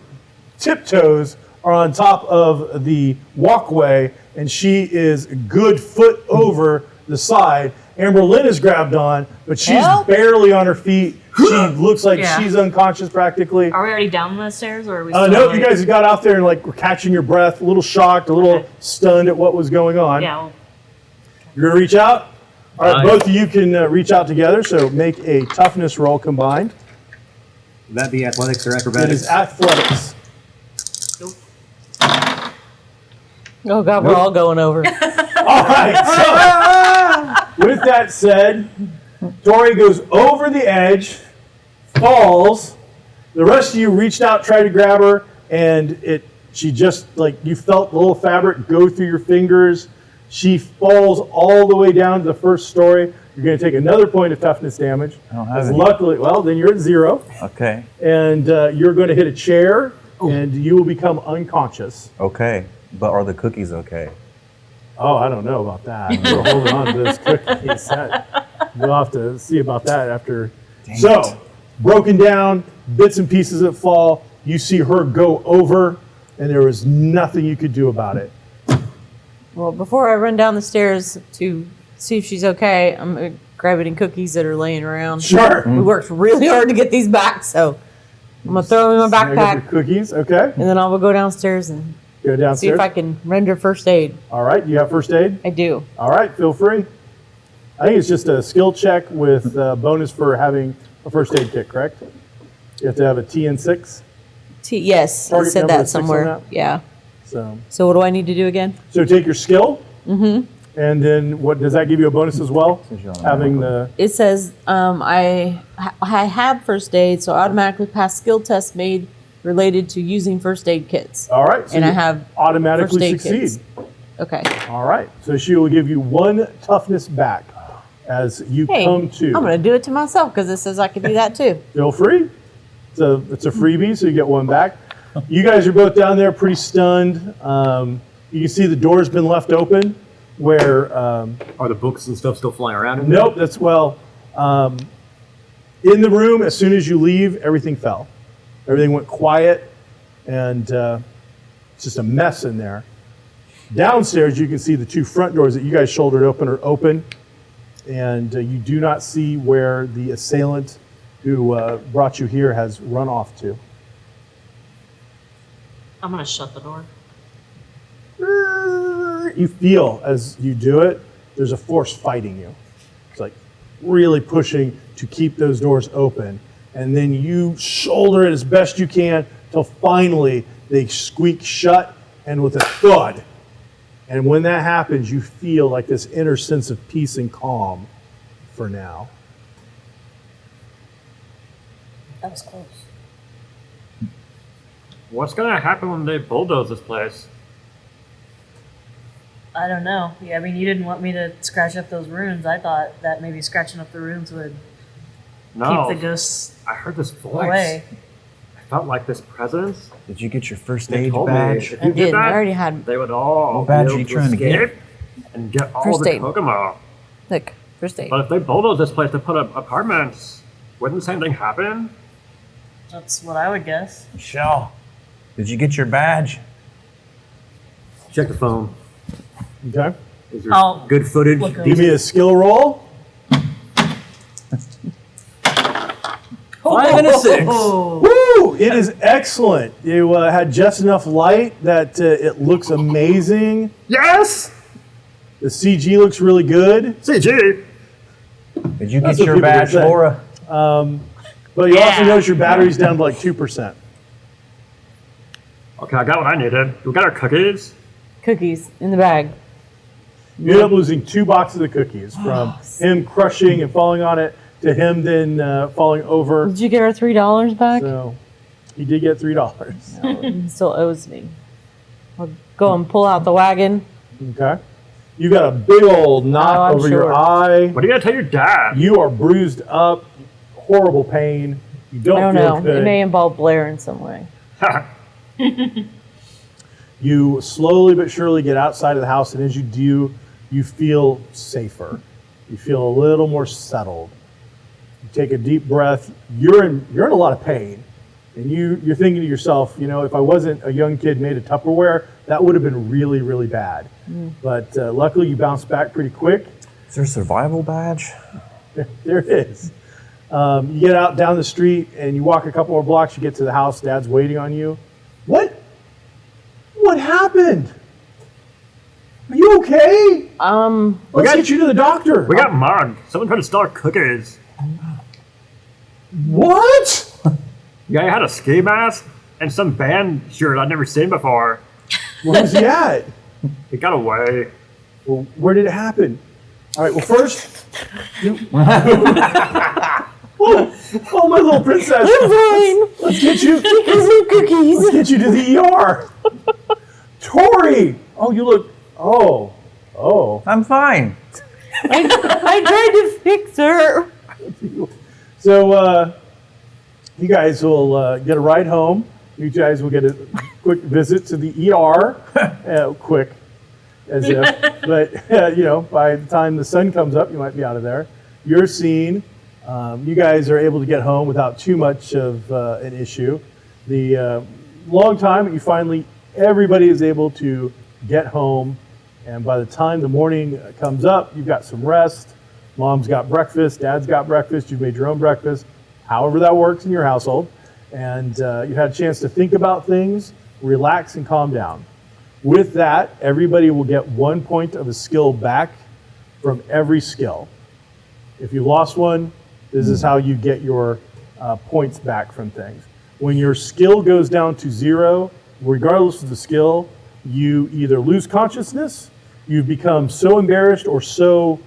tiptoes are on top of the walkway, and she is a good foot over the side. Amberlynn is grabbed on, but she's Help. barely on her feet. She looks like Yeah. she's unconscious practically. Are we already down the stairs, or are we? Still No, like- you guys got out there and like were catching your breath, a little shocked, a little Okay. stunned at what was going on. Yeah. Well, You're gonna reach out. All right, Nice. both of you can reach out together. So make a toughness roll combined. Would that be athletics or It acrobatics? is athletics. Oh God, we're all going over. All right. So, with that said, Tori goes over the edge, falls. The rest of you reached out, tried to grab her, and she just, like, you felt the little fabric go through your fingers. She falls all the way down to the first story. You're going to take another point of toughness damage. I don't have As any. luckily, well, then you're at 0. Okay. And you're going to hit a chair, and you will become unconscious. Okay. But are the cookies okay? Oh, I don't know about that. We're holding on to this cookie set. We'll have to see about that after. So, broken down, bits and pieces that fall. You see her go over, and there was nothing you could do about it. Well, before I run down the stairs to see if she's okay, I'm gonna grab any cookies that are laying around. Sure. We worked really hard to get these back, so I'm gonna throw them in my I got your backpack, cookies. Okay. and then I will go downstairs and Go see downstairs. if I can render first aid. All right. You have first aid? I do. All right. Feel free. I think it's just a skill check with bonus for having a first aid kit, correct? You have to have a TN6. Yes, I Target said number that is 6 on somewhere. that? Yeah. So. So what do I need to do again? So take your skill. Mm-hmm. And then what does that give you a bonus as well? Having the It says I have first aid, so I automatically pass skill tests made related to using first aid kits. all right. So And I you have first automatically aid succeed. kits. Okay. All right. So she will give you 1 toughness back as you Hey, come to. I'm gonna do it to myself because it says I can do that too. Feel free. So it's a freebie, so you get 1 back. You guys are both down there, pretty stunned. You can see the door's been left open. Where Are the books and stuff still flying around? in nope, that's well. In the room, as soon as you leave, everything fell. Everything went quiet, and it's just a mess in there. Downstairs, you can see the 2 front doors that you guys shouldered open are open, and you do not see where the assailant who brought you here has run off to. I'm gonna shut the door. You feel as you do it, there's a force fighting you. It's like really pushing to keep those doors open. And then you shoulder it as best you can till finally they squeak shut and with a thud. And when that happens, you feel like this inner sense of peace and calm for now. That was close. What's gonna happen when they bulldoze this place? I don't know. Yeah, I mean, you didn't want me to scratch up those runes. I thought that maybe scratching up the runes would No, keep the ghosts I heard this voice. away. I felt like this presence. Did you get your first They aid told badge? me if I you did. get I that, already had they would all What badge be are able you trying to get? escape and get all First the aid. Pokemon. look first aid. But if they bulldoze this place to put up apartments, wouldn't the same thing happen? That's what I would guess. Michelle, did you get your badge? Check the phone. Okay? Is there I'll good footage? look over. Give me a skill roll. 5 and a 6. Oh, Woo! It is excellent. You had just enough light that it looks amazing. Yes! The CG looks really good. CG! Did you That's get what your people would badge, say. Laura? But you also Yeah. notice your battery's down to like 2%. Okay, I got what I needed. We got our cookies. Cookies in the bag. You end up losing 2 boxes of cookies from him crushing and falling on it to him then falling over. Did you get our $3 back? So he did get $3. He still owes me. I'll go and pull out the wagon. Okay. You got a big old knot Oh, I'm over your sure. eye. What are you gonna tell your dad? You are bruised up, horrible pain. You I don't don't feel know. good. It may involve Blair in some way. You slowly but surely get outside of the house, and as you do, you feel safer. You feel a little more settled. You take a deep breath. You're in a lot of pain, and you're thinking to yourself, you know, if I wasn't a young kid made of Tupperware, that would have been really, really bad. But luckily, you bounced back pretty quick. Is there a survival badge? There it is. You get out down the street, and you walk a couple more blocks. You get to the house. Dad's waiting on you. What happened? Are you okay? Let's get you to the doctor. We got mugged. Someone tried to steal our cookies. What? Yeah, he had a ski mask and some band shirt I'd never seen before. Where's he at? He got away. Well, where did it happen? All right. Well, first. Oh, my little princess. Fine. Let's get you. Some cookies. Let's get you to the ER. Tori. Oh, you look. Oh. I'm fine. I tried to fix her. So you guys will get a ride home. You guys will get a quick visit to the ER. Quick, as if. But, by the time the sun comes up, you might be out of there. You're seen. You guys are able to get home without too much of an issue. The long time you finally, everybody is able to get home. And by the time the morning comes up, you've got some rest. Mom's got breakfast, Dad's got breakfast, you've made your own breakfast, however that works in your household. And you've had a chance to think about things, relax, and calm down. With that, everybody will get 1 point of a skill back from every skill. If you lost one, this is how you get your points back from things. When your skill goes down to 0, regardless of the skill, you either lose consciousness, you become so embarrassed or so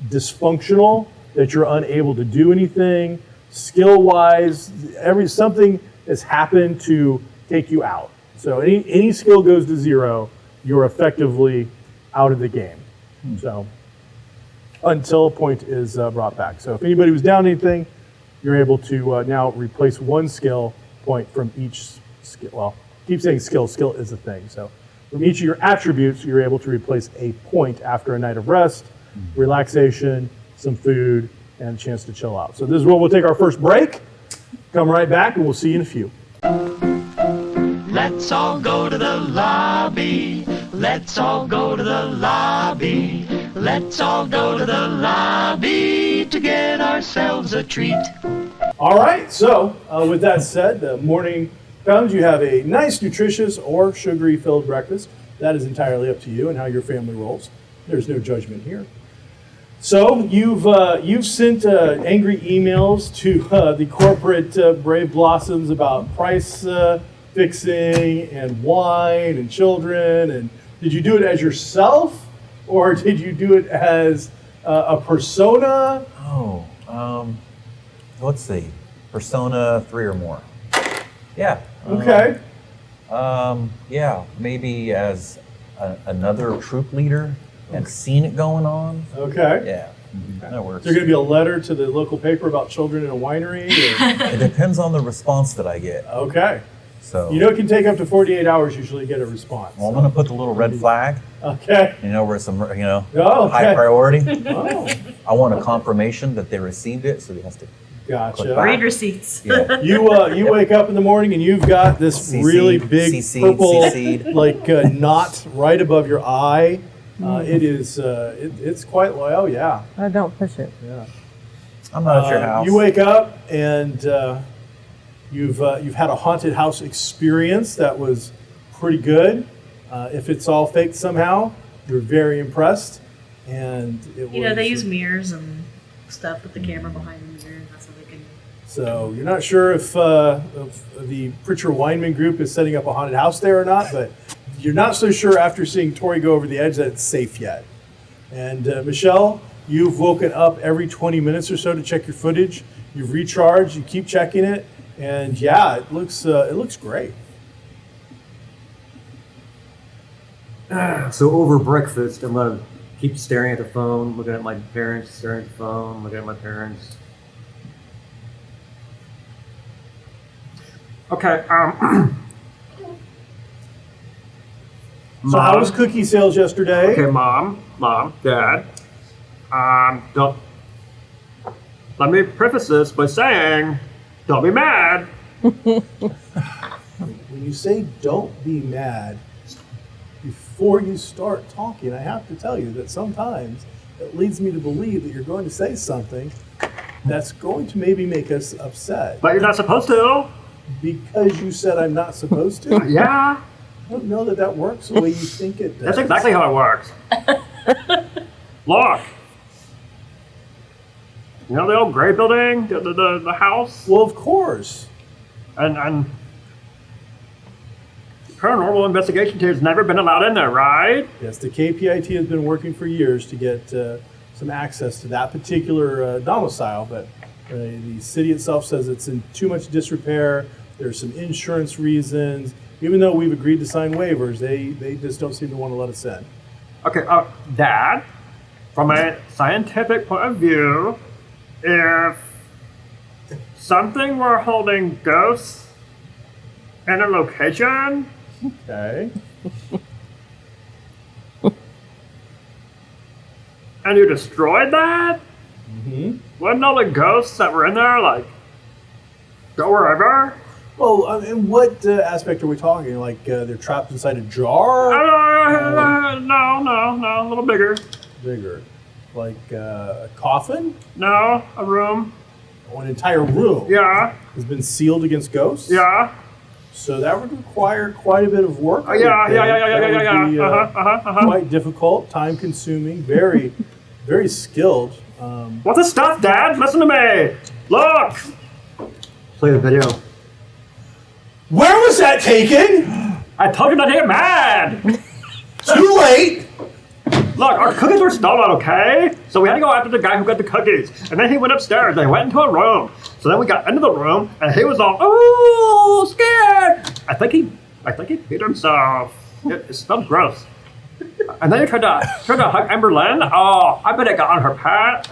dysfunctional that you're unable to do anything. Skill-wise, something has happened to take you out. So any skill goes to 0, you're effectively out of the game. So until a point is brought back. So if anybody was down anything, you're able to now replace 1 skill point from each skill. Well, keep saying skill is a thing. So from each of your attributes, you're able to replace a point after a night of rest, relaxation, some food, and a chance to chill out. So this is where we'll take our first break. Come right back, and we'll see you in a few. Let's all go to the lobby. Let's all go to the lobby. Let's all go to the lobby to get ourselves a treat. All right, so with that said, the morning comes, you have a nice, nutritious, or sugary-filled breakfast. That is entirely up to you and how your family rolls. There's no judgment here. So you've sent angry emails to the corporate Brave Blossoms about price fixing and wine and children. And did you do it as yourself, or did you do it as a persona? Let's see. Persona 3 or more. Yeah. Okay. Yeah, maybe as another troop leader and seen it going on. Okay. Yeah, that works. Is there going to be a letter to the local paper about children in a winery? Or? It depends on the response that I get. Okay. So It can take up to 48 hours usually to get a response. well, I'm going to put the little red flag. Okay. Where some Oh, okay. high priority. Oh, I want a confirmation that they received it, so he has to. gotcha. Read receipts. Yeah. You wake up in the morning and you've got this really big purple knot right above your eye. It's quite low. Yeah. Oh, don't push it. Yeah. I'm not at your house. You wake up and you've had a haunted house experience that was pretty good. If it's all faked somehow, you're very impressed. And it was, They use mirrors and stuff with the camera behind the mirror. That's how they can. So you're not sure if the Pritchard Weinman group is setting up a haunted house there or not, but you're not so sure after seeing Tori go over the edge that it's safe yet. And Michelle, you've woken up every 20 minutes or so to check your footage. You've recharged. You keep checking it, and yeah, it looks great. So over breakfast, I'm going to keep staring at the phone, looking at my parents, staring at the phone, looking at my parents. Okay, So how was cookie sales yesterday? Okay, Mom, Dad. Don't. Let me preface this by saying, don't be mad. When you say don't be mad, before you start talking, I have to tell you that sometimes it leads me to believe that you're going to say something that's going to maybe make us upset. But you're not supposed to. Because you said I'm not supposed to? Yeah, I don't know that works the way you think it does. that's exactly how it works. Look, You know the old gray building, the house, Well, of course. and paranormal investigation team's never been allowed in there, right? Yes, the KPIT has been working for years to get some access to that particular domicile, but the city itself says it's in too much disrepair. There's some insurance reasons. Even though we've agreed to sign waivers, they just don't seem to want to let us in. Okay, Dad, from a scientific point of view, if something were holding ghosts in a location, Okay. and you destroyed that, wouldn't all the ghosts that were in there, like, go wherever? Well, in what aspect are we talking? Like they're trapped inside a jar? No, a little bigger. Bigger. Like a coffin? No, a room. Or an entire room Yeah, has been sealed against ghosts? yeah. So that would require quite a bit of work. I would Yeah. think. That would be, Uh-huh. quite difficult, time consuming, very, very skilled. What's the stuff, Dad? Listen to me. Look. Play the video. Where was that taken? I told you not to get mad. Too late. Look, our cookies were stolen, okay? So we had to go after the guy who got the cookies. And then he went upstairs. They went into a room. So then we got into the room, and he was all, oh, scared. I think he peed himself. It smelled gross. And then he tried to hug Amber Lynn. Oh, I bet it got on her pad.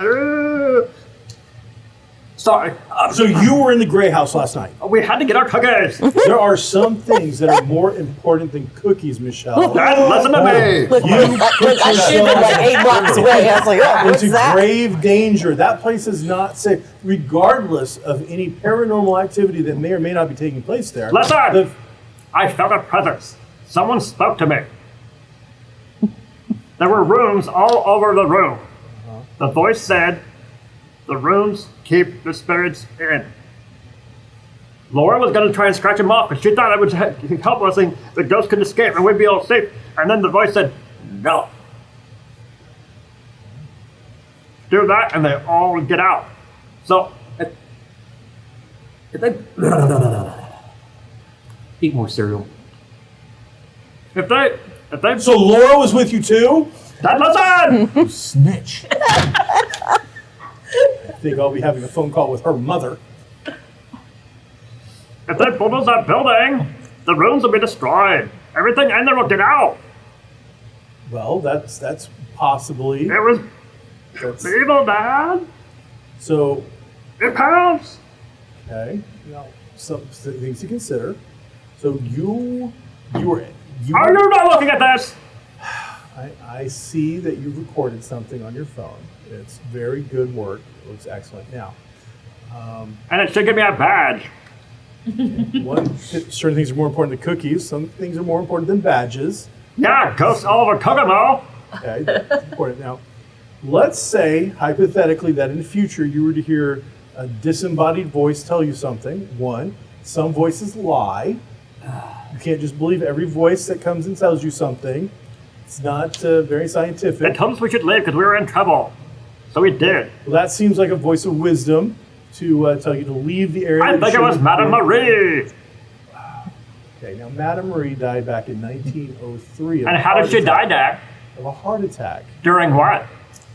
Sorry. So you were in the Gray House last night. We had to get our cookies. There are some things that are more important than cookies, Michelle. Dad, listen to me. Look, I should have like 8 blocks away. I was like, oh, what's Into that? grave danger. That place is not safe, regardless of any paranormal activity that may or may not be taking place there. Listen. The- I felt a presence. Someone spoke to me. There were rooms all over the room. The voice said, the rooms keep the spirits in. Laura was going to try and scratch him off because she thought it would help us and the ghost could escape and we'd be all safe. And then the voice said, no. Do that and they all would get out. So, if they... Eat more cereal. If they... So Laura was with you too? Dad, listen! Snitch. I think I'll be having a phone call with her mother. If they bulldoze that building, the rooms will be destroyed. Everything in there will get out. Well, that's possibly. It was That's, evil, Dad. so, It counts. okay. Now, some things to consider. So you Are were. you not looking at this? I see that you've recorded something on your phone. It's very good work. It looks excellent. Now, And it should give me a badge. certain things are more important than cookies. Some things are more important than badges. Yeah, ghosts all over Kokomo. Okay, that's important. Now, let's say, hypothetically, that in the future you were to hear a disembodied voice tell you something. One, some voices lie. You can't just believe every voice that comes and tells you something. It's not very They scientific. told us we should leave because we were in trouble. So we did. Well, that seems like a voice of wisdom to tell you to leave the area. I that think you it was shouldn't Madame be. Marie. Okay, now Madame Marie died back in 1903. of And a how heart did she die, attack- Dad? Of a heart attack. During what?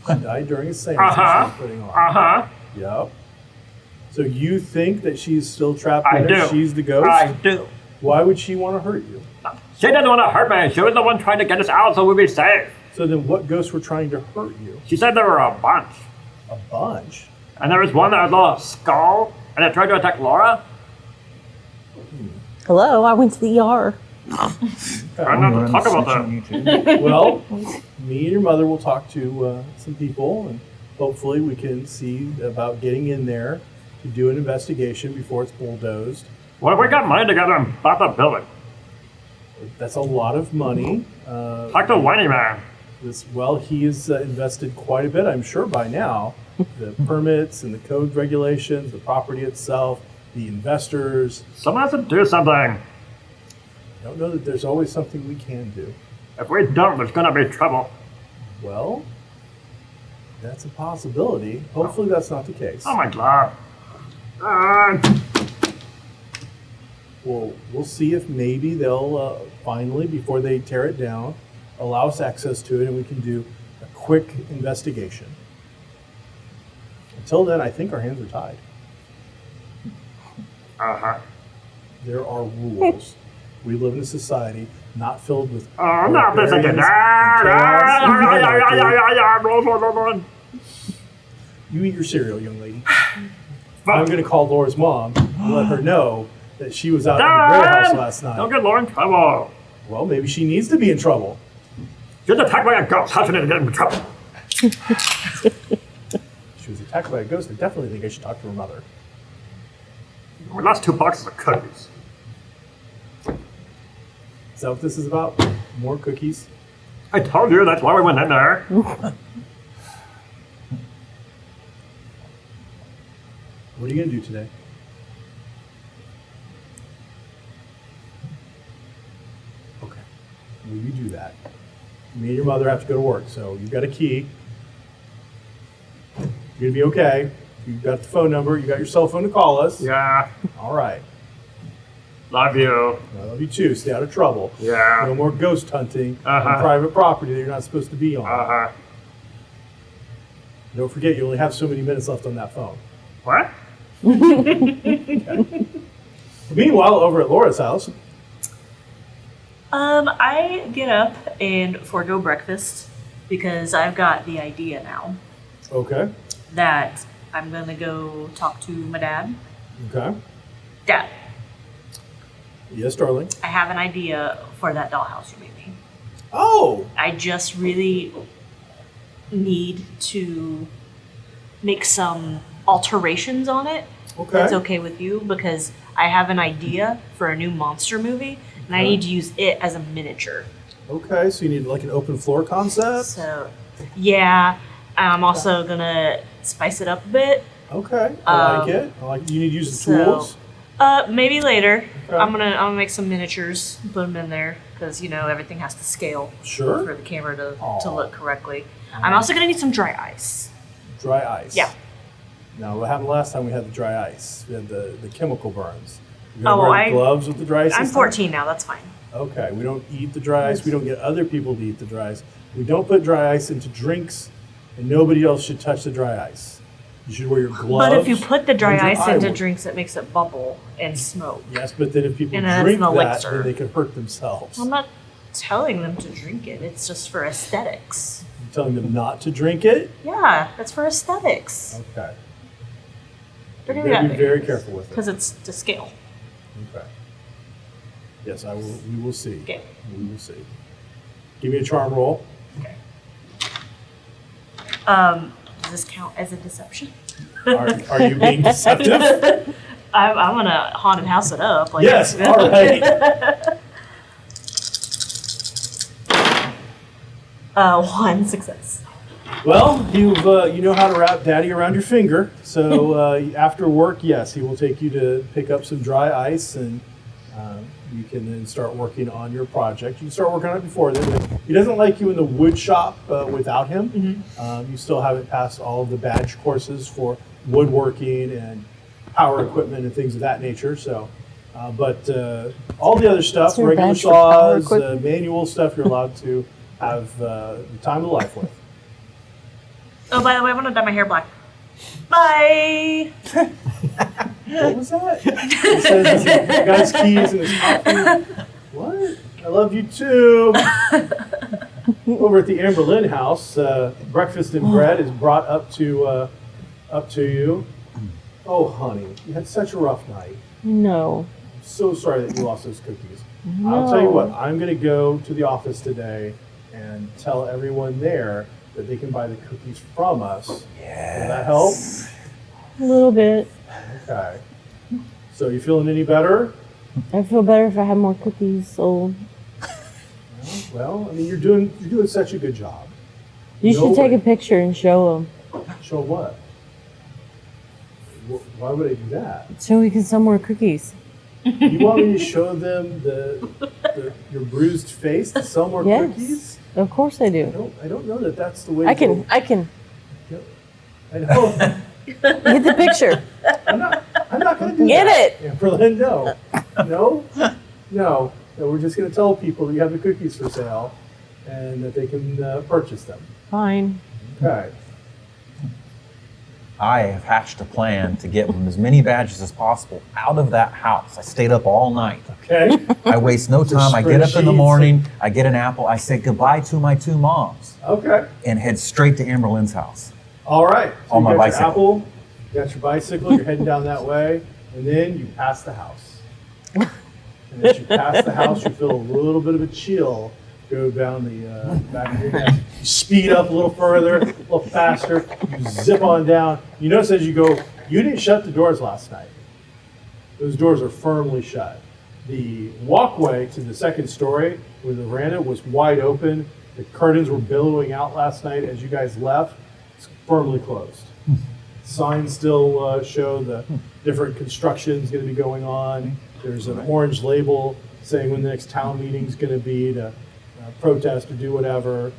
She died during a seance Uh-huh. that she was putting on. Uh-huh. Yep. So you think that she's still trapped I there? do. She's the ghost? I do. Why would she want to hurt you? She didn't want to hurt me. She was the one trying to get us out so we'd be safe. So then what ghosts were trying to hurt you? She said there were a bunch. A bunch. And there was one that was a little skull, and it tried to attack Laura. Hello, I went to the ER. I'm not to talk about that. Well, me and your mother will talk to some people, and hopefully we can see about getting in there to do an investigation before it's bulldozed. Well, we got money together and bought the building. That's a lot of money. Talk to Whiny Man. He has invested quite a bit, I'm sure, by now. The permits and the code regulations, the property itself, the investors. Someone has to do something. I don't know that there's always something we can do. If we don't, there's gonna be trouble. Well, That's a possibility. Hopefully that's not the case. Oh my god. Well, we'll see if maybe they'll finally, before they tear it down, allow us access to it and we can do a quick investigation. Until then, I think our hands are tied. Uh-huh. There are rules. We live in a society not filled with. Oh, not this again. barbarians. You eat your cereal, young lady. I'm going to call Laura's mom and let her know that she was out in the Gray House last Don't night. get Laura in trouble. Well, maybe she needs to be in trouble. She was attacked by a ghost. How should I get in trouble? She was attacked by a ghost. I definitely think I should talk to her mother. We lost 2 boxes of cookies. Is that what this is about? More cookies? I told you that's why we went in there. What are you going to do today? Okay. Will you do that? Me and your mother have to go to work, so you've got a key. You're going to be okay. You've got the phone number. You got your cell phone to call us. Yeah. All right. Love you. I love you too. Stay out of trouble. Yeah. No more ghost hunting Uh-huh. on private property that you're not supposed to be on. Uh-huh. Don't forget, you only have so many minutes left on that phone. What? Meanwhile, over at Laura's house, I get up and forego breakfast because I've got the idea now okay, that I'm gonna go talk to my dad. okay. Dad, Yes, darling. I have an idea for that dollhouse you made me. Oh, I just really need to make some alterations on it. okay. That's okay with you because I have an idea for a new monster movie and I Okay. need to use it as a miniature. Okay, so you need like an open floor concept? So, yeah, I'm also gonna spice it up a bit. Okay, I like Um, it. I like it. You need to use the so- tools? Maybe later. Okay. I'm gonna make some miniatures, put them in there because everything has to scale for Sure. the camera to Aw. look correctly. I'm also gonna need some dry ice. Dry ice. Yeah. Now, what happened last time we had the dry ice? We had the chemical burns. You gonna Oh, wear gloves with the dry ice? I'm this time? 14 now. That's fine. Okay, we don't eat the dry ice. We don't get other people to eat the dry ice. We don't put dry ice into drinks, and nobody else should touch the dry ice. You should wear your gloves. But if you put the dry and your ice eye into work. drinks, it makes it bubble and smoke. Yes, but then if people And that's drink an that, elixir. then they could hurt themselves. I'm not telling them to drink it. It's just for aesthetics. You're telling them not to drink it? Yeah, that's for aesthetics. Okay. They're You gonna gotta be be very careful with it. because it's to scale. Okay. Yes, I will. We will see. Okay. We will see. Give me a charm roll. Does this count as a deception? Are you being deceptive? I'm gonna haunted house it up. Like, Yes. All right. 1 success. Well, you know how to wrap Daddy around your finger. So after work, yes, he will take you to pick up some dry ice, and you can then start working on your project. You can start working on it before then. But he doesn't like you in the wood shop without him. You still haven't passed all of the badge courses for woodworking and power equipment and things of that nature. So, but all the other stuff, Is there a regular badge for power saws, equipment? manual stuff, you're allowed to have the time of life with. Oh, by the way, I'm gonna dye my hair black. Bye. What was that? He says he got his keys and his coffee. What? I love you too. Over at the Amberlynn house, breakfast and bread is brought up to you. Oh, honey, you had such a rough night. No. I'm so sorry that you lost those cookies. I'll tell you what, I'm going to go to the office today and tell everyone there that they can buy the cookies from us. Will that help? A little bit. Okay. So you feeling any better? I feel better if I had more cookies sold. Well, I mean, you're doing such a good job. You No should take way. a picture and show them. Show what? Why would I do that? So we can sell more cookies. You want me to show them your bruised face to sell more Yes. cookies? Of course I do. I don't know that that's the way. I to can. go I know. Get the picture. I'm not going to do Get that. it. Amberlynn, no. No. We're just going to tell people that you have the cookies for sale and that they can purchase them. Fine. Okay. I have hatched a plan to get as many badges as possible out of that house. I stayed up all night. Okay. I waste no time. I get up in the morning, I get an apple, I say goodbye to my 2 moms, Okay. and head straight to Amberlynn's house. All right. So On you my got bicycle. your apple, you got your bicycle, you're heading down that way, and then you pass the house. And as you pass the house, you feel a little bit of a chill go down the back of your neck. You speed up a little further, a little faster, you zip on down. You notice as you go, you didn't shut the doors last night. Those doors are firmly shut. The walkway to the second story where the veranda was wide open. The curtains were billowing out last night as you guys left. It's firmly closed. Signs still show the different construction's going to be going on. There's an orange label saying when the next town meeting's going to be to protest or do whatever.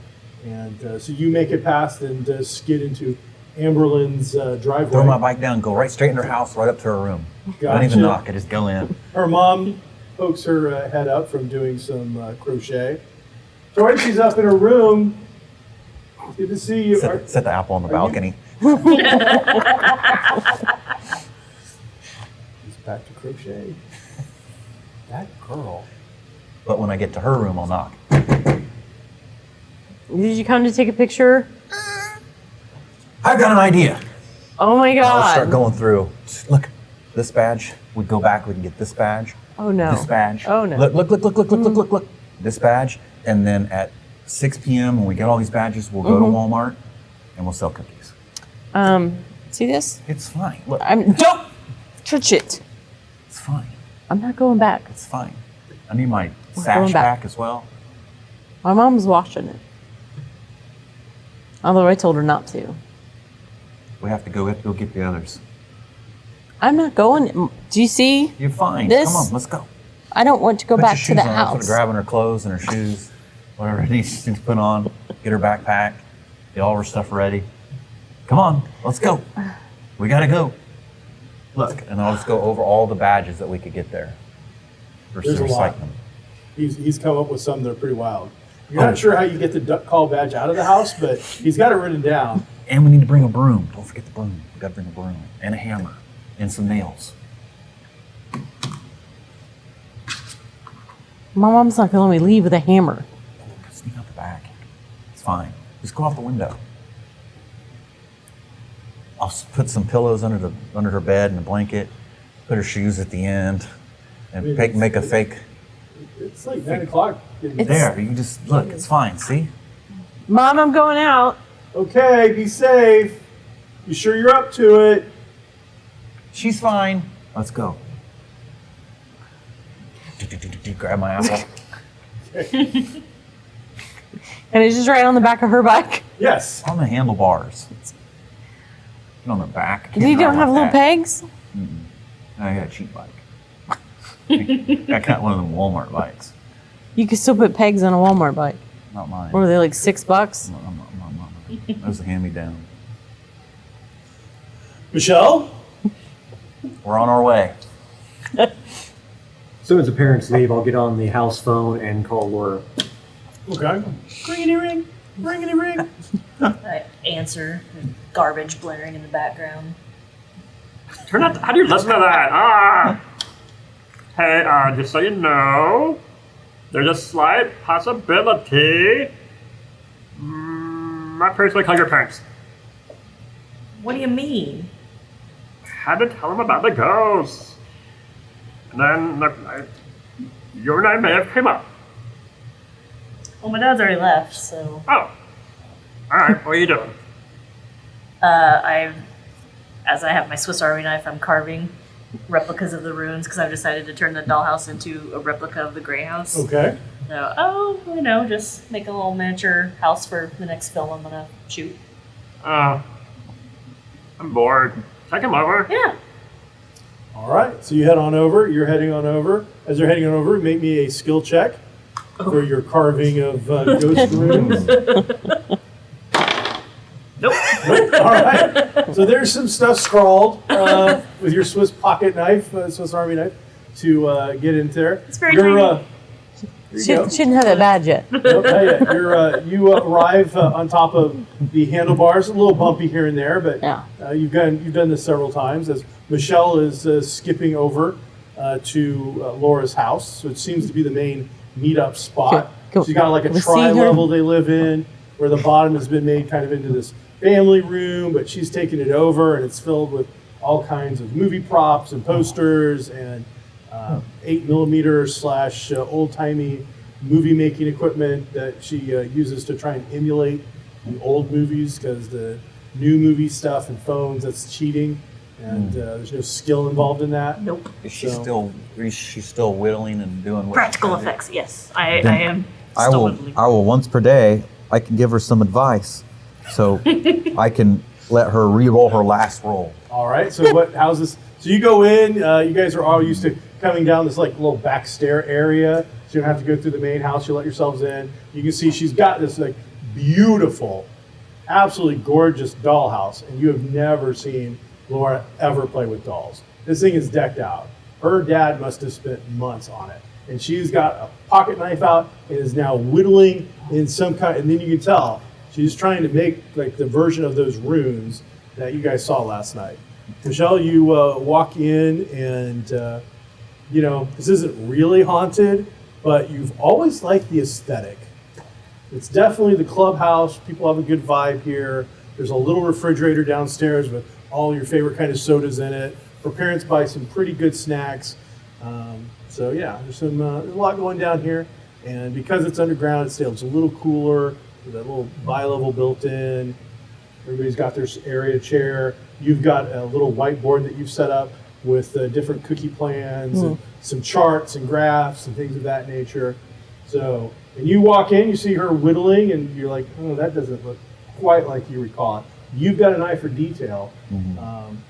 And so you make it past and skid into Amberlynn's driveway. Throw my bike down, go right straight in her house, right up to her room. I don't even Gotcha. knock, I just go in. Her mom pokes her head up from doing some crochet. Dorothy's up in her room. Good to see you. Set the apple on the are you- balcony. He's back to crochet. That girl. But when I get to her room, I'll knock. Did you come to take a picture? I've got an idea. Oh my I'll start God. going through. Look, this badge. We go back. We can get this badge. Oh no. This badge. Oh no. Look. This badge, and then at 6 p.m. when we get all these badges, we'll go to Walmart and we'll sell cookies. See this? It's fine. Look, Don't touch it. it's fine. I'm not going back. It's fine. I need my We're sash going back. back as well. My mom's washing it. Although I told her not to. We have to go get the others. I'm not going. Do you see? You're fine. This- Come on, let's go. I don't want to go Put back your to the shoes on. Sort of house. grabbing her clothes and her shoes, whatever it needs to put on. Get her backpack. Get all of her stuff ready. Come on, let's go. We gotta go. Look, and I'll just go over all the badges that we could get there. Versus There's a lot. recycling them. He's come up with some that are pretty wild. You're not sure how you get the duck call badge out of the house, but he's got it written down. And we need to bring a broom. Don't forget the broom. We gotta bring a broom and a hammer and some nails. My mom's not going to let me leave with a hammer. Sneak out the back. It's fine. Just go out the window. I'll put some pillows under her bed and a blanket. Put her shoes at the end, and make a fake. It's like 9 o'clock. There, you just look. It's fine. See? Mom, I'm going out. Okay, be safe. You sure you're up to it? She's fine. Let's go. Grab my apple. And it's just right on the back of her bike. Yes. On the handlebars. Get on the back. You don't have little pegs. pegs? I got a cheap bike. I got one of them Walmart bikes. You can still put pegs on a Walmart bike. Not mine. What are they, like $6? That was a hand-me-down. Michelle? We're on our way. As soon as the parents leave, I'll get on the house phone and call Laura. Okay. Ringity ring. Ringity ring. I answer, garbage blaring in the background. Turn out. How do you listen to that? Hey, just so you know, there's a slight possibility. My parents will call your parents. What do you mean? Had to tell them about the ghosts. And then, look, you and I may have came up. Well, my dad's already left, so Oh. Alright, what are you doing? as I have my Swiss Army knife, I'm carving replicas of the ruins because I've decided to turn the dollhouse into a replica of the Grey House. Okay. So, just make a little miniature house for the next film I'm gonna shoot. I'm bored. Take him over. Yeah. All right. So you head on over. You're heading on over. As you're heading on over, make me a skill check for your carving of ghost runes. Nope. All right. So there's some stuff scrawled with your Swiss pocket knife, Swiss Army knife, to get into there. It's very You're, tiny. here you She go. shouldn't have that badge yet. Nope, not yet. You arrive on top of the handlebars, a little bumpy here and there, but Yeah. you've done this several times as Michelle is skipping over to Laura's house. So it seems to be the main meetup spot. Cool. She's got like a We'll see her. tri-level they live in, where the bottom has been made kind of into this family room, but she's taken it over and it's filled with all kinds of movie props and posters and 8mm / old-timey movie making equipment that she uses to try and emulate the old movies, because the new movie stuff and phones, that's cheating, and there's no skill involved in that. Nope. Is she So- she's still whittling and doing what Practical she's gotta do? effects, yes. I Then am I still will. whittling. I will once per day. I can give her some advice, so I can let her re-roll her last roll. All right. So how's this? So you go in. You guys are all used to coming down this like little back stair area, so you don't have to go through the main house. You let yourselves in. You can see she's got this like beautiful, absolutely gorgeous dollhouse, and you have never seen Laura ever play with dolls. This thing is decked out. Her dad must have spent months on it, and she's got a pocket knife out and is now whittling in some kind. And then you can tell she's trying to make like the version of those runes that you guys saw last night. Michelle, you walk in, and this isn't really haunted, but you've always liked the aesthetic. It's definitely the clubhouse. People have a good vibe here. There's a little refrigerator downstairs with all your favorite kind of sodas in it. Her parents buy some pretty good snacks. So yeah, there's a lot going down here. And because it's underground, it's a little cooler with that little bi-level built in. Everybody's got their area chair. You've got a little whiteboard that you've set up with different cookie plans and some charts and graphs and things of that nature. So, and you walk in, you see her whittling, and you're like, oh, that doesn't look quite like you recall it. You've got an eye for detail.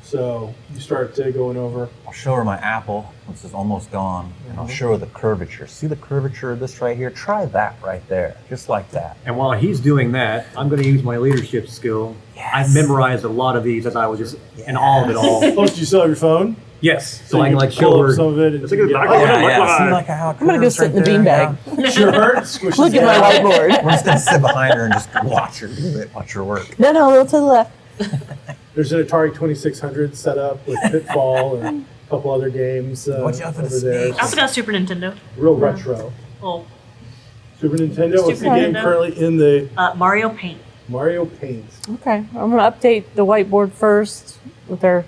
So you start going over. I'll show her my apple, which is almost gone, and I'll show her the curvature. See the curvature of this right here? Try that right there, just like that. And while he's doing that, I'm going to use my leadership skill. Yes. I've memorized a lot of these as I was just in awe of it all. Oh, did you still have your phone? Yes, so I you can like pull show up her. some of it. And It's like a get- back- oh, Yeah, Yeah, see look like how it I'm gonna go curves sit in the right there? beanbag. Sure hurts. Squishes Look at down. my whiteboard. We're just gonna sit behind her and just watch her do it, watch her work. No, a little to the left. There's an Atari 2600 set up with Pitfall and a couple other games Watch out for the over there. snakes. I also got Super Nintendo. Real retro. Oh, Super Nintendo. What's the Super game Nintendo. currently in the Mario Paint. Mario Paint? Okay, I'm gonna update the whiteboard first with our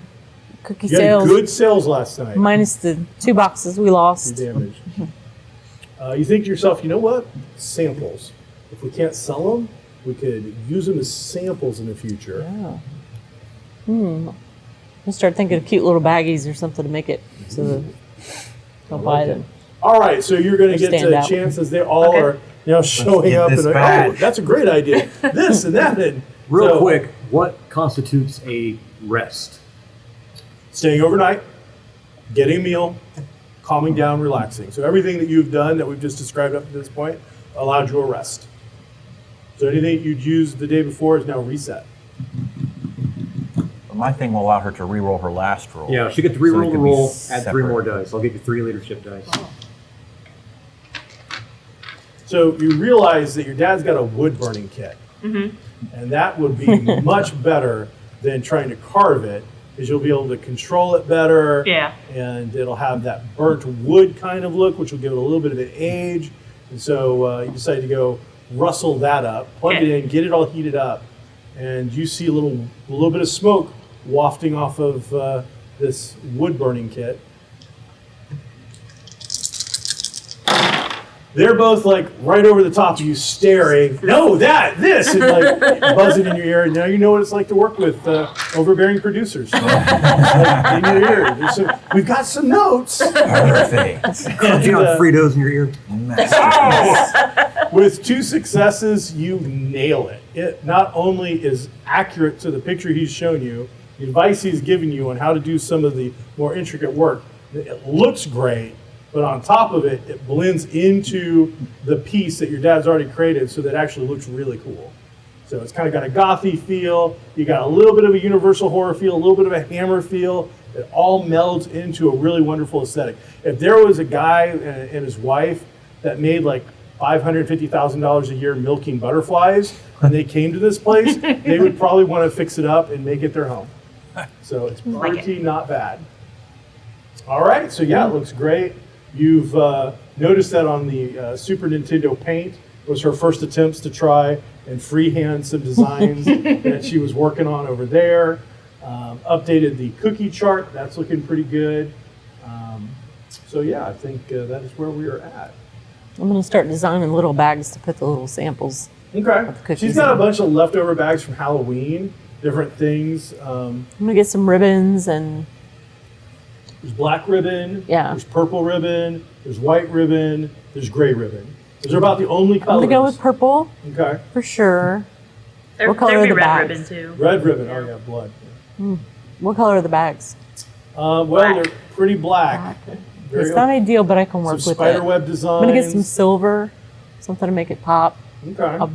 cookie You had sales, good sales last night. minus the 2 boxes we lost. Damage. You think to yourself, you know what? Samples. If we can't sell them, we could use them as samples in the future. I'll start thinking of cute little baggies or something to make it so that they'll buy them. All right, so you're going to get Stand to out. chances. They all are now showing get up, this and badge. that's a great idea. This and that, and Real so, quick, what constitutes a rest? staying overnight, getting a meal, calming down, relaxing. So everything that you've done that we've just described up to this point allowed you a rest. So anything you'd used the day before is now reset. But my thing will allow her to re-roll her last roll. Yeah, she gets to So it reroll the could be roll, add 3 more separate. dice. I'll give you 3 leadership dice. So you realize that your dad's got a wood burning kit. And that would be much better than trying to carve it, because you'll be able to control it better. Yeah. And it'll have that burnt wood kind of look, which will give it a little bit of an age. And so you decide to go rustle that up, plug it in, get it all heated up, and you see a little bit of smoke wafting off of this wood burning kit. They're both like right over the top of you, staring. No, this, and like buzzing in your ear. And now you know what it's like to work with overbearing producers. Like, in your ear. We've got some notes. Perfect. Crunching on Fritos in your ear. With 2 successes, you nail it. It not only is accurate to the picture he's shown you, the advice he's given you on how to do some of the more intricate work, it looks great, but on top of it, it blends into the piece that your dad's already created, so that it actually looks really cool. So it's kind of got a gothy feel. You got a little bit of a Universal horror feel, a little bit of a Hammer feel. It all melds into a really wonderful aesthetic. If there was a guy and his wife that made like $550,000 a year milking butterflies, and they came to this place, they would probably want to fix it up and make it their home. So it's pretty not bad. All right, so yeah, it looks great. You've noticed that on the Super Nintendo Paint was her first attempts to try and freehand some designs that she was working on over there. Updated the cookie chart, that's looking pretty good. So yeah, I think that is where we are at. I'm going to start designing little bags to put the little samples. Okay. cookies She's got a in. bunch of leftover bags from Halloween, different things. I'm going to get some ribbons and There's black ribbon, Yeah. there's purple ribbon, there's white ribbon, there's gray ribbon. Those are about the only I'm colors. going to go with purple Okay. for sure. There, What color there'd are be the red bags? ribbon too. Red ribbon, oh yeah, blood. What color are the bags? Well, Black. they're pretty black. Very It's not ideal, but I can work some with spider it. web designs. I'm going to get some silver, something to make it pop. Okay. I'll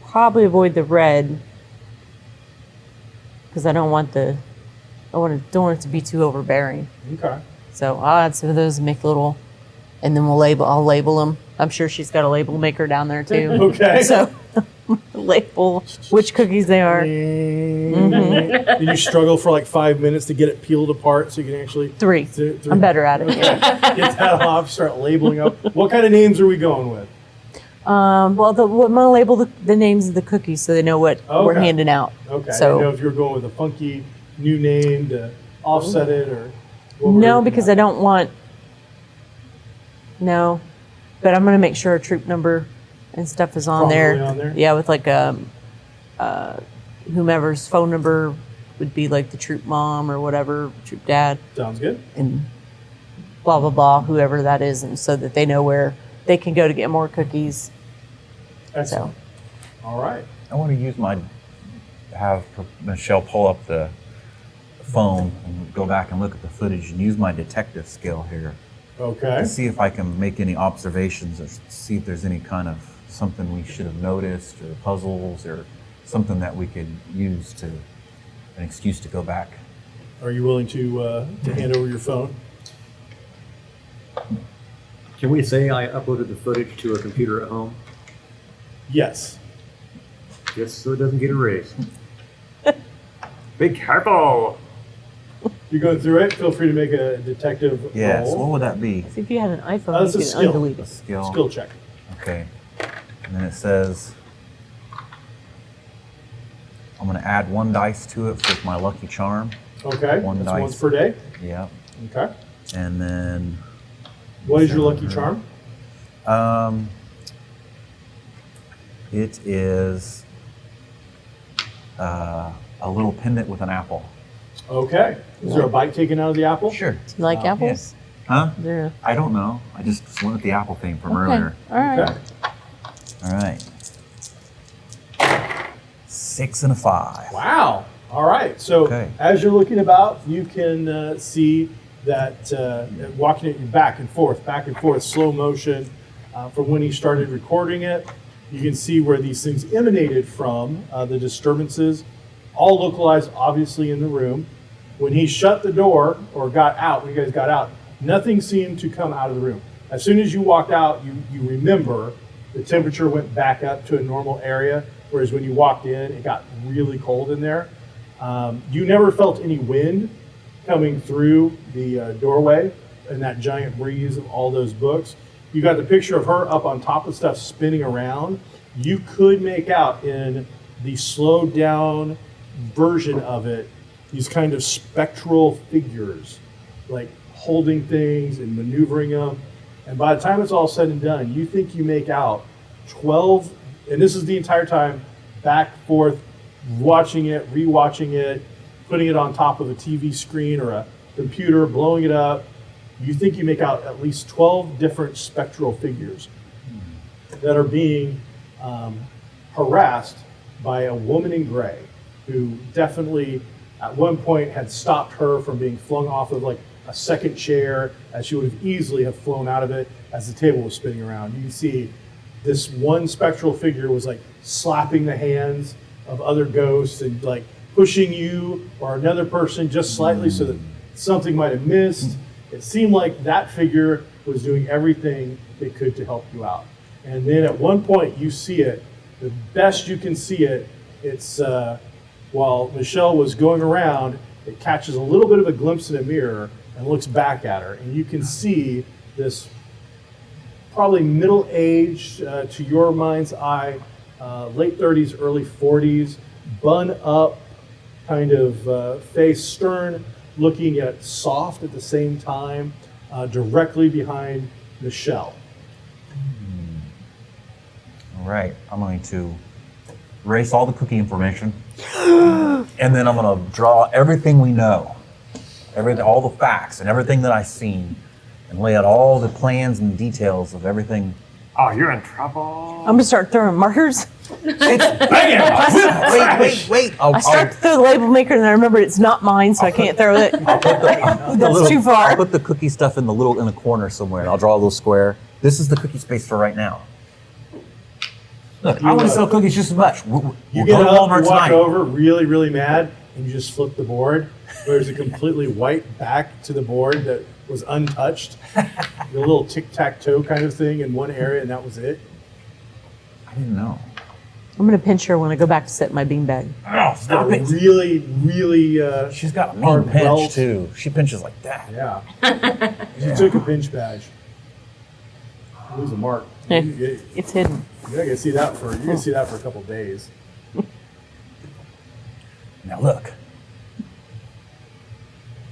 probably avoid the red because I don't want don't want it to be too overbearing. Okay. So I'll add some of those and make little, and then I'll label them. I'm sure she's got a label maker down there too. Okay. So label which cookies they are. And you struggle for like 5 minutes to get it peeled apart so you can actually Three. I'm better at it. Yeah. get that off, start labeling up. What kind of names are we going with? Well, I'm gonna label the names of the cookies so they know what we're Okay. handing out. Okay. I So- didn't know if you were going with a funky new name to offset it or what we're No, looking because at. I don't want. No, but I'm gonna make sure a troop number and stuff is on there. Probably on there? Yeah, with like whomever's phone number would be like the troop mom or whatever, troop dad, Sounds good. and blah blah blah, whoever that is, and so that they know where they can go to get more cookies. Excellent. All right. I want to have Michelle pull up the phone and go back and look at the footage and use my detective skill here Okay. to see if I can make any observations or see if there's any kind of something we should have noticed or puzzles or something that we could use to an excuse to go back. Are you willing to hand over your phone? Can we say I uploaded the footage to a computer at home? Yes. Just so it doesn't get erased. Be careful! You're going through it. Feel free to make a detective Yes. roll. What would that be? See if you had an iPhone, That's a you can skill. undelete A it. skill. Skill check. Okay. And then it says I'm going to add 1 dice to it with my lucky charm. Okay. One That's dice. once per day. Yeah. Okay. And then What is your lucky charm? it is a little pendant with an apple. Okay. Is there a bite taken out of the apple? Sure. Do you like apples? Huh? Is there I don't know. I just went with the apple thing from okay. earlier. All right. Okay. All right. 6 and a 5. Wow. All right. So Okay. as you're looking about, you can see that walking it back and forth, slow motion from when he started recording it. You can see where these things emanated from, the disturbances, all localized obviously in the room. When he shut the door or got out, when you guys got out, nothing seemed to come out of the room. As soon as you walked out, you remember the temperature went back up to a normal area, whereas when you walked in, it got really cold in there. You never felt any wind coming through the doorway and that giant breeze of all those books. You got the picture of her up on top of stuff spinning around. You could make out in the slowed down version of it these kind of spectral figures, like holding things and maneuvering them. And by the time it's all said and done, you think you make out 12, and this is the entire time, back, forth, watching it, rewatching it, putting it on top of a TV screen or a computer, blowing it up. You think you make out at least 12 different spectral figures that are being harassed by a woman in gray who definitely at one point had stopped her from being flung off of like a second chair, as she would have easily have flown out of it as the table was spinning around. You can see this one spectral figure was like slapping the hands of other ghosts and like pushing you or another person just slightly so that something might have missed. It seemed like that figure was doing everything it could to help you out. And then at one point you see it, the best you can see it, it's while Michelle was going around, it catches a little bit of a glimpse in a mirror and looks back at her. And you can see this probably middle-aged, to your mind's eye, late 30s, early 40s, bun up kind of face, stern, looking yet soft at the same time, directly behind Michelle. All right, I'm going to erase all the cookie information, and then I'm going to draw everything we know, all the facts and everything that I've seen, and lay out all the plans and details of everything. Oh, you're in trouble. I'm gonna start throwing markers. Wait! I start to throw the label maker, and I remember it's not mine, so I can't throw it. That's too far. I'll put the cookie stuff in the corner somewhere, and I'll draw a little square. This is the cookie space for right now. Look, I want to sell cookies just as much. You We'll get go to up, Walmart you walk tonight. over, really, really mad, and you just flip the board. There's a completely white back to the board that was untouched. A little tic-tac-toe kind of thing in one area, and that was it. I didn't know. I'm gonna pinch her when I go back to sit in my beanbag. Oh, stop it. Really, really, She's got a mean hard pinch, welt. too. She pinches like that. Yeah. You took a pinch badge. Lose a mark. Yeah. You're It's hidden. gonna see that for a couple days. Now look.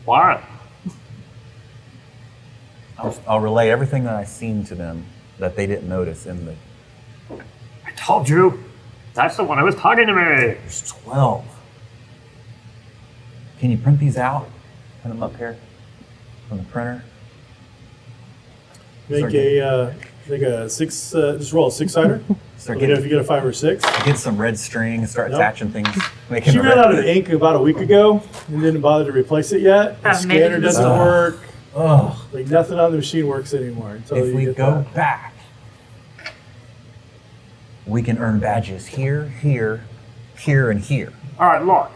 What? I'll relay everything that I've seen to them that they didn't notice in the... I told you. That's the one who was talking to me. There's 12. Can you print these out? Print them up here from the printer? Make a six. Just roll a 6-sider. Start Let me know if getting, you get a 5 or 6. get some red string and start Nope. attaching things. Making She a ran red- out of ink about a week ago and didn't bother to replace it yet. The Maybe scanner this- doesn't work. Ugh. Like nothing on the machine works anymore until If you we get go that. back, we can earn badges here, here, here, and here. All right, look.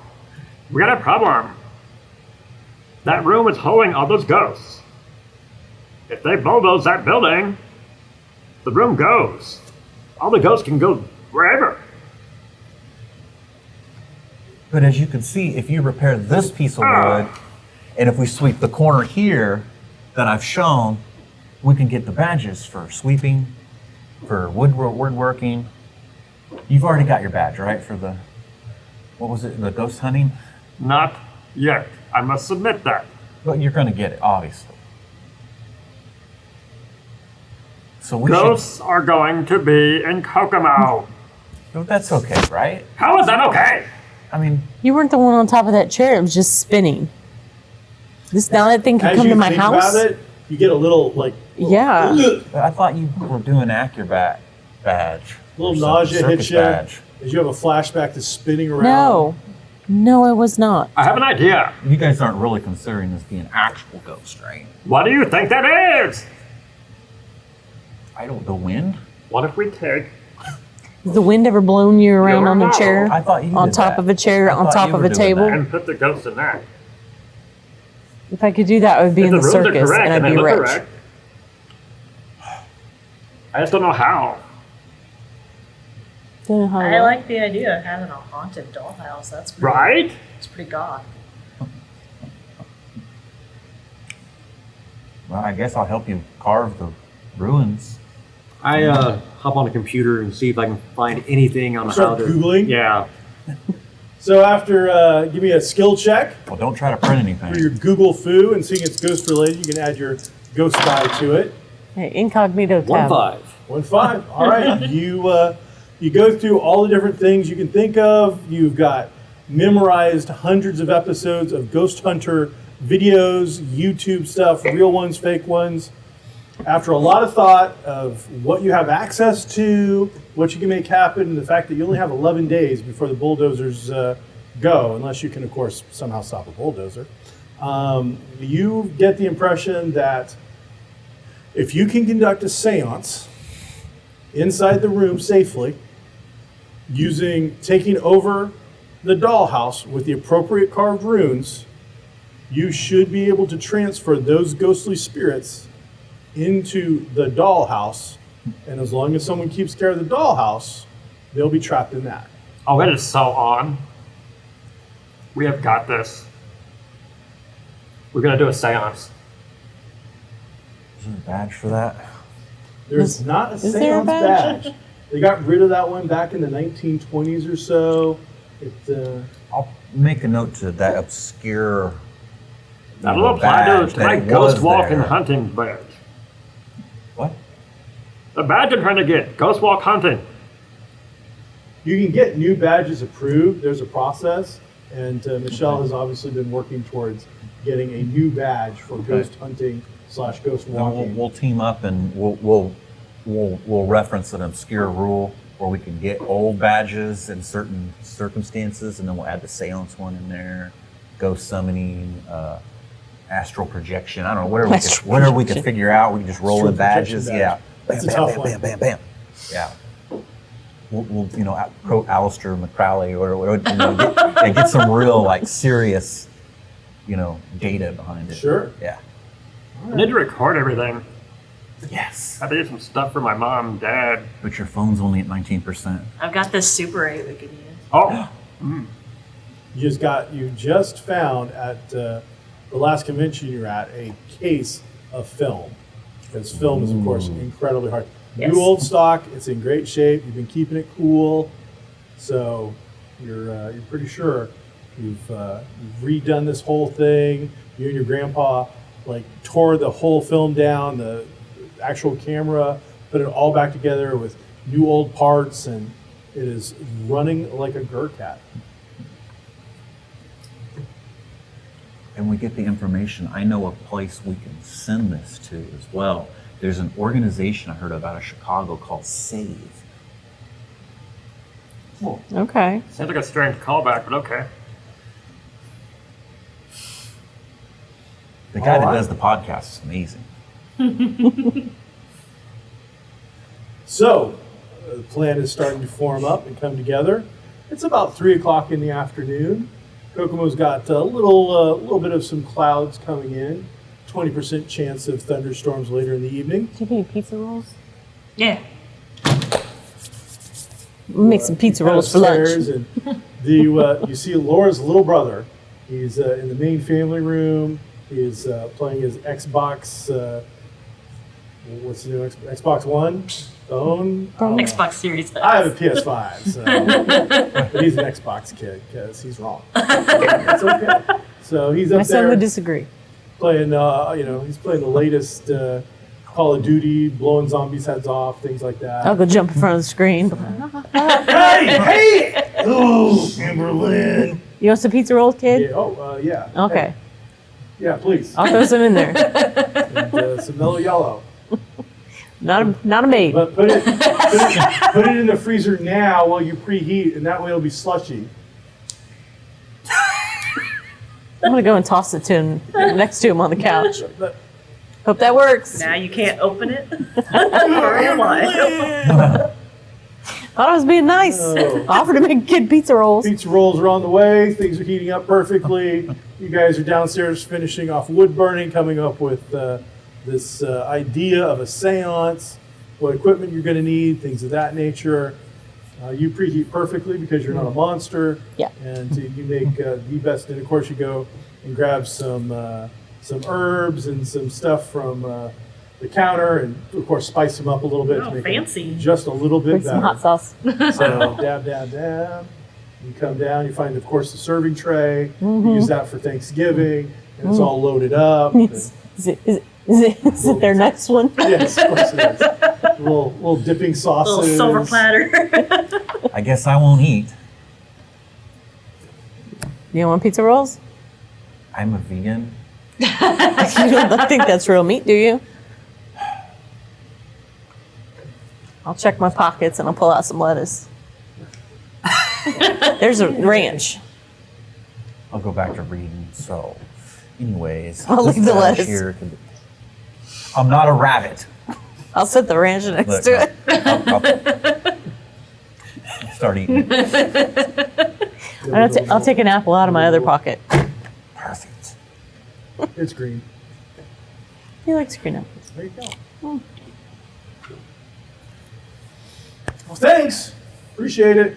We got a problem. That room is holding all those ghosts. If they bulldoze that building, the room goes. All the ghosts can go wherever. But as you can see, if you repair this piece of wood, and if we sweep the corner here that I've shown, we can get the badges for sweeping, for woodworking. You've already got your badge, right? For the, what was it, the ghost hunting? Not yet. I must submit that. But you're going to get it, obviously. So we Ghosts are going to be in Kokomo. should. That's okay, right? How is that okay? I mean, You weren't the one on top of that chair. It was just spinning. This now that thing can As come you to my think house. about it, you get a little like Yeah. I thought you were doing Acrobat badge. little or some nausea circus hits you badge. as you have a flashback to spinning around. No, I was not. I have an idea. You guys aren't really considering this being actual ghost, right? What do you think that is? The wind? What if we take Has the wind ever blown you around You're on a wrong. chair? I thought you on did top that. of a chair, I on thought top you of were a doing table. that. and put the ghosts in that? If I could do that, I would be If in the the rooms are circus correct and I'd they be look rich. correct, I just don't know how. Don't know how I to- like the idea of having a haunted dollhouse. That's pretty, Right? It's pretty goth. Well, I guess I'll help you carve the ruins. I hop on a computer and see if I can find anything on Start how to. Googling? Yeah. So after, give me a skill check Well, don't try to print for your anything. Google Foo, and seeing it's ghost related, you can add your ghost die to it. Hey, incognito tab. 1-5. 1-5. All right. You go through all the different things you can think of. You've got memorized hundreds of episodes of Ghost Hunter videos, YouTube stuff, real ones, fake ones. After a lot of thought of what you have access to, what you can make happen, and the fact that you only have 11 days before the bulldozers go, unless you can, of course, somehow stop a bulldozer, you get the impression that if you can conduct a seance inside the room safely, taking over the dollhouse with the appropriate carved runes, you should be able to transfer those ghostly spirits into the dollhouse. And as long as someone keeps care of the dollhouse, they'll be trapped in that. Oh, it is so on. We have got this. We're gonna do a seance. Is there a badge for that? There's not a is there a seance badge? badge. They got rid of that one back in the 1920s or so. I'll make a note to that obscure. That'll apply badge to my that ghost was walking there. hunting badge. What? The badge I'm trying to get, ghost walk hunting. You can get new badges approved. There's a process, and Michelle has obviously been working towards getting a new badge for ghost hunting / ghost Then walking. we'll team up and we'll reference an obscure rule where we can get old badges in certain circumstances, and then we'll add the seance one in there, ghost summoning, astral projection. I don't know, whatever we can figure out. We can just roll Astral the badges. projection Yeah, badge. That's bam, a tough bam, one. bam, bam, bam. Yeah. We'll quote Alistair McCrowley or get some real like serious, data behind it. Sure. Yeah. I need to record everything. Yes. I have to get some stuff for my mom and dad. But your phone's only at 19%. I've got this Super 8 we could use. Oh, You just found at the last convention you were at a case of film, because film is of course incredibly hard. Yes. New old stock, it's in great shape. You've been keeping it cool, so you're pretty sure you've redone this whole thing. You and your grandpa tore the whole film down, the actual camera, put it all back together with new old parts, and it is running like a Gurkhat. And we get the information. I know a place we can send this to as well. There's an organization I heard about in Chicago called SAVE. Okay. sounds like a strange callback, but okay. The guy that Alright. does the podcast is amazing. So, the plan is starting to form up and come together. It's about 3 o'clock in the afternoon. Kokomo's got a little bit of some clouds coming in. 20% chance of thunderstorms later in the evening. Do you have any pizza rolls? Yeah. We'll make some pizza rolls for Upstairs, lunch. and you see Laura's little brother. He's in the main family room. He's playing his Xbox. What's the new Xbox One? Phone. Xbox Series X. I have a PS5, so but he's an Xbox kid because he's wrong. That's okay. So he's My up son there would disagree. playing. He's playing the latest Call of Duty, blowing zombies' heads off, things like that. I'll go jump in front of the screen. Hey! Oh, Amberlynn. You want some pizza rolls, kid? Yeah. Yeah. Okay. Hey, yeah, please. I'll throw some in there. And, some mellow yellow. Not a maid. But put it in the freezer now while you preheat, and that way it'll be slushy. I'm gonna go and toss it to him next to him on the couch. But, Hope that works. Now you can't open it for real life. Thought I was being nice. Oh. Offered to make kid pizza rolls. Pizza rolls are on the way. Things are heating up perfectly. You guys are downstairs finishing off wood burning, coming up with this idea of a seance, what equipment you're going to need, things of that nature. You preheat perfectly because you're not a monster. Yeah. And you make the best. And of course, you go and grab some herbs and some stuff from the counter, and of course, spice them up a little bit Oh, to make fancy. it just a little bit Bring some better. hot sauce. So dab, dab, dab. You come down, you find, of course, the serving tray. You use that for Thanksgiving, and it's all loaded up. Is it their next one? Yes, of course it is. Little dipping sauces. Little silver platter. I guess I won't eat. You don't want pizza rolls? I'm a vegan. You don't think that's real meat, do you? I'll check my pockets and I'll pull out some lettuce. There's a ranch. I'll go back to reading. So, anyways, I'll leave the this guy lettuce. here I'm not a rabbit. I'll set the ranch next Look, to it. I'll start eating. I'll take an apple out of my other pocket. Perfect. It's green. He likes green apples. There you go. Well, thanks. Appreciate it.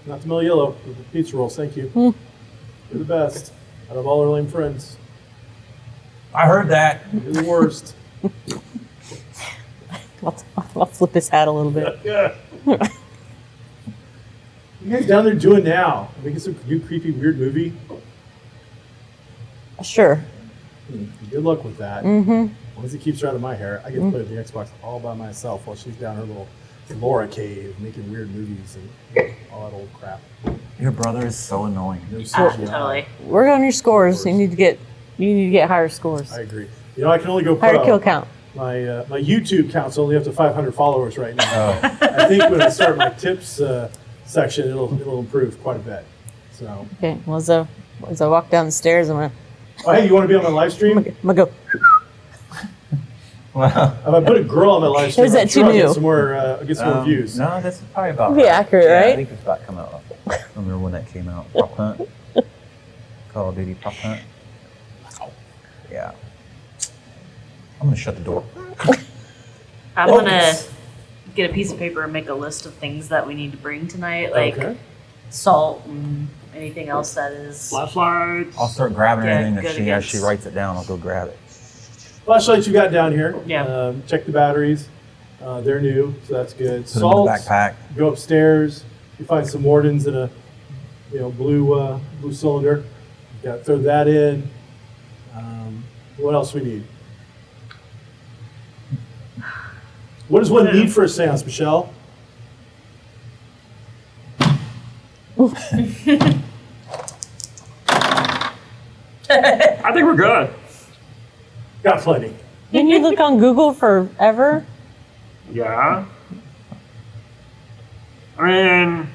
Not the Mill Yellow with the pizza rolls. Thank you. You're the best out of all our lame friends. I heard that. You're the worst. I'll flip his hat a little bit. Yeah. What are you guys down there doing now? Making some new creepy weird movie? Sure. Good luck with that. Mm-hmm. As long as it keeps her out of my hair, I get to play with the Xbox all by myself while she's down her little Laura cave making weird movies and all that old crap. Your brother is so annoying. No CGI. Totally. Work on your scores. You need to get higher scores. I agree. You know, I can only go Higher pro. kill count. My YouTube count's only up to 500 followers right now. I think when I start my tips section, it'll improve quite a bit. So, Okay. Well, as I walk down the stairs, I'm gonna hey, you want to be on my live stream? go. Wow. If I put a girl on my live stream, Is that I'm sure too I'll get new? some more, views. No, this is probably about Be accurate, yeah, right? I think it's about to come out. I don't remember when that came out. Prop Hunt. Call of Duty Prop Hunt. Yeah. I'm going to shut the door. I'm gonna get a piece of paper and make a list of things that we need to bring tonight, like Okay. salt and anything else that is. Flashlights. I'll start grabbing Yeah, everything that good she, as she against- writes it down, I'll go grab it. Flashlights you got down here. Yeah. Check the batteries. They're new, so that's good. Put them in the Salts. backpack. Go upstairs. You find some Mordens in a blue cylinder. You got to throw that in. What else we need? What does one need for a seance, Michelle? I think we're good. Got plenty. Didn't you look on Google forever? Yeah. I mean,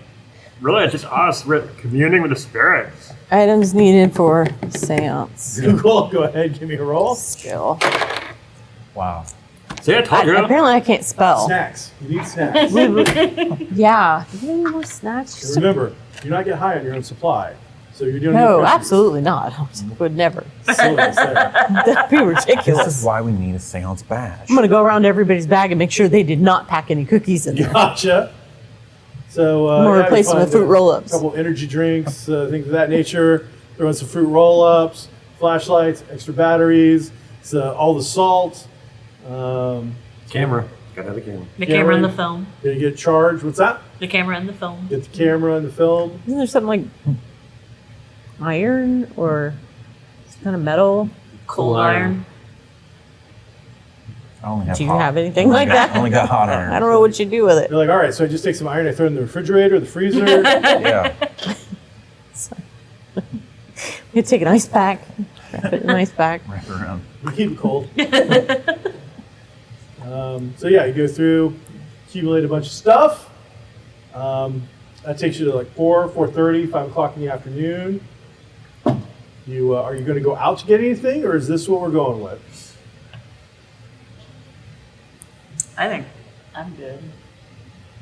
really, it's just us. We're communing with the spirits. Items needed for seance. Google, go ahead, give me a roll. Skill. Wow. See, I told you. Apparently, I can't spell. Snacks. You need snacks. Yeah. Do you have any more snacks? And remember, you're not getting high on your own supply, so you're doing No, absolutely not. I would never. That'd be This ridiculous. is why we need a seance badge. I'm gonna go around to everybody's bag and make sure they did not pack any cookies in there. Gotcha. So I'm gonna replace them with fruit A roll-ups. couple energy drinks, things of that nature. Throw in some fruit roll-ups, flashlights, extra batteries, all the salt. Camera. Gotta have a camera. The camera and the Cameron. film. Gonna get charged. What's that? The camera and the film. Get the camera and the film. Isn't there something like iron or some kind of metal? Cold iron. I only have Do you hot. have anything like that? I only got hot iron. I don't know what you do with it. You're like, all right, so I just take some iron, I throw it in the refrigerator, the freezer. Yeah. You take an ice pack, wrap it in an ice pack. Wrap around. You keep it cold. So yeah, you go through, accumulate a bunch of stuff. That takes you to like 4:30, 5 o'clock in the afternoon. You are you going to go out to get anything, or is this what we're going with? I think I'm good.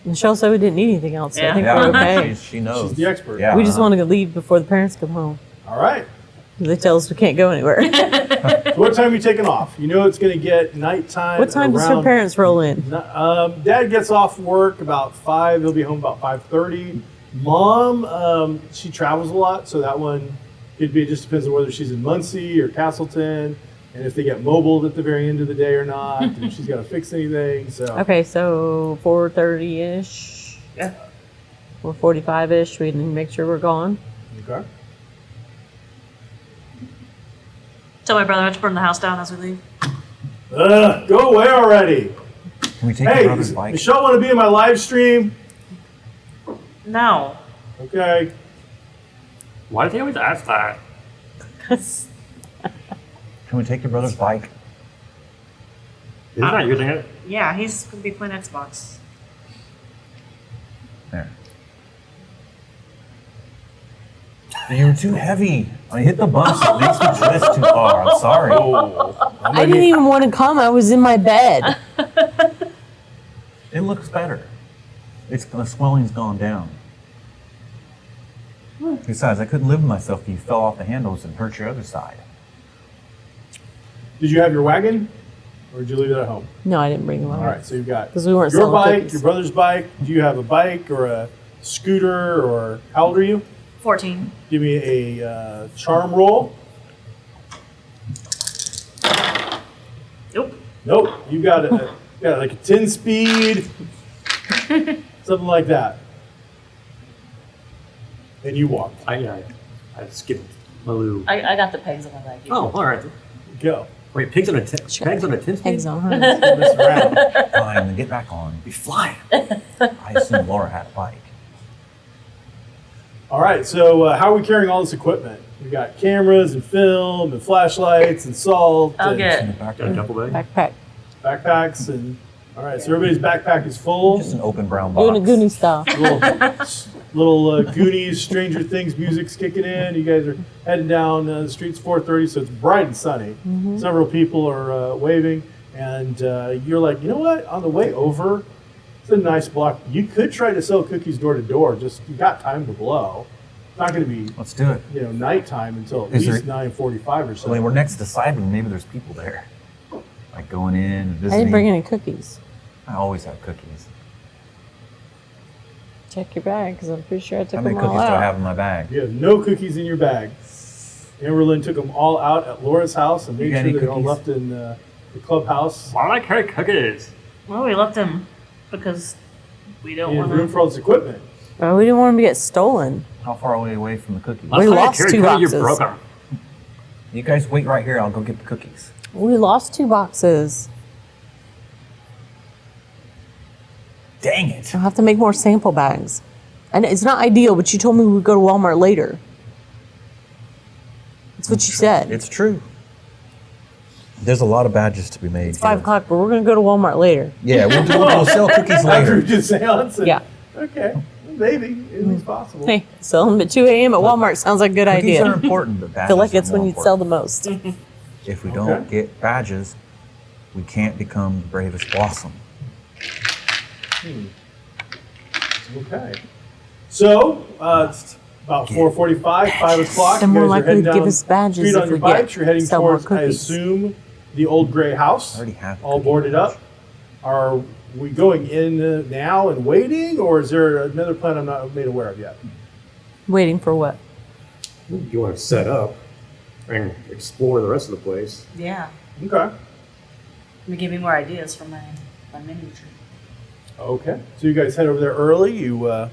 Michelle said we didn't need anything else, so I Yeah. think Yeah, we're okay. she knows. She's the expert. Yeah. We just want to leave before the parents come home. All right. They tell us we can't go anywhere. So what time are you taking off? You know it's going to get nighttime. What time does her around- parents roll in? Dad gets off work about 5. He'll be home about 5:30. Mom, she travels a lot, so that one could be. It just depends on whether she's in Muncie or Castleton, and if they get mobiled at the very end of the day or not. And if she's got to fix anything. So Okay, so 4:30-ish. Yeah. 4:45-ish. We need to make sure we're gone. Okay. Tell my brother not to burn the house down as we leave. Go away already. Can we take Hey, your brother's does bike? Michelle want to be in my live stream? No. Okay. Why do they always ask that? Can we take your brother's bike? He's not using it. Yeah, he's gonna be playing Xbox. There. You're too heavy. I hit the bumps. It makes me twist too far. I'm sorry. Oh, I didn't even want to come. I was in my bed. It looks better. The swelling's gone down. Besides, I couldn't live with myself if you fell off the handles and hurt your other side. Did you have your wagon, or did you leave it at home? No, I didn't bring them. All right, so you've got 'Cause we weren't your selling bike, cookies. your brother's bike. Do you have a bike or a scooter, or how old are you? 14. Give me a charm roll. Nope. Nope, you got like a 10 speed, something like that. And you walked. I skipped Malou. I got the pegs on my bike. Oh, all right. Go. Wait, pegs on a 10 speed? Eggs on her. Mess around. Fine, then get back on. Be flying. I assume Laura had a bike. All right, so how are we carrying all this equipment? We got cameras and film and flashlights and salt I'll and get Got a duffel bag? Backpack. backpacks and all right, so everybody's backpack is full. Just an open brown box. Goonie style. Little Goonies, Stranger Things music's kicking in. You guys are heading down the streets 4:30, so it's bright and sunny. Several people are waving, and you're like, you know what? On the way over, it's a nice block. You could try to sell cookies door to door. Just you got time to blow. It's not going to be Let's do it. nighttime until at Is least there- 9:45 or so. I mean, we're next to Cyber. Maybe there's people there. Like going in and I visiting. didn't bring any cookies. I always have cookies. Check your bag, because I'm pretty sure I took How many them all cookies do I out. have in my bag? You have no cookies in your bag. Amberlynn took them all out at Laura's house and You made got sure any they're all cookies? left in the clubhouse. Why don't I carry cookies? Well, we left them because we don't You have want room to. for all this equipment. Oh, we didn't want them to get stolen. How far away from the cookies? We Last time I lost carried 2 cookies, boxes. You broke 'em. You guys wait right here. I'll go get the cookies. We lost 2 boxes. Dang it. I'll have to make more sample bags. And it's not ideal, but you told me we'd go to Walmart later. That's what you said. It's true. There's a lot of badges to be made. It's 5 o'clock, but we're going to go to Walmart later. Yeah, we'll sell cookies After later. we did seance. and- Yeah. Okay. Maybe. It's possible. Hey, sell them at 2 a.m. at Walmart sounds like a good Cookies are idea. important, but badges I feel like are it's when more you'd sell the important. most. If we don't get badges, we can't become the bravest blossom. Okay. So, about 4:45, 5 o'clock. They're you more guys are likely heading to give down us badges street if on your we get- bikes. You're heading sell more towards, I cookies. assume, the old gray house. I already have all cookies. boarded up. Are we going in now and waiting, or is there another plan I'm not made aware of yet? Waiting for what? You want to set up and explore the rest of the place. Yeah. Okay. You give me more ideas for my miniature. Okay. So you guys head over there early. You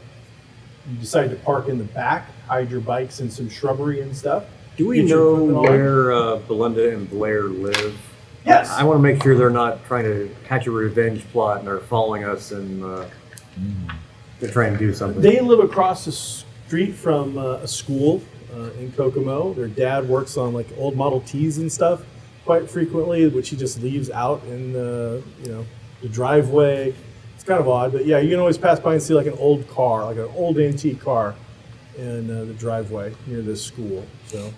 decide to park in the back, hide your bikes in some shrubbery and stuff. Do we Get your know equipment on. where Belinda and Blair live? Yes. I want to make sure they're not trying to hatch a revenge plot and are following us and they're trying to do something. They live across the street from a school in Kokomo. Their dad works on like old Model Ts and stuff quite frequently, which he just leaves out in the driveway. It's kind of odd, but yeah, you can always pass by and see like an old car, like an old antique car in the driveway near this school. So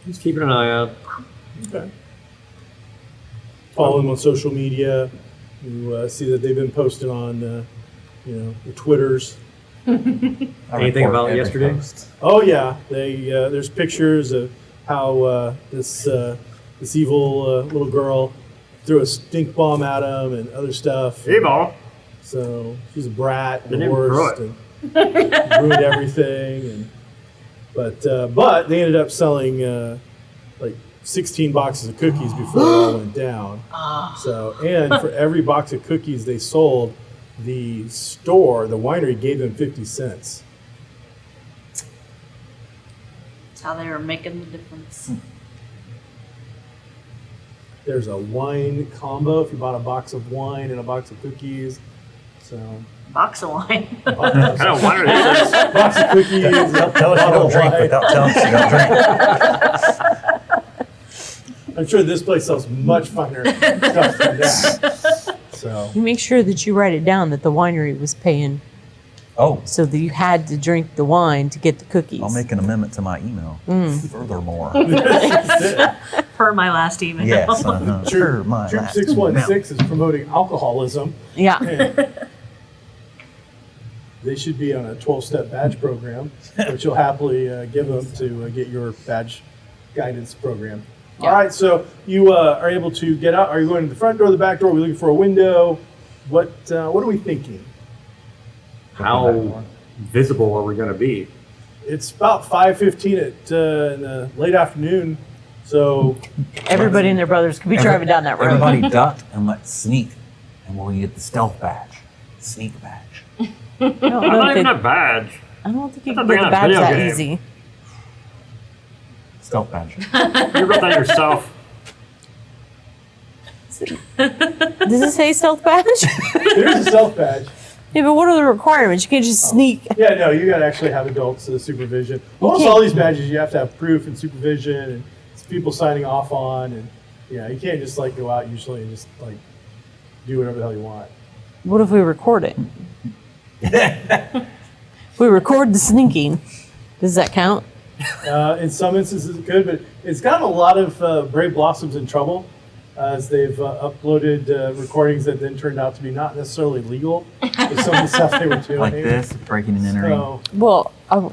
Just keeping an eye out. okay. Follow them on social media. You see that they've been posting on the Twitters. I Anything report about every yesterday? post. Oh yeah, there's pictures of how this evil little girl threw a stink bomb at him and other stuff. Hey, ball. So she's a brat, Didn't even throw divorced, and ruined everything. And but they ended up selling like 16 boxes of cookies before it all went down. So and for every box of cookies they sold, the winery gave them 50 cents. That's how they were making the difference. There's a wine combo if you bought a box of wine and a box of cookies. So Box of wine. I don't wonder this is. box of cookies. Tell us you don't drink without telling us you don't drink. I'm sure this place sells much finer stuff than that. So You make sure that you write it down that the winery was paying Oh, So that you had to drink the wine to get the cookies. I'll make an amendment to my email. Furthermore, Per my last email. yes, sure, my Troop last 616 is promoting alcoholism. Yeah. They should be on a 12-step badge program, which you'll happily give them to get your badge guidance program. Yeah. All right, so you are able to get out. Are you going to the front door, the back door? Are we looking for a window? What are we thinking? How visible are we going to be? It's about 5:15 in the late afternoon, so Everybody and their brothers could be driving down that road. Everybody duck and let's sneak, and we'll get the stealth badge, sneak badge. I don't I'm know not if even they- a badge. I don't think you That's can a get the damn badge video that game. easy. Stealth badge. You wrote that yourself. Does it say stealth badge? there's a stealth badge. Yeah, but what are the requirements? You can't just sneak. Yeah, no, you got to actually have adults supervision. Almost can't- all these badges, you have to have proof and supervision, and it's people signing off on, and yeah, you can't just like go out usually and just like do whatever the hell you want. What if we record it? If we record the sneaking, does that count? In some instances, it could, but it's gotten a lot of Brave Blossoms in trouble as they've uploaded recordings that then turned out to be not necessarily legal with some of the stuff they were doing. Like this, breaking and entering. So, Well, I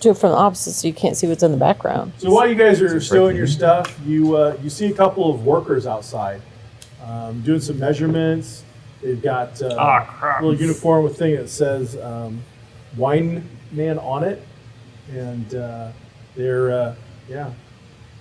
do it from the opposite so you can't see what's in the background. so while you guys are stowing your stuff, you see a couple of workers outside doing some measurements. They've got Ah, crap. a little uniform with thing that says Wine Man on it, and they're yeah.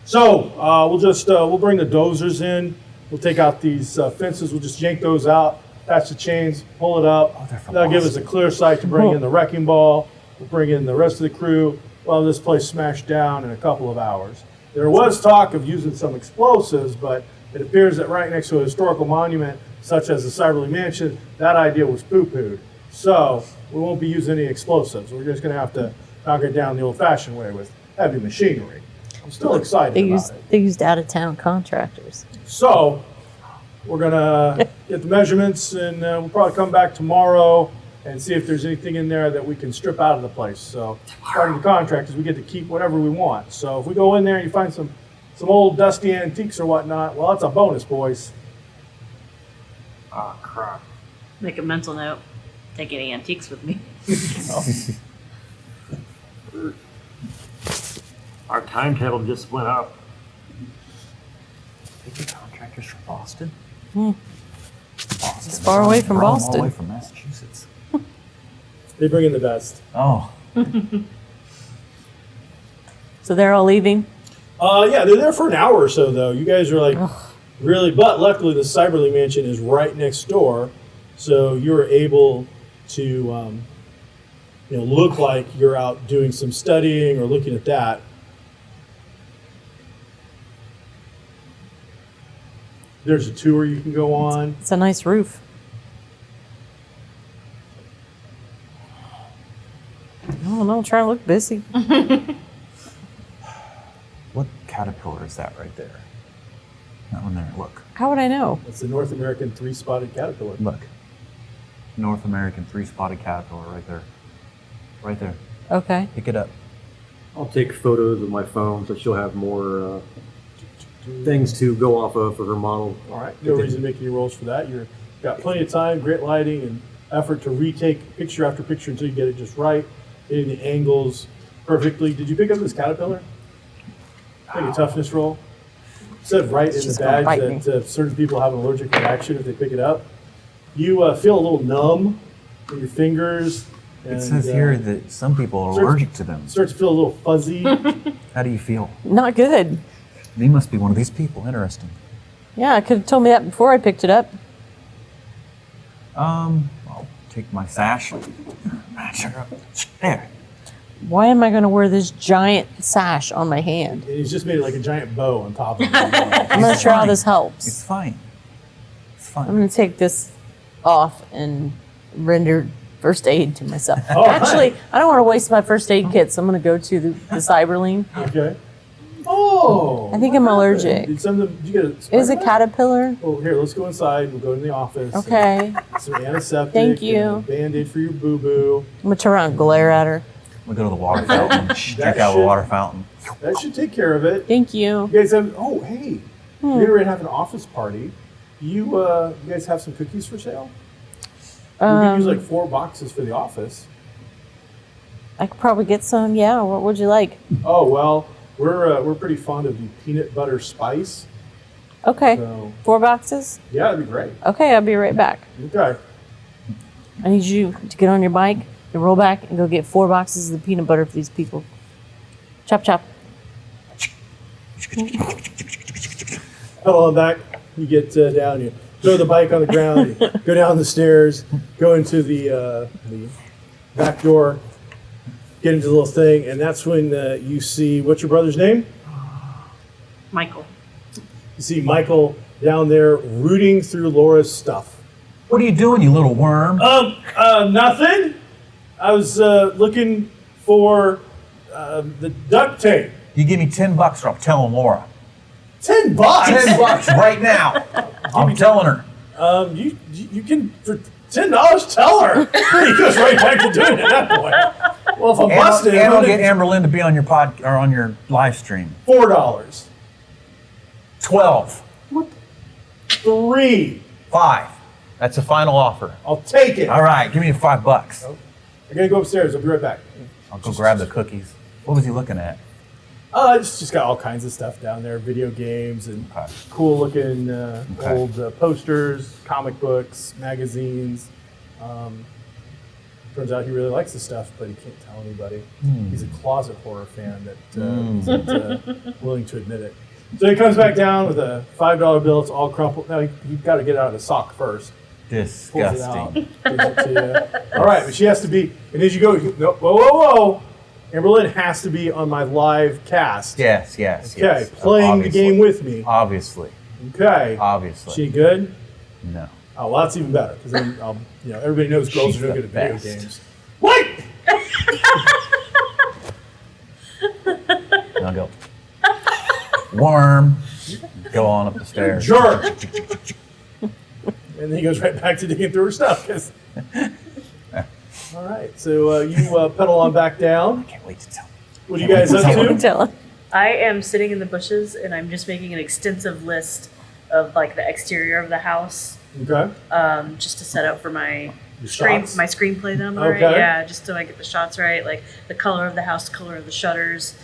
So we'll bring the dozers in. We'll take out these fences. We'll just yank those out, attach the chains, pull it up. they're from That'll give us a clear sight to bring in the wrecking ball. We'll bring in the rest of the crew. We'll have this place smashed down in a couple of hours. There was talk of using some explosives, but it appears that right next to a historical monument, such as the Cyberly Mansion, that idea was poo-pooed. So we won't be using any explosives. We're just going to have to knock it down the old-fashioned way with heavy machinery. I'm still excited about it. They used out-of-town contractors. So we're going to get the measurements, and we'll probably come back tomorrow and see if there's anything in there that we can strip out of the place. So starting the contractors, we get to keep whatever we want. So if we go in there and you find some old dusty antiques or whatnot, well, that's a bonus, boys. Ah, crap. Make a mental note. Take any antiques with me. Our timetable just went up. Contractors from Boston. Hmm. Boston. It's far away from All the Boston. way from Massachusetts. They bring in the best. Oh, So they're all leaving? Yeah, they're there for an hour or so, though. You guys are like really, but luckily the Cyberly Mansion is right next door, so you're able to, look like you're out doing some studying or looking at that. There's a tour you can go on. It's a nice roof. Oh no, trying to look busy. what caterpillar is that right there? That one there. Look, How would I know? It's the North American three-spotted caterpillar. look. North American three-spotted caterpillar right there. Right there. Okay. Pick it up. I'll take photos with my phone so she'll have more things to go off of for her model. All right, no reason to make any rolls for that. You've got plenty of time, great lighting, and effort to retake picture after picture until you get it just right, hitting the angles perfectly. Did you pick up this caterpillar? Make a toughness roll. It said right in the She's gonna badge bite that certain people have an allergic reaction if they pick it up. You feel a little numb in your fingers. It says here that some people are starts- allergic to them. Starts to feel a little fuzzy. How do you feel? Not good. You must be one of these people. Interesting. Yeah, I could have told me that before I picked it up. I'll take my sash. Match her up. There. Why am I going to wear this giant sash on my hand? And he's just made like a giant bow on top of it. I'm not sure how this It's helps. fine. It's I'm fine. going to take this off and render first aid to myself. All right. Actually, I don't want to waste my first aid kit, so I'm going to go to the Cyberling. Okay. Oh, Oh. I think I'm allergic. Did some of them, did you get a It spider was a bite? caterpillar. Well, here, let's go inside. We'll go in the office. Okay. Some antiseptic. Thank you. And a Band-Aid for your boo-boo. I'm gonna turn around and glare at her. We go to the water fountain. Drink out of the should- water fountain. That should take care of it. Thank you. You guys have, oh, hey. We're going to have an office party. You guys have some cookies for sale? We could use like 4 boxes for the office. I could probably get some. Yeah. What would you like? Oh, well, we're pretty fond of the peanut butter spice. Okay. So, 4 boxes. yeah, that'd be great. Okay, I'll be right back. Okay. I need you to get on your bike and roll back and go get 4 boxes of the peanut butter for these people. Chop chop. Pedal on back. You get down. You throw the bike on the ground. You go down the stairs. Go into the back door. Get into the little thing, and that's when you see, what's your brother's name? Michael. You see Michael down there rooting through Laura's stuff. What are you doing, you little worm? Nothing. I was looking for the duct tape. You give me $10 or I'm telling Laura. $10. $10 right now. I'm telling her. You can for $10 tell her. He goes right back to doing it at that point. Well, if I'm busted, And I'll get Amberlynn to be on your or on your live stream. $4. 12. 3. 5. That's the final offer. I'll take it. All right, give me $5. I gotta go upstairs. I'll be right back. I'll go grab the cookies. What was he looking at? It's just got all kinds of stuff down there, video games and Okay. cool looking Okay. old posters, comic books, magazines. Turns out he really likes the stuff, but he can't tell anybody. He's a closet horror fan that isn't willing to admit it. So he comes back down with a $5 bill. It's all crumpled. Now you've got to get it out of the sock first. Pulls it out, Disgusting. gives it to you. All right, but she has to be. And as you go, no, whoa! Amberlynn has to be on my live cast. Yes. Okay, playing the game with me. Obviously. Okay. Obviously. She good? No. Oh, well, that's even better because then everybody knows girls She's are no the good at video best. games. What? Now go. Worm. Go on up the stairs. Jerk. And then he goes right back to digging through her stuff. All right, so you pedal on back down. Can't wait to tell. What are you guys up to? Tell her. I am sitting in the bushes and I'm just making an extensive list of like the exterior of the house, Okay. just to set up for my Your shots? my screenplay that I'm gonna write. Okay. Yeah, just so I get the shots right, like the color of the house, color of the shutters,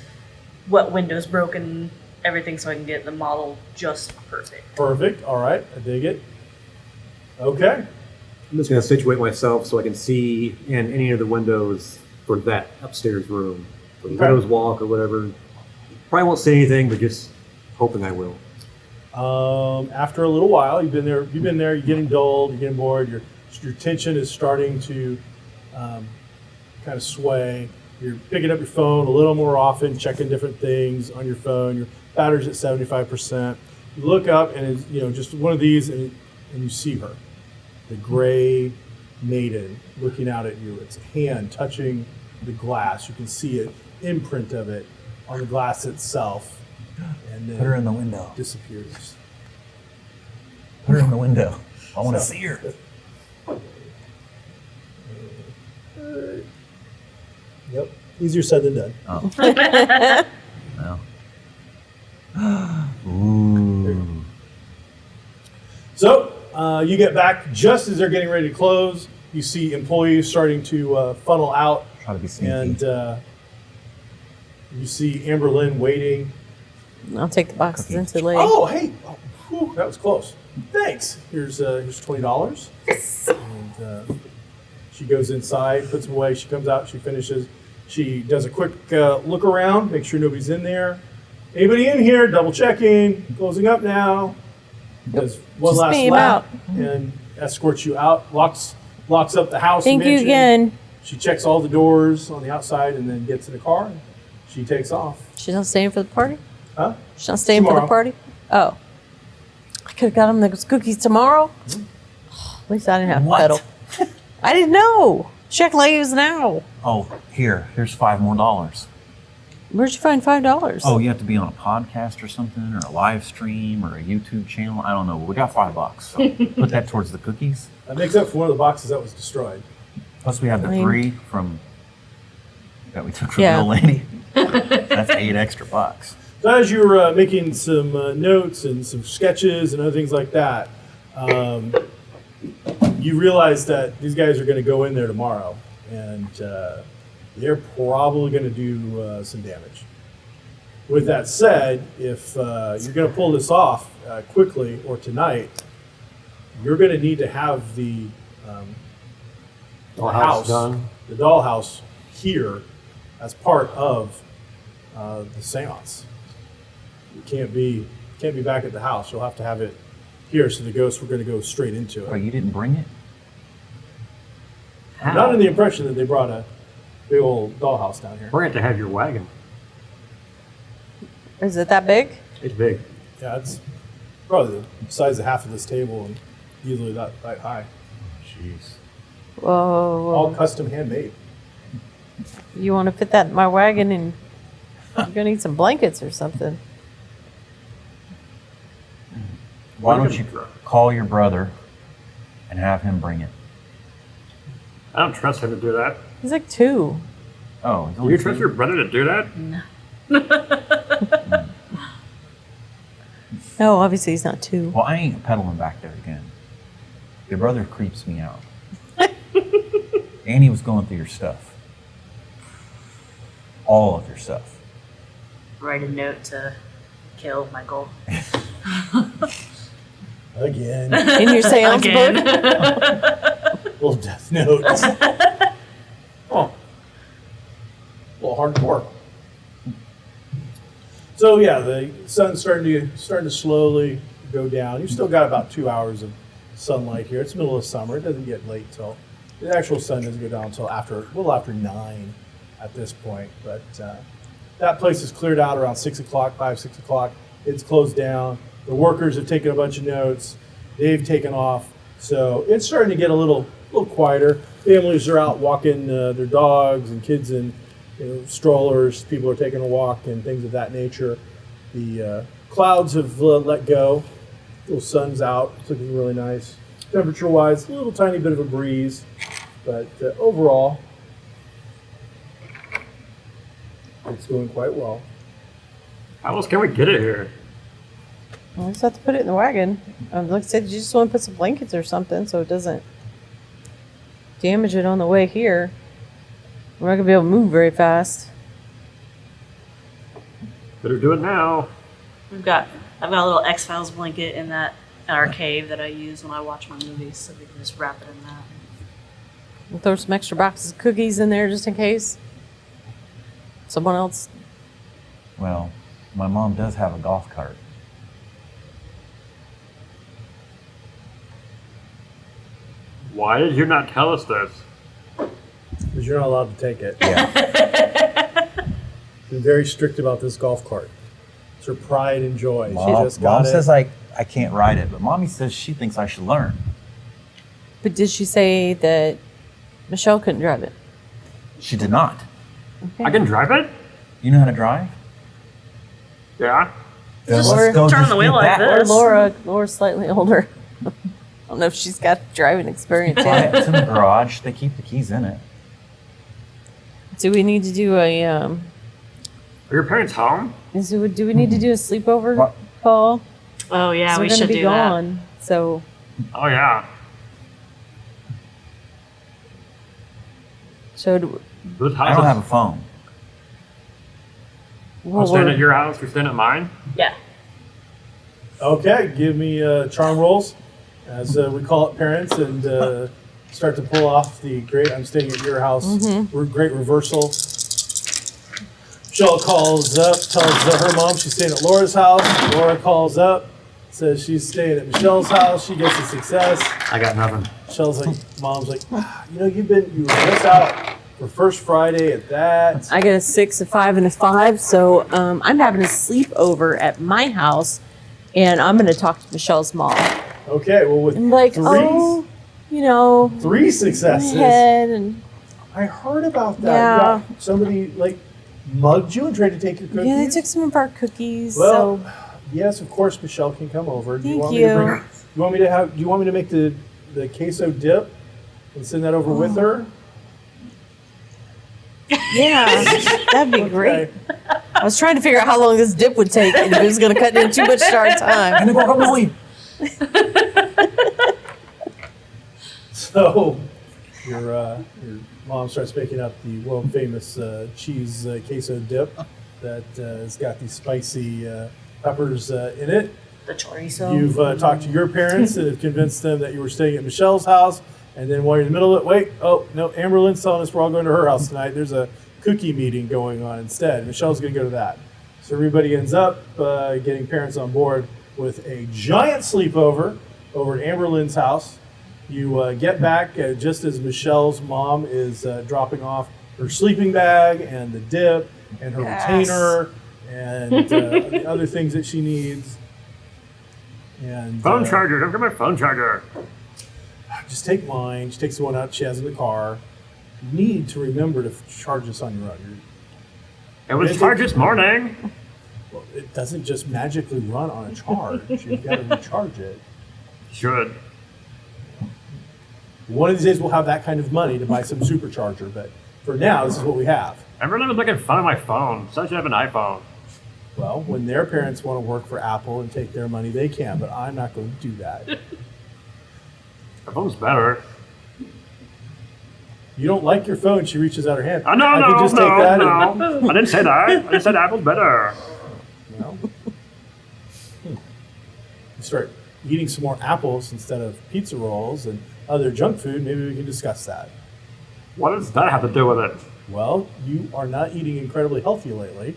what window's broken, everything, so I can get the model just perfect. Perfect. All right, I dig it. Okay. I'm just going to situate myself so I can see in any of the windows for that upstairs room. For the Okay. widow's walk or whatever. Probably won't say anything, but just hoping I will. After a little while, you've been there. You're getting dulled. You're getting bored. Your tension is starting to kind of sway. You're picking up your phone a little more often, checking different things on your phone. Your battery's at 75%. You look up, and it's just one of these, and you see her, the gray maiden, looking out at you. It's a hand touching the glass. You can see an imprint of it on the glass itself, and then Put her in the window. disappears. Put her in the window. I want to see her. Yep. Easier said than done. No. Ooh. So you get back just as they're getting ready to close. You see employees starting to funnel out, Try to be sneaky. and you see Amberlynn waiting. I'll take the boxes into the leg. Oh, hey, whew, that was close. Thanks. Here's $20. And she goes inside, puts them away. She comes out. She finishes. She does a quick look around, make sure nobody's in there. Anybody in here? Double checking. Closing up now. Does one Just last beam lap out. and escorts you out. Locks up the house. Thank you mansion. again. She checks all the doors on the outside and then gets in the car. And she takes off. She's not staying for the party? Huh? She's not staying for Tomorrow. the party? Oh. I could have got him those cookies tomorrow. At least I didn't have to What? pedal. I didn't know. Check leaves now. Oh, here's $5 more. Where'd you find $5? Oh, you have to be on a podcast or something, or a live stream, or a YouTube channel. I don't know. We got $5, so put that towards the cookies. That makes up for one of the boxes that was destroyed. Plus, we have the I mean- 3 from that we took from Yeah. the old lady. That's $8 extra bucks. So as you were making some notes and some sketches and other things like that, you realize that these guys are going to go in there tomorrow, and they're probably going to do some damage. With that said, if you're going to pull this off quickly or tonight, you're going to need to have the house done. the dollhouse here as part of the seance. You can't be back at the house. You'll have to have it here, so the ghosts were going to go straight into Oh, it. you didn't bring it? I'm not in the impression that they brought a big old dollhouse down here. Bring it to have your wagon. Is it that big? It's big. Yeah, it's probably the size of half of this table and easily that high. Jeez. Whoa. All custom handmade. You want to fit that in my wagon and you're going to need some blankets or something. Why don't you call your brother and have him bring it? I don't trust him to do that. He's like 2. Oh, he's Do only you trust 2? your brother to do that? No, obviously he's not 2. Well, I ain't pedaling back there again. Your brother creeps me out. And he was going through your stuff. All of your stuff. Write a note to kill Michael. Again. In your seance Again. book? Little death notes. Oh. A little hardcore. So yeah, the sun's starting to slowly go down. You've still got about 2 hours of sunlight here. It's middle of summer. It doesn't get late till the actual sun doesn't go down until after 9 at this point. But that place is cleared out around 6 o'clock. It's closed down. The workers have taken a bunch of notes. They've taken off. So it's starting to get a little quieter. Families are out walking their dogs, and kids in strollers. People are taking a walk and things of that nature. The clouds have let go. The sun's out. It's looking really nice. Temperature-wise, a little tiny bit of a breeze, but overall, it's going quite well. How else can we get it here? We'll just have to put it in the wagon. Like I said, you just want to put some blankets or something so it doesn't damage it on the way here. We're not going to be able to move very fast. Better do it now. I've got a little X-Files blanket in our cave that I use when I watch my movies, so we can just wrap it in that. We'll throw some extra boxes of cookies in there just in case someone else. Well, my mom does have a golf cart. Why did you not tell us this? Because you're not allowed to take it. Yeah. Been very strict about this golf cart. It's her pride and joy. Mom, She just got Mom it. says I can't ride it, but Mommy says she thinks I should learn. But did she say that Michelle couldn't drive it? She did not. I can drive it? You know how to drive? Yeah. Then Just let's go turn just the wheel get like that. Or this. Laura's slightly older. I don't know if she's got driving experience Fine, yet. it's in the garage. They keep the keys in it. Do we need to do a Are your parents home? do we need to do a sleepover, What? Paul? Oh yeah, 'Cause we we're gonna should be do gone. So Oh, yeah. should Whose house I don't is- have a phone. I'm staying at your house, you're staying at mine? that. Yeah. Okay, give me charm rolls, as we call it, parents, and start to pull off the great I'm staying at your house. Great reversal. Michelle calls up, tells her mom she's staying at Laura's house. Laura calls up, says she's staying at Michelle's house. She gets a success. I got nothing. Michelle's like, mom's like, you were just out for First Friday at that. I got a 6, a 5, and a 5. So I'm having a sleepover at my house, and I'm gonna talk to Michelle's mom. Okay, well with I'm like, three, three successes. head and I heard about that. Yeah. Somebody like mugged you and tried to take your cookies? Yeah, they took some of our cookies. Well, so yes, of course, Michelle can come over. Thank me to you. you want me to have? Do you want me to make the queso dip and send that over with her? yeah, that'd be great. Okay. I was trying to figure out how long this dip would take and if it was going to cut in too much of our time. And the guacamole. So your mom starts making up the world famous cheese queso dip that has got these spicy peppers in it. The chorizo. You've talked to your parents and have convinced them that you were staying at Michelle's house. And then while you're in the middle of it, wait, oh, no, Amber Lynn's telling us we're all going to her house tonight. There's a cookie meeting going on instead. Michelle's going to go to that. So everybody ends up getting parents on board with a giant sleepover over at Amber Lynn's house. You get back just as Michelle's mom is dropping off her sleeping bag and the dip and her retainer and the other things that she needs. And Phone charger. Don't get my phone charger. just take mine. She takes the one out she has in the car. You need to remember to charge this on your own. It was charged this morning. Well, it doesn't just magically run on a charge. You've got to recharge it. Should. One of these days we'll have that kind of money to buy some supercharger, but for now, this is what we have. Everyone was making fun of my phone. So I should have an iPhone. Well, when their parents want to work for Apple and take their money, they can, but I'm not going to do that. My phone's better. You don't like your phone, she reaches out her hand. Oh, no, I no, can just no, take that no. I didn't say that. I just said Apple's better. And, well, you start eating some more apples instead of pizza rolls and other junk food, maybe we can discuss that. What does that have to do with it? Well, you are not eating incredibly healthy lately,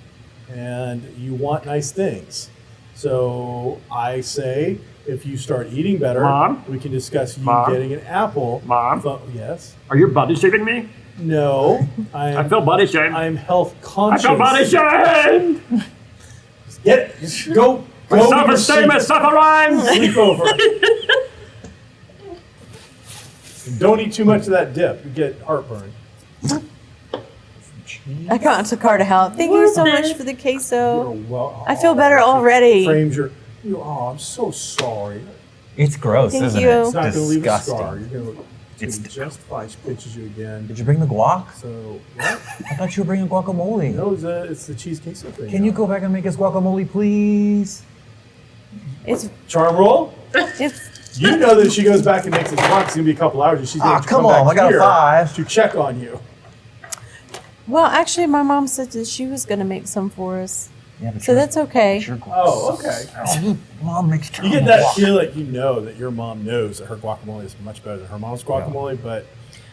and you want nice things. So I say, if you start eating better, Mom? we can discuss you Mom? getting an apple. Mom? Yes. Are you body shaming me? No. I feel body shamed. I'm health I conscious. feel body shamed. Get it. Just go. My Go to your self-esteem is suffering. sleep over. Don't eat too much of that dip. You get heartburn. I got to Carter House. Thank you so much for the You're queso. well, I feel better already. Frames your. I'm so sorry. It's gross, Thank isn't you. it? It's not going to leave a Disgusting. scar. You're going to It's- just fine. She pinches you again. Did you bring the guac? So what? I thought you were bringing guacamole. No, it's the cheese queso thing. Can you go back and make us guacamole, please? It's Charm roll? it's You know that if she goes back and makes this walk, it's going to be a couple hours, and she's going to come come back on, I got a here 5. to check on you. well, actually, my mom said that she was going to make some for us, Yeah, but so that's okay. your guac. Oh, okay. Oh, Mom makes You get that feeling, you know that your mom knows that her guacamole is much better than her mom's guacamole, but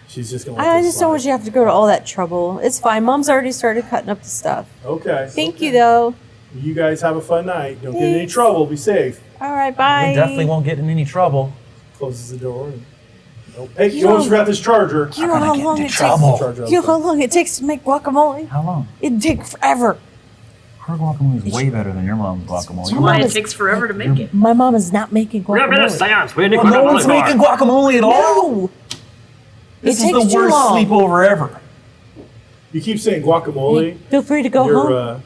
she's just going to let I this just don't want slide. you to have to go to all that trouble. It's fine. Mom's already started cutting up the stuff. Okay. Thank you, though. You guys have a fun night. Don't get in any Thanks. trouble. Be safe. All right, bye. We definitely won't get in any trouble. Closes the door. And, oh, hey, You you almost don't- forgot this charger. You know how get long into it takes. trouble. Charger You know how outside. long it takes to make guacamole? How long? It'd take forever. Her guacamole is way better than your mom's guacamole. Your Why mom it is- takes forever to make it. My mom is not making We're having a guacamole. seance. We need Well, no guacamole one's bar. making guacamole at all. No, This it is takes the too worst long. sleepover ever. You keep saying guacamole. Feel free to go home.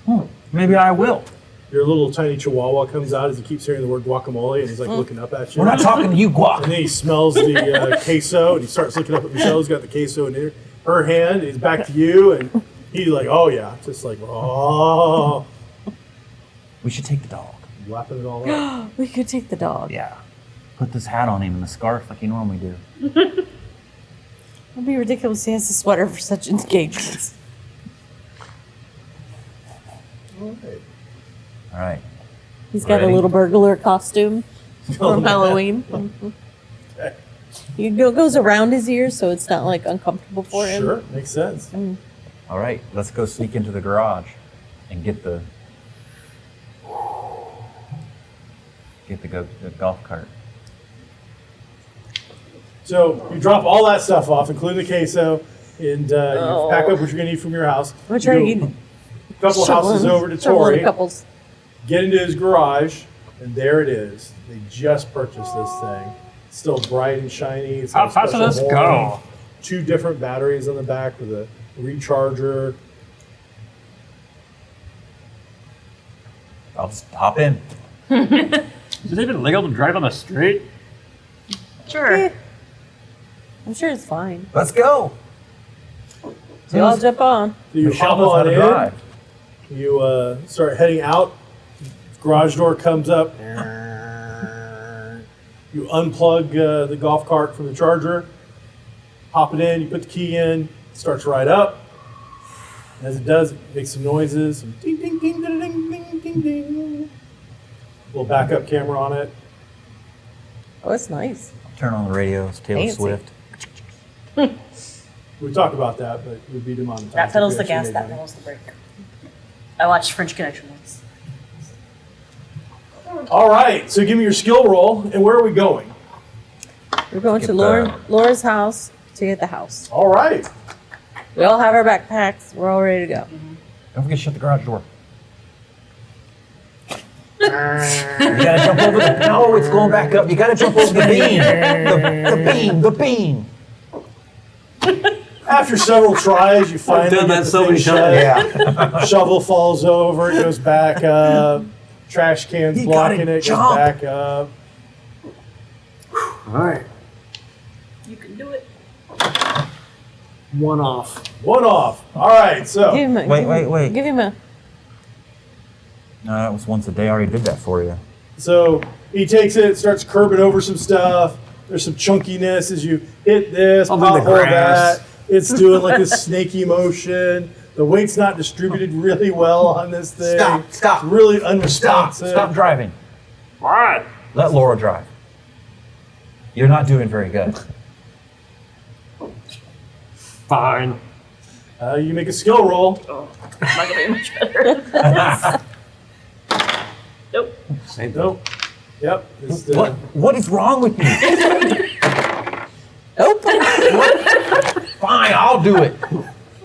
Your Maybe I will. your little tiny chihuahua comes out as he keeps hearing the word guacamole, and he's like looking up at you. We're not talking to you, And guac. then he smells the queso, and he starts looking up at Michelle, who's got the queso in her hand. And he's back to you, and he's like, "Oh yeah," just like, "Oh," We should take the dog. lapping it all up. We could take the dog. Yeah. Put this hat on him and the scarf like you normally do. It'd be ridiculous. He has a sweater for such engagements. Okay. All right. He's got Ready? a little burglar costume from Halloween. Mhm. It goes around his ears, so it's not like uncomfortable for him. Sure, makes sense. All right. Let's go sneak into the garage and get the golf cart. So you drop all that stuff off, including the queso, and you pack up what you're gonna need from your house. I'm gonna try to You eat go a couple houses over to several other Tori, couples. get into his garage, and there it is. They just purchased this thing. It's still bright and shiny. It's How got a fast special does this horn, go? 2 different batteries on the back with a recharger. I'll just hop in. Is it even legal to drive on the street? Sure. I'm sure it's fine. Let's go. So y'all jump on. So you Michelle hop knows how on to in. drive. You start heading out. Garage door comes up. You unplug the golf cart from the charger. Hop it in. You put the key in. It starts right up. As it does, it makes some noises. Some ding, ding, ding, ding, ding, ding, ding, ding. Little backup camera on it. Oh, it's nice. Turn on the radio. It's Taylor Fancy. Swift. We talked about that, but it would be demonetized. That if pedals we the actually gas, made that money. pedals the brake. I watched French Connection once. All right, so give me your skill roll, and where are we going? We're going to Get Laura's house to get the house. All right. We all have our backpacks. We're all ready to go. Don't forget to shut the garage door. You gotta jump over the. No, it's going back up. You gotta jump over the beam. The beam. After several tries, you finally done get that the so thing many shut. Yeah. Shovel falls over, it goes back up. Trash cans You blocking gotta it, goes jump. back up. All right. You can do it. One off. One off. All right, so Give him a, Wait. Give him a. No, that was once a day. I already did that for you. so he takes it, starts curbing over some stuff. There's some chunkiness as you hit this, I'll do the pothole grass. that. It's doing like this snaky motion. The weight's not distributed really well on this thing. Stop. It's really unresponsive. Stop driving. All right. Let Laura drive. You're not doing very good. Fine. You make a skill roll. Oh, not gonna be much better. Nope. Same. Nope. Yep. It's, What is wrong with you? Nope. Fine, I'll do it.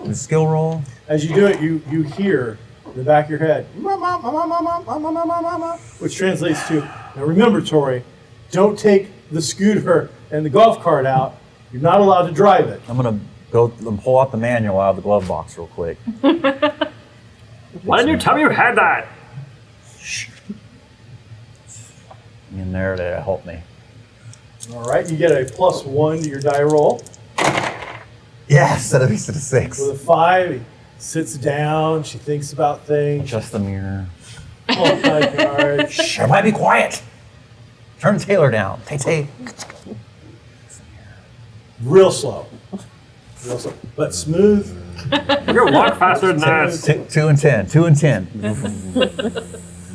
The skill roll. As you do it, you hear in the back of your head, which translates to, now remember, Tori, don't take the scooter and the golf cart out. You're not allowed to drive it. I'm gonna go and pull out the manual out of the glove box real quick. Why didn't you tell me you had that? In there to help me. All right, you get a +1 to your die roll. Yes, that makes it a 6. With a 5, he sits down. She thinks about things. Adjust the mirror. Pulls out cards. Shh, everybody be quiet. Turn Taylor down. Tay. Real slow. Real slow. But smooth. You're gonna walk faster than that. 2 and 10. 2 and 10.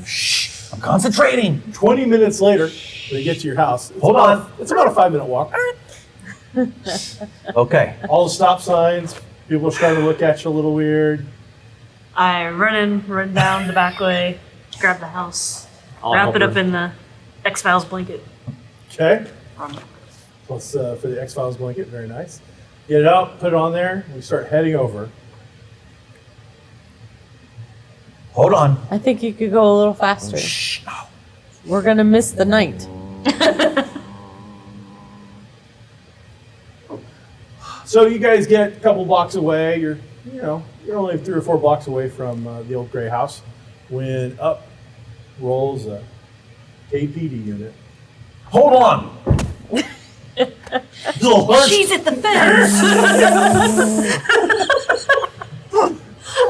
Shh, I'm concentrating. 20 minutes later, when you get to your house, Hold on. It's about a 5-minute walk. Okay. All the stop signs. People are starting to look at you a little weird. I run down the back way, grab the house, I'll wrap help it her. up in the X-Files blanket. Okay. Um, Plus for the X-Files blanket, very nice. Get it out, put it on there, and we start heading over. Hold on. I think you could go a little faster. Shh. No. We're gonna miss the night. So you guys get a couple blocks away. You're only 3 or 4 blocks away from the old gray house when up rolls a KPD unit. Hold on. She's at the fence.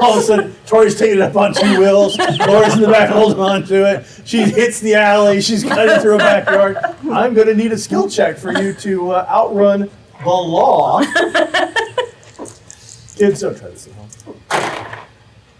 All of a sudden, Tori's taking it up on 2 wheels. Laura's in the back holding on to it. She hits the alley. She's cutting through a backyard. I'm going to need a skill check for you to outrun the law. Kids, don't try this at home.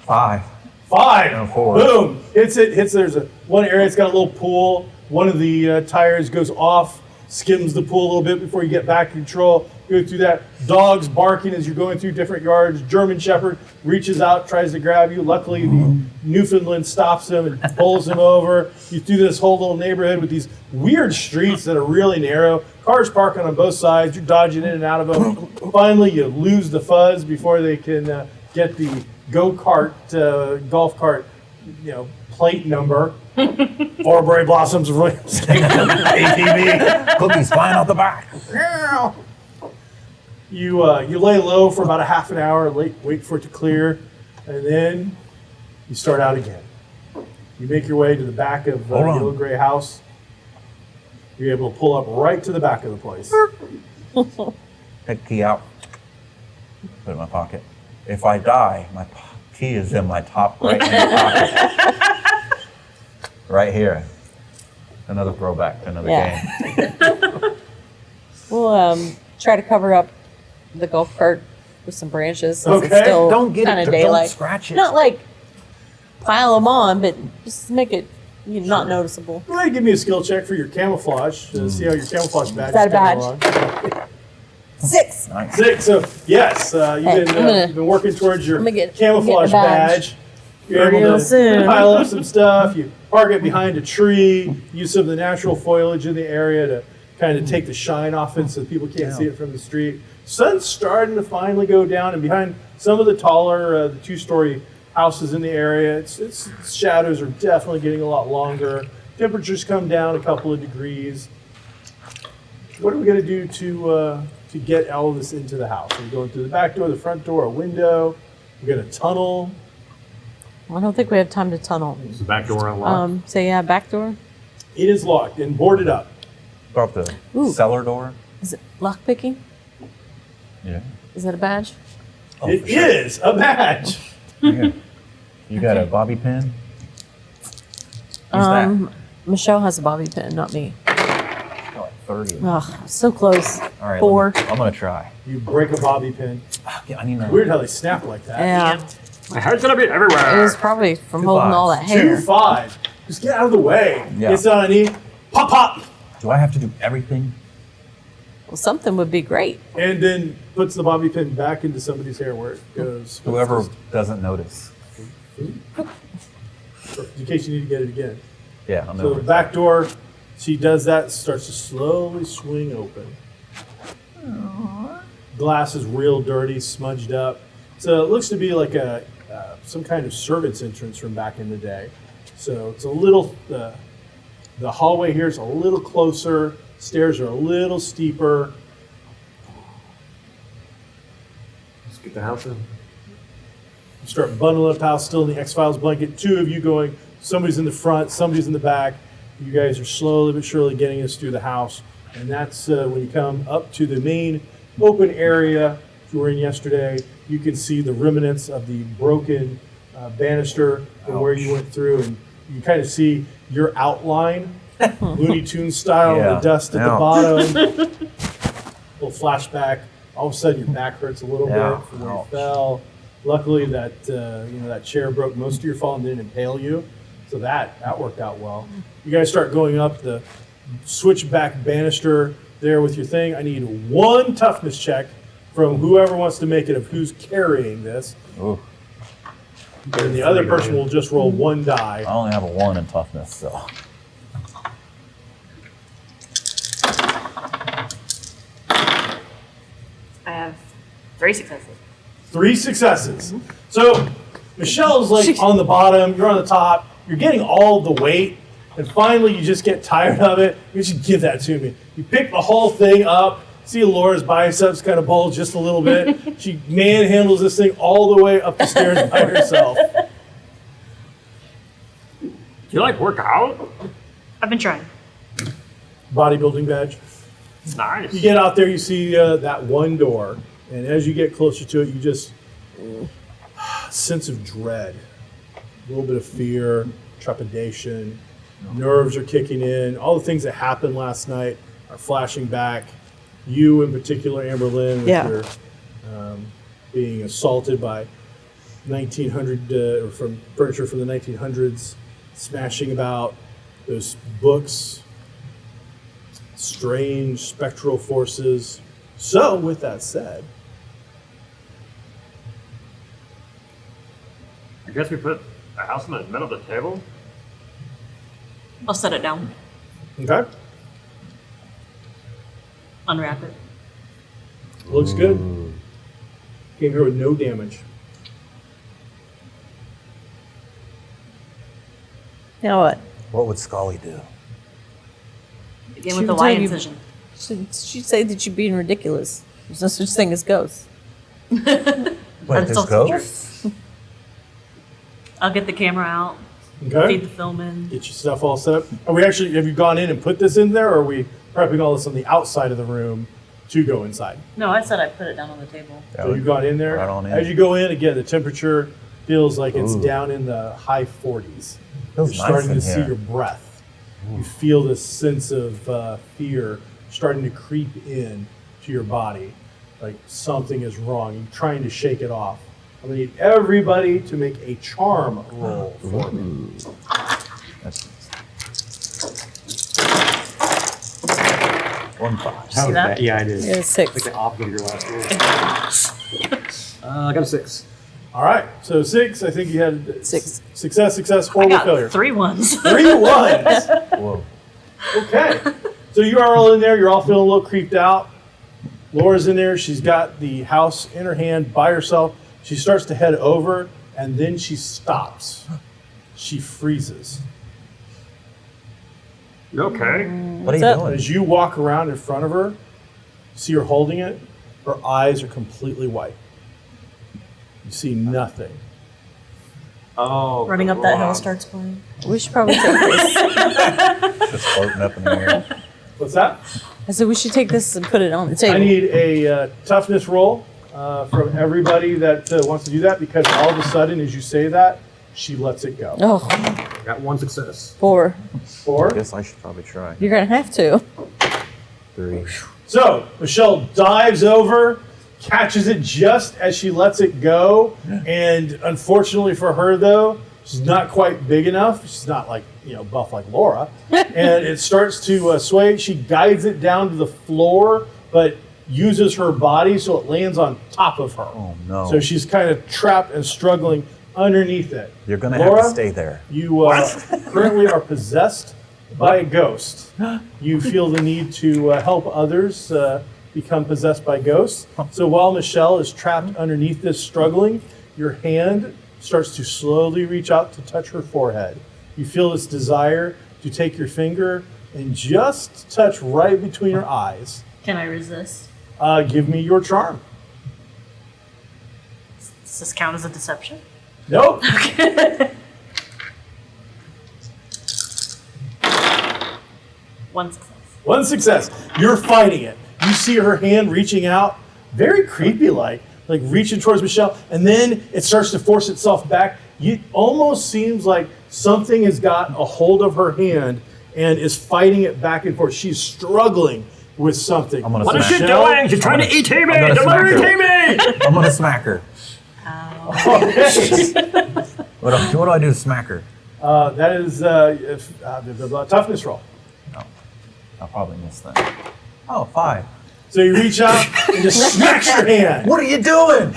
5. 5. And a 4. Boom. Hits it. There's one area. It's got a little pool. One of the tires goes off, skims the pool a little bit before you get back in control. Go through that. Dogs barking as you're going through different yards. German Shepherd reaches out, tries to grab you. Luckily, the Newfoundland stops him and pulls him over. You through this whole little neighborhood with these weird streets that are really narrow. Cars parking on both sides. You're dodging in and out of them. Finally, you lose the fuzz before they can get the go-kart, golf cart, plate number. Forbury Blossoms of Williams. ATV. Cookies flying out the back. You lay low for about a half an hour, wait for it to clear, and then you start out again. You make your way to the back of the Hold on. little gray house. You're able to pull up right to the back of the place. Take the key out. Put it in my pocket. If I die, my key is in my top right hand pocket. Right here. Another throwback to another game. We'll try to cover up the golf cart with some branches. Since it's Okay. still Don't get kind it. of Don't daylight. scratch it. Not like pile them on, but just make it not noticeable. Go ahead and give me a skill check for your camouflage to see how your camouflage badge Is that a coming badge? along. 6. Nice. 6. So yes, Hey, you've been working towards your I'm gonna get camouflage a badge. badge. You're able Real to soon. pile up some stuff. You park it behind a tree. Use some of the natural foliage in the area to kind of take the shine off it so people can't see it from the street. Sun's starting to finally go down, and behind some of the taller, the 2-story houses in the area, its shadows are definitely getting a lot longer. Temperatures come down a couple of degrees. What are we going to do to get all of this into the house? Are we going through the back door, the front door, a window? We're going to tunnel. I don't think we have time to tunnel. Is the back door unlocked? So yeah, back door. It is locked and boarded up. About the Ooh. cellar door. Is it lock picking? Yeah. Is that a badge? Oh, It for sure. is a badge. Yeah. You got a bobby pin? Use Michelle has a bobby pin, not me. that. Like 30. Ugh, so close. All right. 4. I'm gonna try. You break a bobby pin. Yeah, I need to. Weird how they snap like that. Yeah, My hair's gonna be it everywhere. was probably from Two holding all fives. that hair. 2-5. Just get out of the way. Yeah. Gets down on a knee. Pop, pop. Do I have to do everything? Well, something would be great. And then puts the bobby pin back into somebody's hair where it goes. Whoever doesn't notice. In case you need to get it again. Yeah, I'll So the know. back door, she does that, starts to slowly swing open. Glass is real dirty, smudged up. So it looks to be like some kind of servant's entrance from back in the day. So it's a little, the hallway here is a little closer, stairs are a little steeper. Let's get the house in. You start bundling up house, still in the X-Files blanket. 2 of you going, somebody's in the front, somebody's in the back. You guys are slowly but surely getting us through the house. And that's when you come up to the main open area you were in yesterday. You can see the remnants of the broken banister from where you went through. And you kind of see your outline, Looney Tunes style, Yeah. the dust at the Ouch. bottom. Little flashback. All of a sudden, your back hurts a little Yeah. bit from where you Ouch. fell. Luckily, that that chair broke most of your fall and didn't impale you, so that worked out well. You guys start going up the switchback banister there with your thing. I need 1 toughness check from whoever wants to make it of who's carrying this, Ooh, and the other person will just roll 1 die. I only have a 1 in toughness, so. I have 3 successes. 3 successes. So Michelle's like on the bottom, you're on the top, you're getting all the weight, and finally you just get tired of it. You should give that to me. You pick the whole thing up, see Laura's biceps kind of bulge just a little bit. She manhandles this thing all the way up the stairs by herself. Do you like work out? I've been trying. Bodybuilding badge. It's nice. You get out there, you see that one door, and as you get closer to it, you just sense of dread, a little bit of fear, trepidation, nerves are kicking in. All the things that happened last night are flashing back. You, in particular, Amber Lynn, with Yeah. your being assaulted by 1900 or from furniture from the 1900s, smashing about those books. Strange spectral forces. So, with that said, I guess we put a house in the middle of the table. I'll set it down. okay, Unwrap it. looks good. Came here with no damage. Now what? What would Scully do? Begin She with the would Y tell you- incision. She'd say that you're being ridiculous. There's no such thing as ghosts. Wait, there's Insult ghosts? I'll get the camera out. Okay. feed the film in. Get your stuff all set up. Have you gone in and put this in there, or are we prepping all this on the outside of the room to go inside? No, I said I put it down on the table. So you've gone in there. Right on in. As you go in, again, the temperature feels like it's down in the high 40s. Feels You're nice starting in to see here. your breath. You feel this sense of fear starting to creep in to your body, like something is wrong. You're trying to shake it off. I'm gonna need everybody to make a charm roll for me. That's 1 5. See that? Yeah, I did. Yeah, Like 6. the opposite of your last roll. I got a 6. All right, so 6. I think you had 6. Success, I horrible got failure. 3 ones. 3 ones. Whoa. Okay. So you are all in there. You're all feeling a little creeped out. Laura's in there. She's got the house in her hand by herself. She starts to head over, and then she stops. She freezes. You okay? What are you up? doing? As you walk around in front of her, see her holding it. Her eyes are completely white. You see nothing. Oh, Running up that hill God. starts playing. We should probably take this. Just floating up in the air. What's that? I said we should take this and put it on the table. I need a toughness roll from everybody that wants to do that, because all of a sudden, as you say that, she lets it go. Oh, Got 1 success. 4. 4. Guess I should probably try. You're gonna have to. 3. So Michelle dives over, catches it just as she lets it go, and unfortunately for her, though, she's not quite big enough. She's not like buff like Laura, and it starts to sway. She guides it down to the floor, but uses her body so it lands on top of her. Oh, no. So she's kind of trapped and struggling underneath it. You're going to Laura, have to stay there. You currently are possessed by a ghost. You feel the need to help others become possessed by ghosts. So while Michelle is trapped underneath this, struggling, your hand starts to slowly reach out to touch her forehead. You feel this desire to take your finger and just touch right between her eyes. Can I resist? Give me your charm. Does this count as a deception? Nope. One success. 1 success. You're fighting it. You see her hand reaching out, very creepy like reaching towards Michelle, and then it starts to force itself back. It almost seems like something has got a hold of her hand and is fighting it back and forth. She's struggling with something. I'm gonna What is she smack doing? She's trying to ET me! gonna Don't let her smack ET me! I'm going to smack her. Okay. What do I do to smack her? That is the toughness roll. I'll probably miss that. Oh, 5. So you reach out and just smacks your hand. What are you doing?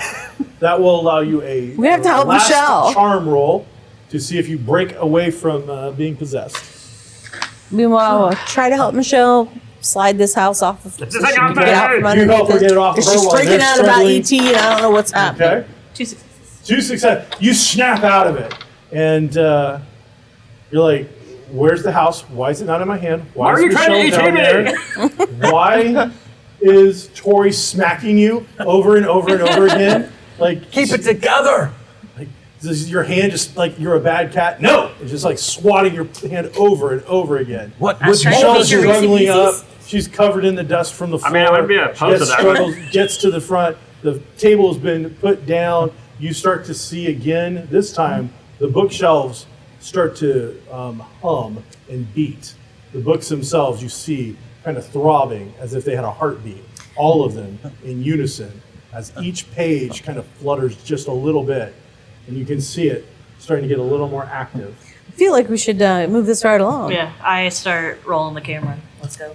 That will allow you a We have to help last Michelle. charm roll to see if you break away from being possessed. Meanwhile, try to help Michelle slide this house off of. Get so this she thing can off get my out head. from You underneath help her it. get it off of Because her she's while they're freaking out about struggling. ET, and I don't know what's happening. Okay. 2 successes. 2 success. You snap out of it, and you're like, "Where's the house? Why is it not in my hand? Why are is you trying to Michelle ET down there? Why is Tori smacking you over and over and over again? Like, Keep it together. Is your hand just like you're a bad cat? No, it's just like swatting your hand over and over again. What? I was trying to Michelle's make your Reese's struggling up. Pieces. She's covered in the dust from the floor. mean, I wouldn't be opposed to that. Struggles, gets to the front. The table has been put down. You start to see again. This time, the bookshelves start to hum and beat. The books themselves, you see, kind of throbbing as if they had a heartbeat. All of them in unison, as each page kind of flutters just a little bit, and you can see it starting to get a little more active. I feel like we should move this right along. Yeah, I start rolling the camera. Let's go.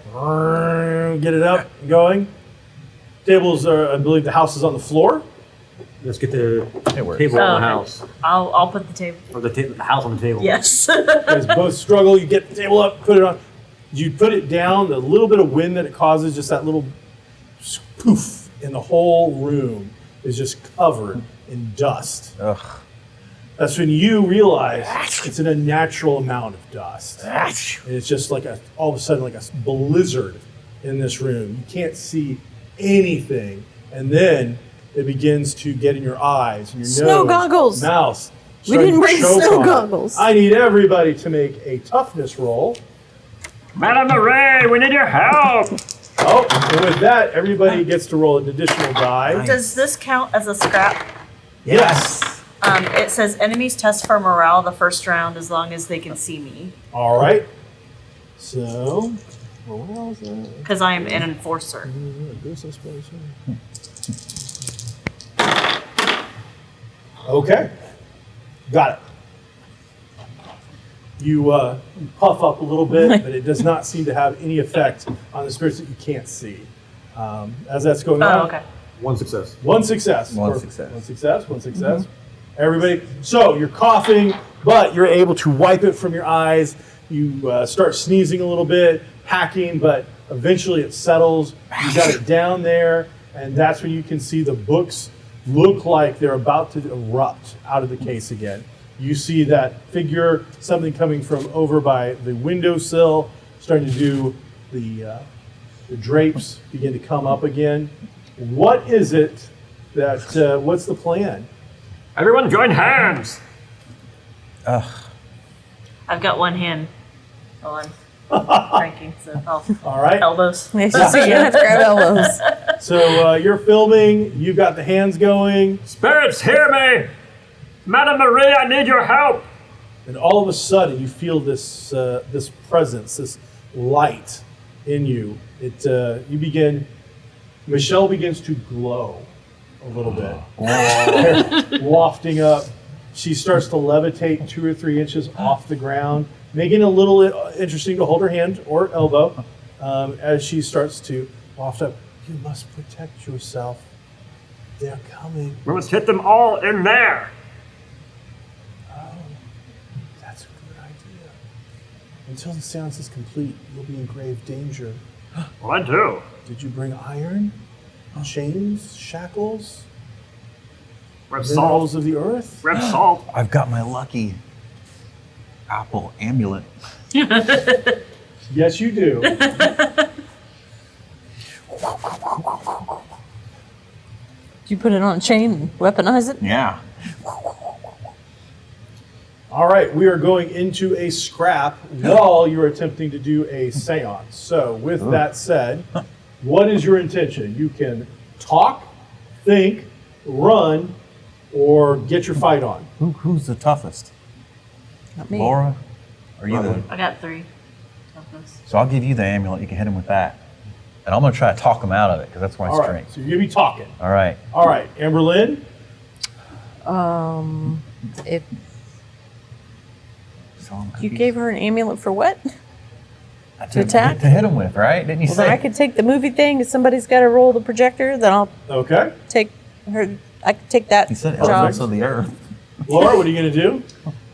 Get it up and going. Tables are, I believe the house is on the floor. Let's get the It works. table Oh, on the okay. house. I'll put the table. Or the house on the table. Yes. You guys both struggle. You get the table up, put it on. You put it down, the little bit of wind that it causes, just that little poof, and the whole room is just covered in dust. Ugh. That's when you realize it's an unnatural amount of dust. And it's just like all of a sudden like a blizzard in this room. You can't see anything. And then it begins to get in your eyes and your Snow nose, goggles. mouth, We didn't bring Starting to snow choke on. goggles. I need everybody to make a toughness roll. Madame Marie, we need your help. Oh, and with that, everybody gets to roll an additional die. Does this count as a scrap? Yes. It says enemies test for morale the first round as long as they can see me. All right. So, well, what else is that? Because I am an enforcer. Okay. Got it. You puff up a little bit, but it does not seem to have any effect on the spirits that you can't see. As that's going on. Oh, okay. One success. One success. One Perfect. success. One success. One success. Everybody. So you're coughing, but you're able to wipe it from your eyes. You start sneezing a little bit, hacking, but eventually it settles. You got it down there, and that's when you can see the books look like they're about to erupt out of the case again. You see that figure, something coming from over by the windowsill, starting to do the drapes begin to come up again. What is it that, what's the plan? Everyone join hands. I've got one hand. Oh, I'm cranking, so All right. elbows. So you're gonna have to grab elbows. So you're filming, you've got the hands going, Spirits, hear me. Madame Marie, I need your help. and all of a sudden you feel this this presence, this light in you. You begin. Michelle begins to glow a little bit, wafting up. She starts to levitate 2 or 3 inches off the ground, making it a little interesting to hold her hand or elbow as she starts to waft up. You must protect yourself. They're coming. We must hit them all in there. That's a good idea. Until the seance is complete, you'll be in grave danger. Well, I do. Did you bring iron, chains, shackles, We have minerals salt. of the earth? We have salt. I've got my lucky apple amulet. Yes, you do. Did you put it on a chain and weaponize it? Yeah. All right, we are going into a scrap while you're attempting to do a seance. So, with that said, what is your intention? You can talk, think, run, or get your fight on. Who's the toughest? Not me. Laura? Are you the? I got 3 toughness. So I'll give you the amulet. You can hit him with that, and I'm gonna try to talk him out of it because that's my All right, strength. so you're going to be talking. All right. All right, Amberlynn, If Selling you cookies. gave her an amulet for what? to attack? to hit him with, right? Didn't you Well, say? then I could take the movie thing. If somebody's got to roll the projector, then I'll okay. take her. I could take that You said job. elements of the earth. Laura, what are you going to do?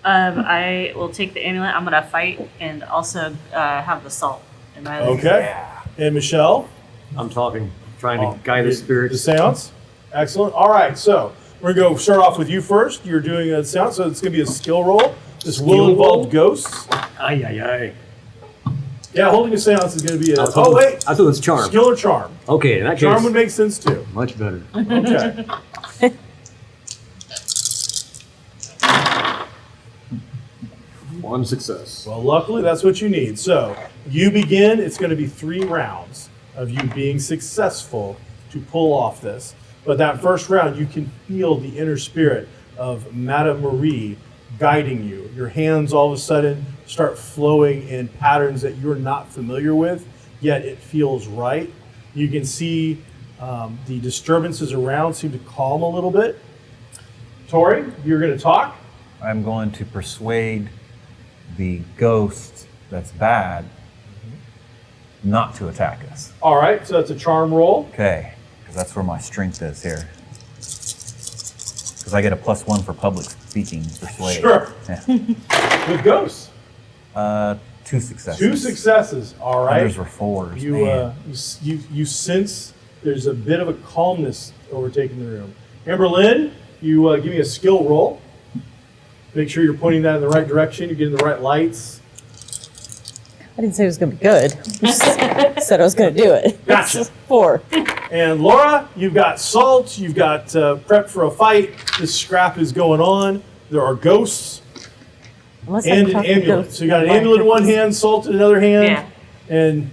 I will take the amulet. I'm gonna fight and also have the salt in my other hand. Okay. And Michelle? I'm talking, trying to guide the The spirits. seance? Excellent. All right, so we're going to start off with you first. You're doing a seance, so it's going to be a skill roll. This will involve ghosts. Ay, ay, ay. Yeah, holding a seance is going to be a. I thought Oh, wait. I thought it was charm. Skill or charm? Okay, in that Charm case, would make sense too. much better. Okay. One success. Well, luckily, that's what you need. So you begin. It's going to be 3 rounds of you being successful to pull off this. But that first round, you can feel the inner spirit of Madame Marie guiding you. Your hands all of a sudden start flowing in patterns that you're not familiar with, yet it feels right. You can see the disturbances around seem to calm a little bit. Tori, you're going to talk. I'm going to persuade the ghost that's bad not to attack us. All right, so that's a charm roll. Okay, because that's where my strength is here. Because I get a +1 for public speaking, persuade. Sure. Yeah. With ghosts. 2 successes. 2 successes. All right. Others were 4s. You, man. you sense there's a bit of a calmness overtaking the room. Amberlynn, you give me a skill roll. Make sure you're pointing that in the right direction. You're getting the right lights. I didn't say it was going to be good. I just said I was going to do it. Gotcha. It's 4. And Laura, you've got salt. You've got prep for a fight. This scrap is going on. there are ghosts Unless I and an talk to amulet. ghosts So you got an and buy amulet in one cookies. hand, salt in another hand, Yeah. and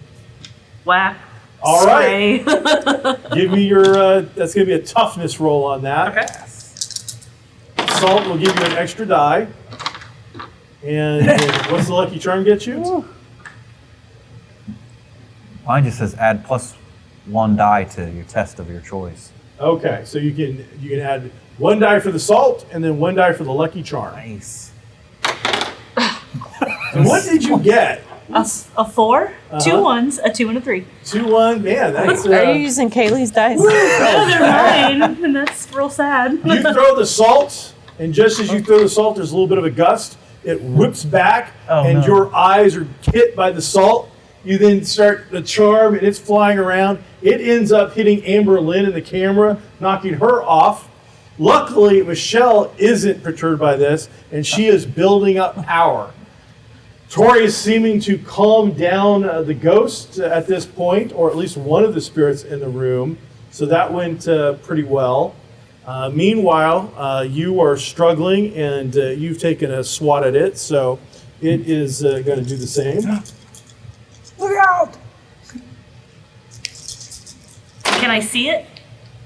Whack. all right. Spray. Give me your. That's gonna be a toughness roll on that. Okay. Salt will give you an extra die. And what's the lucky charm get you? Mine just says add +1 die to your test of your choice. Okay, so you can add 1 die for the salt and then 1 die for the lucky charm. Nice. And what did you get? A 4, 2 Uh-huh. 1s, a 2, and a 3. 2-1. Man, that's. Are you using Kaylee's dice? No, they're mine, and that's real sad. You throw the salt, and just as you throw the salt, there's a little bit of a gust. It whips back, Oh, and no. your eyes are hit by the salt. You then start the charm, and it's flying around. It ends up hitting Amber Lynn in the camera, knocking her off. Luckily, Michelle isn't perturbed by this, and she is building up power. Tori is seeming to calm down the ghost at this point, or at least one of the spirits in the room. So that went pretty well. Meanwhile, you are struggling, and you've taken a swat at it, so it is going to do the same. Look out! Can I see it?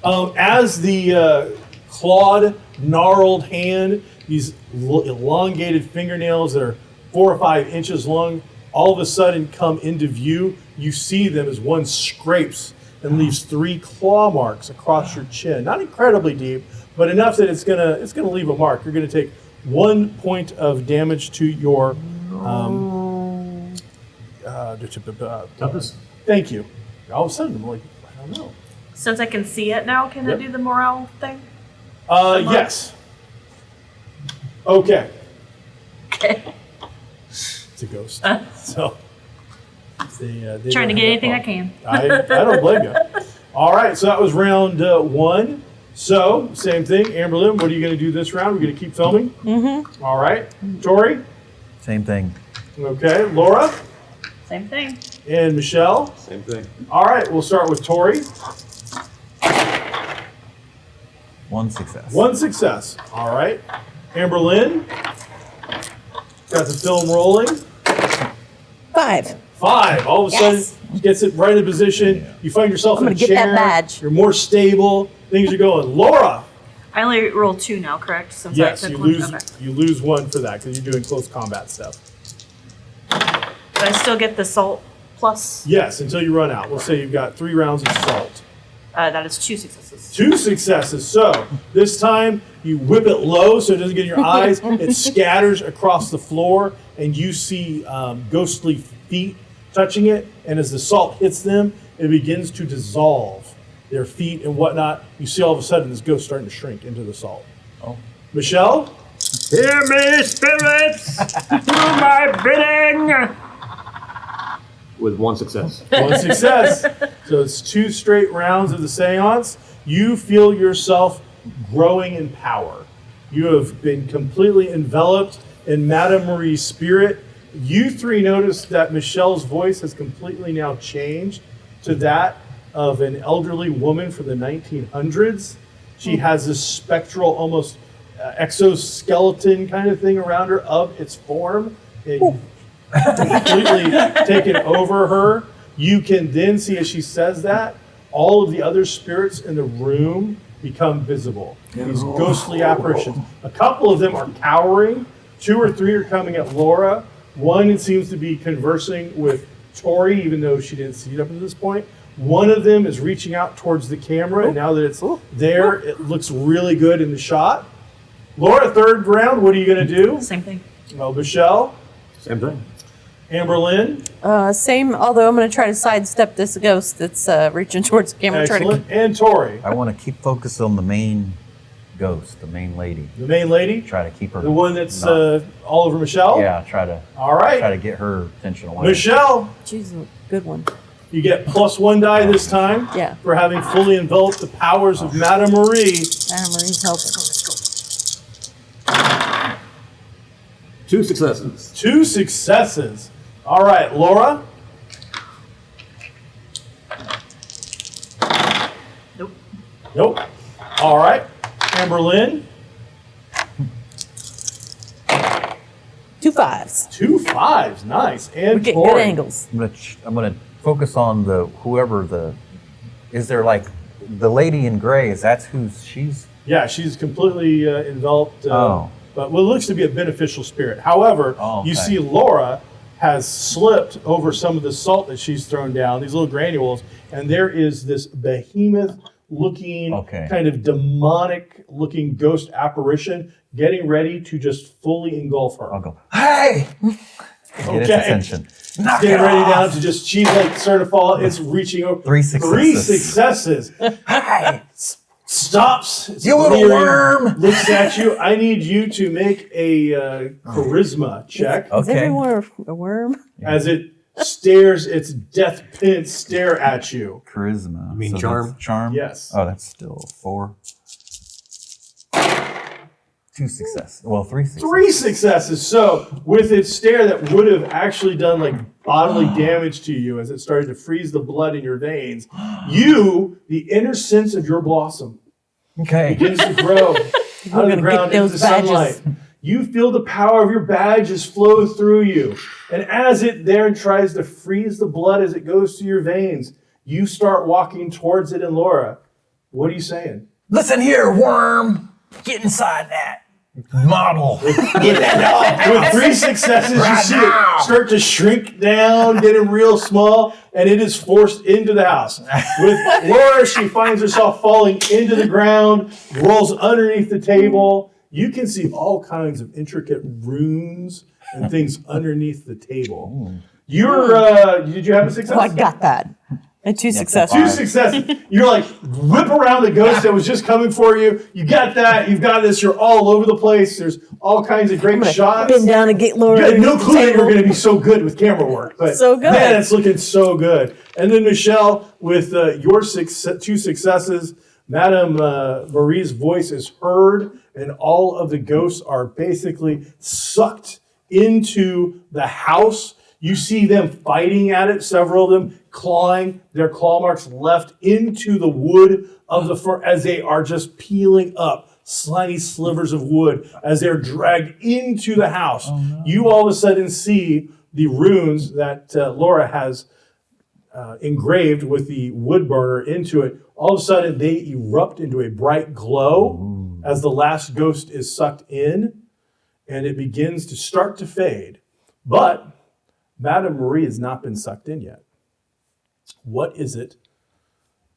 As the clawed, gnarled hand, these elongated fingernails that are 4 or 5 inches long, all of a sudden come into view. You see them as one scrapes and leaves 3 claw marks across your chin. Not incredibly deep, but enough that it's gonna leave a mark. You're gonna take 1 point of damage to your. Toughness? Thank you. All of a sudden, I'm like, I don't know. Since I can see it now, can Yep. I do the morale thing? Yes. Okay. Okay. It's a ghost. So. They Trying to don't get have anything I that can. problem. I don't blame you. All right, so that was round 1. So, same thing. Amberlyn, what are you going to do this round? We're going to keep filming? Mm-hmm. All right. Tori? Same thing. Okay. Laura? Same thing. And Michelle? Same thing. All right, we'll start with Tori. 1 success. 1 success. All right. Amberlyn? Got the film rolling. 5. 5. All of a Yes. sudden, gets it right in position. You find yourself I'm in a gonna get that chair. badge. You're more stable. Things are going. Laura? I only roll 2 now, correct? Since Yes, I you took one? lose. Okay. You lose 1 for that because you're doing close combat stuff. But I still get the salt plus. Yes, until you run out. We'll say you've got 3 rounds of salt. That is 2 successes. 2 successes. So this time you whip it low so it doesn't get in your eyes. It scatters across the floor, and you see ghostly feet touching it. And as the salt hits them, it begins to dissolve their feet and whatnot. You see all of a sudden this ghost starting to shrink into the salt. Oh. Michelle? Hear me, spirits! Do my bidding! With 1 success. 1 success. So it's 2 straight rounds of the seance. You feel yourself growing in power. You have been completely enveloped in Madame Marie's spirit. You 3 notice that Michelle's voice has completely now changed to that of an elderly woman from the 1900s. She has this spectral, almost exoskeleton kind of thing around her of its form. And completely taken over her. You can then see as she says that, all of the other spirits in the room become visible. These ghostly apparitions. A couple of them are cowering. 2 or 3 are coming at Laura. 1 seems to be conversing with Tori, even though she didn't see it up to this point. 1 of them is reaching out towards the camera, and now that it's there, it looks really good in the shot. Laura, 3rd round, what are you going to do? Same thing. Well, Michelle? Same thing. Amberlyn? Same, although I'm going to try to sidestep this ghost that's reaching towards the camera. Try to Excellent. And Tori, I want to keep focused on the main ghost, the main lady. the main lady, Try to keep her. the one that's not- all over Michelle. yeah, try to All right. try to get her attention away. Michelle, choose a good one. you get +1 die this time Yeah. for having fully enveloped the powers of Madame Marie. Anna Marie's helping. 2 successes. 2 successes. All right, Laura. Nope. Nope. All right, Amberlyn. 2 5s. 2 5s, nice. And We're getting Corey. good angles. I'm gonna focus on is there like the lady in gray, she's Yeah, she's completely enveloped, Oh. but what looks to be a beneficial spirit. However, Oh, you okay. see Laura has slipped over some of the salt that she's thrown down, these little granules, and there is this behemoth-looking, Okay. kind of demonic-looking ghost apparition getting ready to just fully engulf her. I'll go, hey! Get its Okay. attention. Knock Getting it ready off. down to just, she's like starting to fall. It's reaching over. 3 successes. 3 successes. Hey! Stops. It's You little leering, worm. Looks at you. I need you to make a charisma check Is Okay. everyone a worm? as it stares its death pin stare at you. Charisma. You mean that's charm? Charm? Yes. Oh, that's still 4. 2 successes. Well, 3 successes. 3 successes. So with its stare that would have actually done like bodily damage to you as it started to freeze the blood in your veins, you, the inner sense of your blossom, Okay. begins to grow out of the gonna ground get into those the badges. sunlight. You feel the power of your badges flow through you. And as it there tries to freeze the blood as it goes through your veins, you start walking towards it. And Laura, what are you saying? Listen here, worm. Get inside that model. Get that dog. With 3 successes, you Right see now. it start to shrink down, getting real small, and it is forced into the house. With Laura, she finds herself falling into the ground, rolls underneath the table. You can see all kinds of intricate runes and things underneath the table. Did you have a success? Oh, I got that. And 2 successes. 2 successes. You're like, whip around the ghost that was just coming for you. You got that. You've got this. You're all over the place. There's all kinds of great shots. Bend down and get Laura. You had no underneath the clue that you were table. going to be so good with camera work. But So good. Man, it's looking so good. And then Michelle, with your 2 successes, Madame Marie's voice is heard, and all of the ghosts are basically sucked into the house. You see them fighting at it, several of them clawing, their claw marks left into the wood of the fur as they are just peeling up slimy slivers of wood as they're dragged into the house. You all of a sudden see the runes that Laura has engraved with the wood burner into it. All of a sudden, they erupt into a bright glow as the last ghost is sucked in, and it begins to start to fade. But Madame Marie has not been sucked in yet. What is it?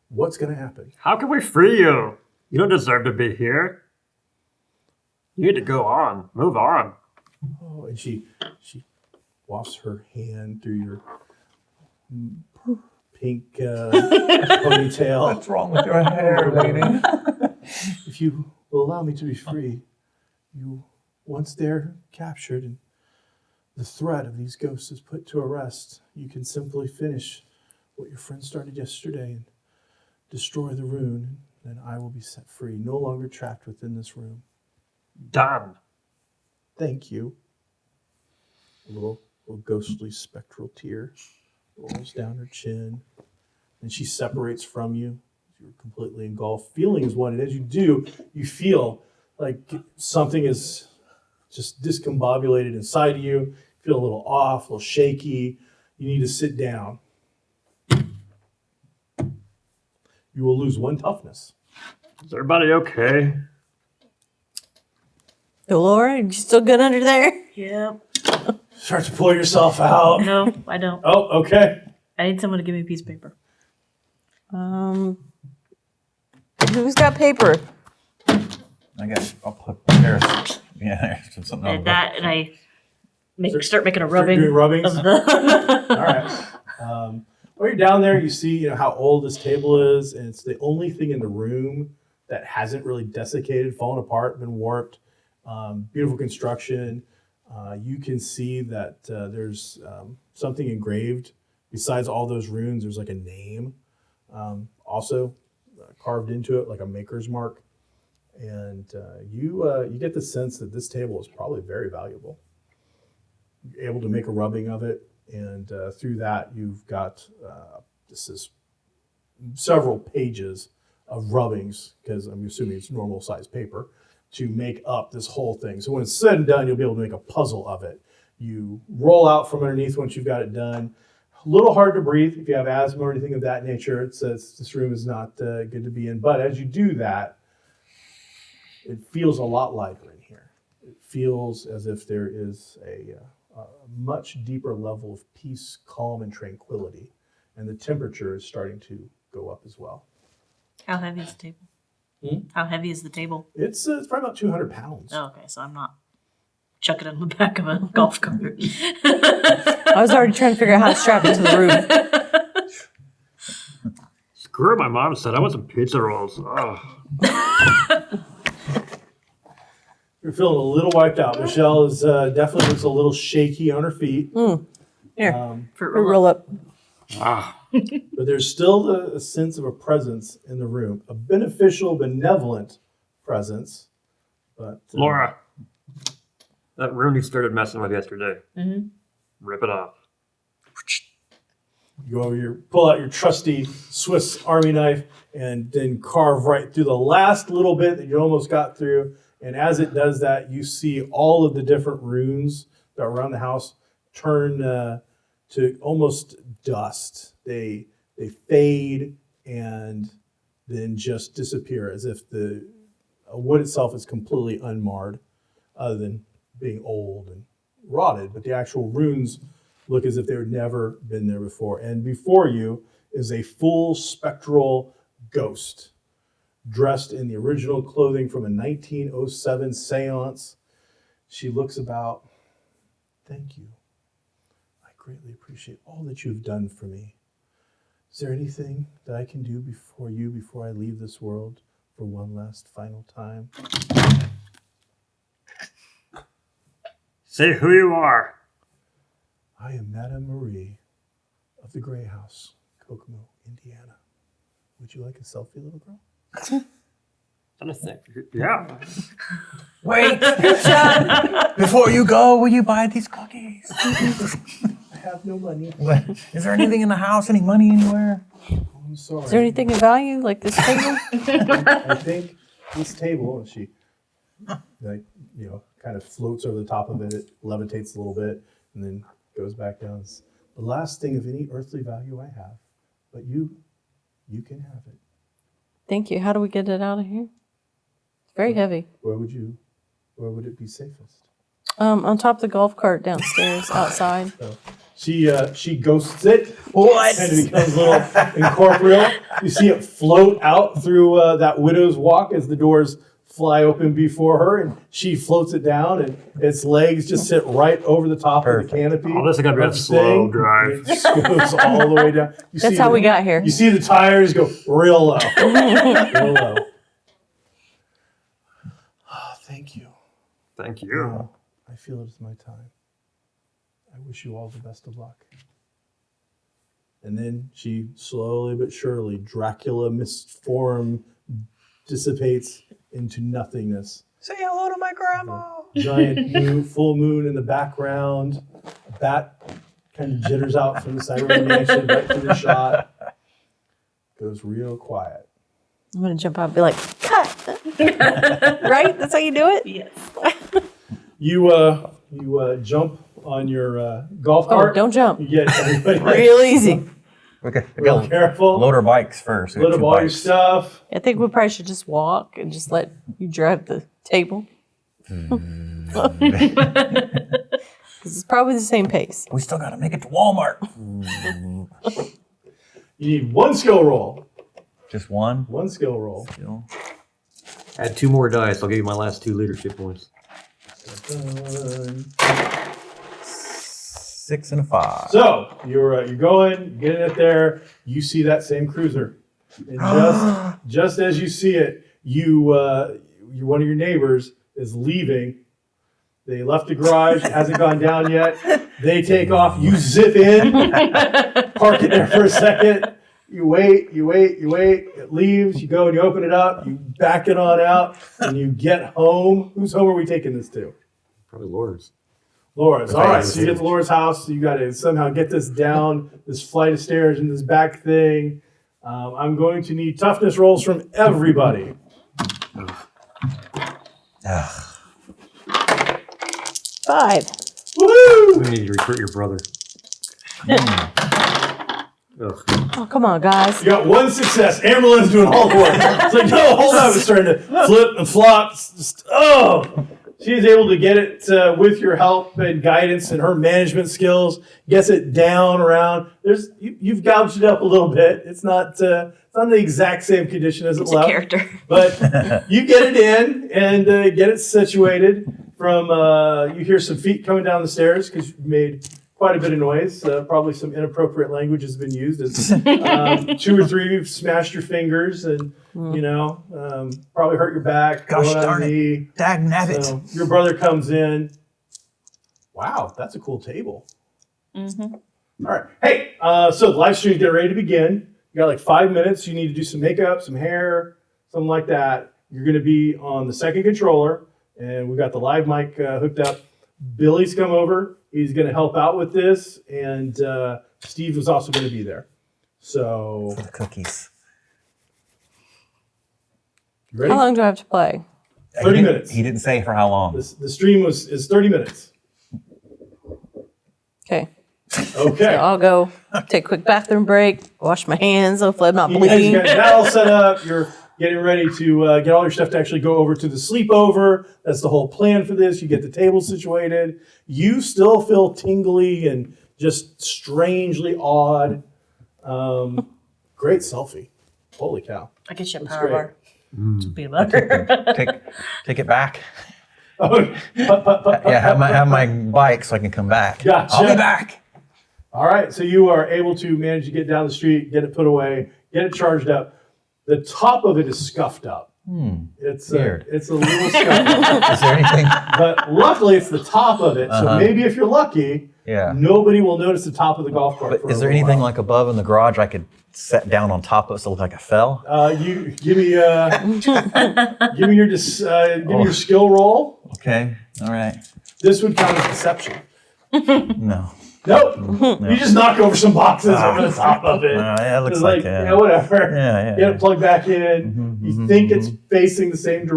What's going to happen? How can we free you? You don't deserve to be here. You need to go on. Move on. Oh, and she wafts her hand through your pink ponytail. What's wrong with your hair, lady? If you will allow me to be free, you, once they're captured and the threat of these ghosts is put to a rest, you can simply finish what your friend started yesterday and destroy the rune, and I will be set free, no longer trapped within this room. Done. Thank you. A little ghostly spectral tear rolls down her chin, and she separates from you. You're completely engulfed. Feeling is what it is. You feel like something is just discombobulated inside of you. You feel a little off, a little shaky. You need to sit down. You will lose 1 toughness. Is everybody okay? So, Laura, you still good under there? Yep. Start to pull yourself out. No, I don't. Oh, okay. I need someone to give me a piece of paper. Who's got paper? I guess I'll put there's something And else. that, and I start making a rubbing doing rubbings? of the. All right. While you're down there, you see how old this table is, and it's the only thing in the room that hasn't really desiccated, fallen apart, been warped. Beautiful construction. You can see that there's something engraved. Besides all those runes, there's like a name also carved into it, like a maker's mark. And you get the sense that this table is probably very valuable. You're able to make a rubbing of it, and through that you've got this is several pages of rubbings, because I'm assuming it's normal size paper, to make up this whole thing. So when it's said and done, you'll be able to make a puzzle of it. You roll out from underneath once you've got it done. A little hard to breathe if you have asthma or anything of that nature. It says this room is not good to be in. But as you do that, it feels a lot lighter in here. It feels as if there is a much deeper level of peace, calm, and tranquility. And the temperature is starting to go up as well. How heavy is the table? How heavy is the table? It's probably about 200 pounds. Oh, okay, so I'm not chucking it in the back of a golf cart. I was already trying to figure out how to strap it to the roof. Screw it, my mom said I want some pizza rolls. Oh. You're feeling a little wiped out. Michelle is definitely looks a little shaky on her feet. Here, For roll up. But there's still a sense of a presence in the room, a beneficial, benevolent presence. But Laura, that room you started messing with yesterday, rip it off. you pull out your trusty Swiss Army knife and then carve right through the last little bit that you almost got through. And as it does that, you see all of the different runes that are around the house turn to almost dust. They fade and then just disappear as if the wood itself is completely unmarred, other than being old and rotted. But the actual runes look as if they've never been there before. And before you is a full spectral ghost dressed in the original clothing from a 1907 seance. She looks about. Thank you. I greatly appreciate all that you've done for me. Is there anything that I can do before I leave this world for one last final time? Say who you are. I am Madame Marie of the Gray House, Kokomo, Indiana. Would you like a selfie, little girl? Yeah. Wait, before you go, will you buy these cookies? I have no money. Is there anything in the house? Any money anywhere? I'm sorry. Is there anything of value, like this table? I think this table, and she, kind of floats over the top of it. It levitates a little bit and then goes back down. It's the last thing of any earthly value I have, but you can have it. Thank you. How do we get it out of here? It's very heavy. Where would it be safest? On top of the golf cart downstairs, outside. So she ghosts it. What? And it becomes a little incorporeal. You see it float out through that widow's walk as the doors fly open before her, and she floats it down, and its legs just sit right over the top of the canopy. Oh, this is gonna be a of the slow thing. drive. It goes all the way down. That's how we got here. You see the tires go real low. Real low. Oh, thank you. Thank you. Now, I feel it is my time. I wish you all the best of luck. And then she slowly but surely, Dracula mist form dissipates into nothingness. Say hello to my grandma. Giant full moon in the background. A bat kind of jitters out from the side of the mansion right through the shot. Goes real quiet. I'm going to jump out and be like, cut! Right? That's how you do it? Yes. You jump on your golf cart. Oh, don't jump. You get everybody Real easy. Okay, real careful. load our bikes first. We got Load up two all your bikes. stuff. I think we probably should just walk and just let you drive the table. Because it's probably the same pace. We still got to make it to Walmart. You need one skill roll. Just one. One skill roll. Still. Add 2 more dice. I'll give you my last 2 leadership points. Done. 6 and a 5. So you're going, getting it there. You see that same cruiser, and just as you see it, one of your neighbors is leaving. They left the garage. It hasn't gone down yet. They take off. You zip in, park it there for a second. You wait. It leaves. You go and you open it up. You back it on out, and you get home. Whose home are we taking this to? Probably Laura's. Laura's. All right, so you get to Laura's house. You got to somehow get this down, this flight of stairs and this back thing. I'm going to need toughness rolls from everybody. 5. Woohoo! We need to recruit your brother. Ugh. Oh, come on, guys. You got one success. Amberlynn's doing all the work. It's like, no, hold on. It's starting to flip and flop. Just, oh. She's able to get it with your help and guidance and her management skills. Gets it down around. You've gouged it up a little bit. It's not in the exact same condition as it It's a left. character. But you get it in and get it situated. From you hear some feet coming down the stairs because you made quite a bit of noise. Probably some inappropriate language has been used. As, 2 or 3 have smashed your fingers and probably hurt your back. Gosh blown out a darn knee. it. Dag nabbit. So your brother comes in. Wow, that's a cool table. Mm-hmm. All right. Hey, so the live stream's getting ready to begin. You got like 5 minutes. You need to do some makeup, some hair, something like that. You're going to be on the second controller, and we've got the live mic hooked up. Billy's come over. He's going to help out with this, and Steve is also going to be there. So, For the cookies. you ready? How long do I have to play? 30 minutes. He didn't say for how long. The stream is 30 minutes. Okay. Okay. So I'll go take a quick bathroom break, wash my hands, hopefully I'm not You guys bleeding. got that all set up. You're getting ready to get all your stuff to actually go over to the sleepover. That's the whole plan for this. You get the table situated. You still feel tingly and just strangely odd. Great selfie. Holy cow. I get you a That's power great. bar. Peanut butter. Take it back. Oh, Yeah, have my bike so I can come back. Gotcha. I'll be back. all right. So you are able to manage to get down the street, get it put away, get it charged up. The top of it is scuffed up. It's Weird. it's a little scuffed up. Is there anything? But luckily, it's the top of it. So maybe if you're lucky, Yeah. nobody will notice the top of the golf cart. But for is a there little anything while. like above in the garage I could set down on top of it so it looked like I fell? You give me give me your your skill roll. Okay. All right. This would count as deception. No. Nope. You just knock over some boxes over the top of it. Yeah, it looks It's like yeah, whatever. Yeah. Get it plugged back in. You think it's facing the same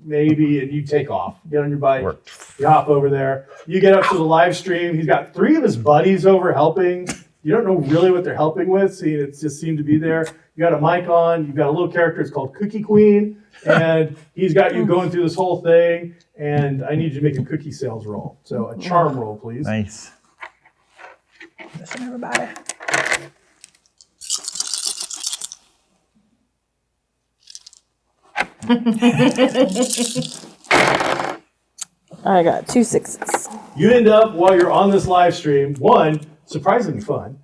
maybe, and you take off. Get on your bike. Worked. You hop over there. You get up to the live stream. He's got 3 of his buddies over helping. You don't know really what they're helping with. See, it just seemed to be there. You got a mic on. You've got a little character. It's called Cookie Queen. And he's got you going through this whole thing. And I need you to make a cookie sales roll. So a charm roll, please. Nice. Listen, everybody. I got 2 6s. You end up, while you're on this live stream, one, surprisingly fun.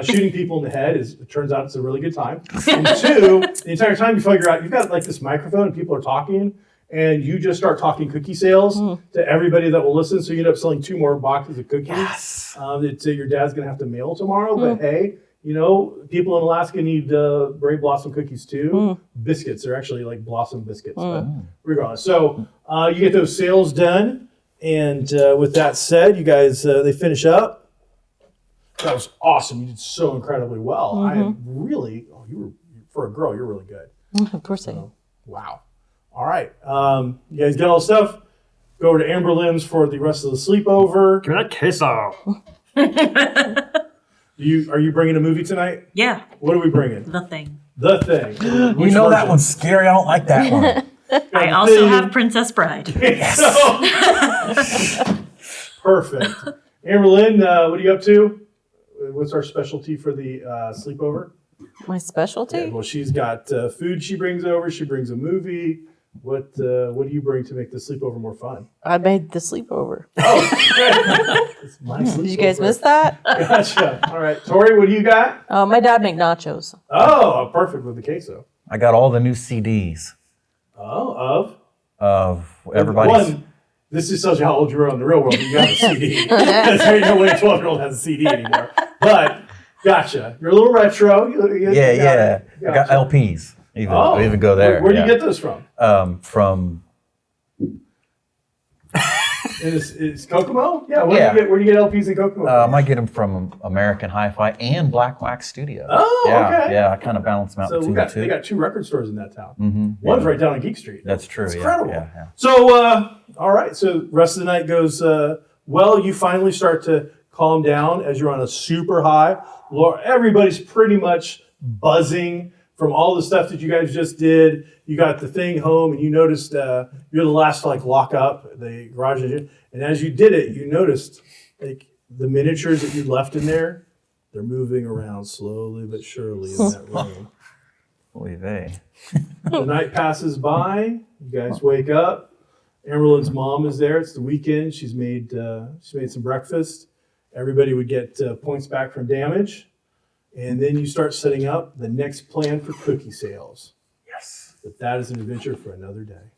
Shooting people in the head it turns out it's a really good time. And 2, the entire time you figure out you've got like this microphone and people are talking, and you just start talking cookie sales to everybody that will listen. So you end up selling 2 more boxes of cookies that your dad's gonna have to mail tomorrow. But hey, people in Alaska need Berry Blossom cookies too. Biscuits are actually like Blossom biscuits, but regardless. So you get those sales done, and with that said, you guys they finish up. That was awesome. You did so incredibly well. I am really, for a girl, you're really good. Of course I am. Wow. All right. You guys get all the stuff. Go over to Amberlynn's for the rest of the sleepover. Give me that queso. Are you bringing a movie tonight? Yeah, What are we bringing? The Thing. The Thing. You Which know that version? one's scary. I don't like that one. I also have Princess Bride. So- perfect. Amberlynn, what are you up to? What's our specialty for the sleepover? My specialty? Yeah, well, she's got food she brings over. She brings a movie. What do you bring to make the sleepover more fun? I made the sleepover. It's my sleepover. Did you guys miss that? Gotcha. All right. Tori, what do you got? My dad made nachos. Oh, perfect with the queso. I got all the new CDs Oh, of everybody's. One, this just tells you how old you are in the real world. You got a CD. Because there ain't no way a 12-year-old has a CD anymore. But, gotcha. You're a little retro. You Yeah. got it. I got Gotcha. LPs. Even go there. Where do you get those from? From Is Kokomo? Yeah. Yeah. Where do you get LPs in Kokomo? I might get them from American Hi-Fi and Black Wax Studio. Oh, yeah, okay. Yeah, I kind of balance them out So between they the two. got 2 record stores in that town. Mm-hmm. One's right down on Geek Street. That's true. It's yeah, incredible. Yeah. So, all right. So, rest of the night goes Well, you finally start to calm down as you're on a super high. Everybody's pretty much buzzing from all the stuff that you guys just did. You got the thing home, and you noticed you're the last to lock up the garage engine. And as you did it, you noticed the miniatures that you left in there. They're moving around slowly but surely in that room. Oy vey. The night passes by. You guys wake up. Emerald's mom is there. It's the weekend. She's made some breakfast. Everybody would get points back from damage. And then you start setting up the next plan for cookie sales. Yes. But that is an adventure for another day.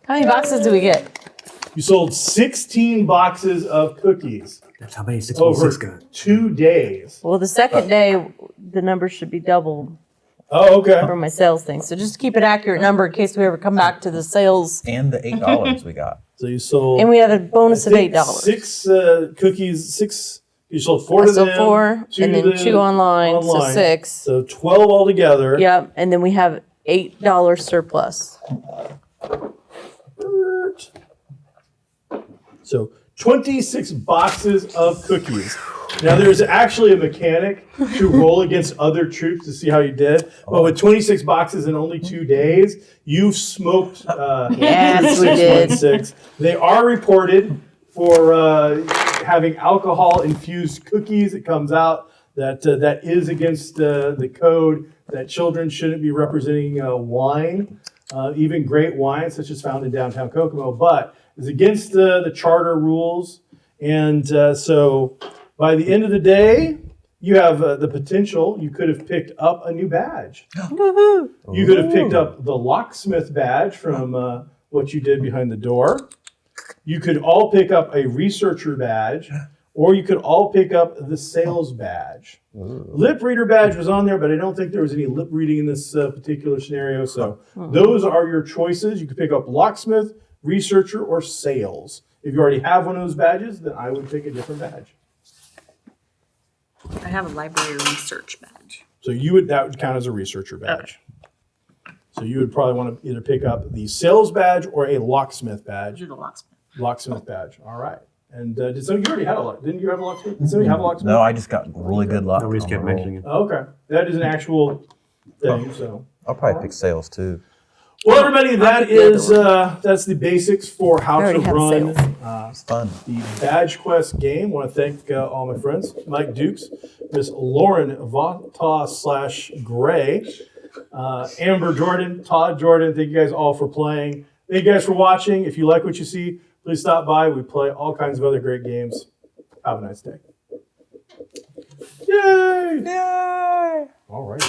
How many boxes do we get? You sold 16 boxes of cookies That's how many over 616 got. 2 days. Well, the second day, the number should be doubled Oh, okay. for my sales thing. So just keep an accurate number in case we ever come back to the sales. And the $8 we got. So you sold. And we have a bonus of I think $8. 6 cookies. 6. You sold 4 to So them. 4, and then 2 online, so 6. So 12 altogether. Yep, and then we have $8 surplus. So 26 boxes of cookies. Now there's actually a mechanic to roll against other troops to see how you did. But with 26 boxes in only 2 days, you've smoked Yes, we did. 616. They are reported for having alcohol-infused cookies. It comes out that that is against the code, that children shouldn't be representing wine, even great wine, such as found in downtown Kokomo, but is against the charter rules. And so by the end of the day, you have the potential, you could have picked up a new badge. You could have picked up the locksmith badge from what you did behind the door. You could all pick up a researcher badge, or you could all pick up the sales badge. Lip reader badge was on there, but I don't think there was any lip reading in this particular scenario. So those are your choices. You could pick up locksmith, researcher, or sales. If you already have one of those badges, then I would pick a different badge. I have a library research badge. So that would count as a researcher badge. So you would probably want to either pick up the sales badge or a locksmith badge. Do the locksmith. Locksmith badge. All right. And you already had a locksmith? Didn't you have a locksmith? Did somebody have a locksmith? No, I just got really good luck. Nobody's on kept the roll. mentioning it. Oh, okay. That is an actual thing. So. I'll probably pick sales too. Well, everybody, that is that's the basics for how I to already have run It's fun. the Badge Quest game. I want to thank all my friends, Mike Dukes, Miss Lauren Vaughta/Gray, Amber Jordan, Todd Jordan. Thank you guys all for playing. Thank you guys for watching. If you like what you see, please stop by. We play all kinds of other great games. Have a nice day. Yay! Yay! All right.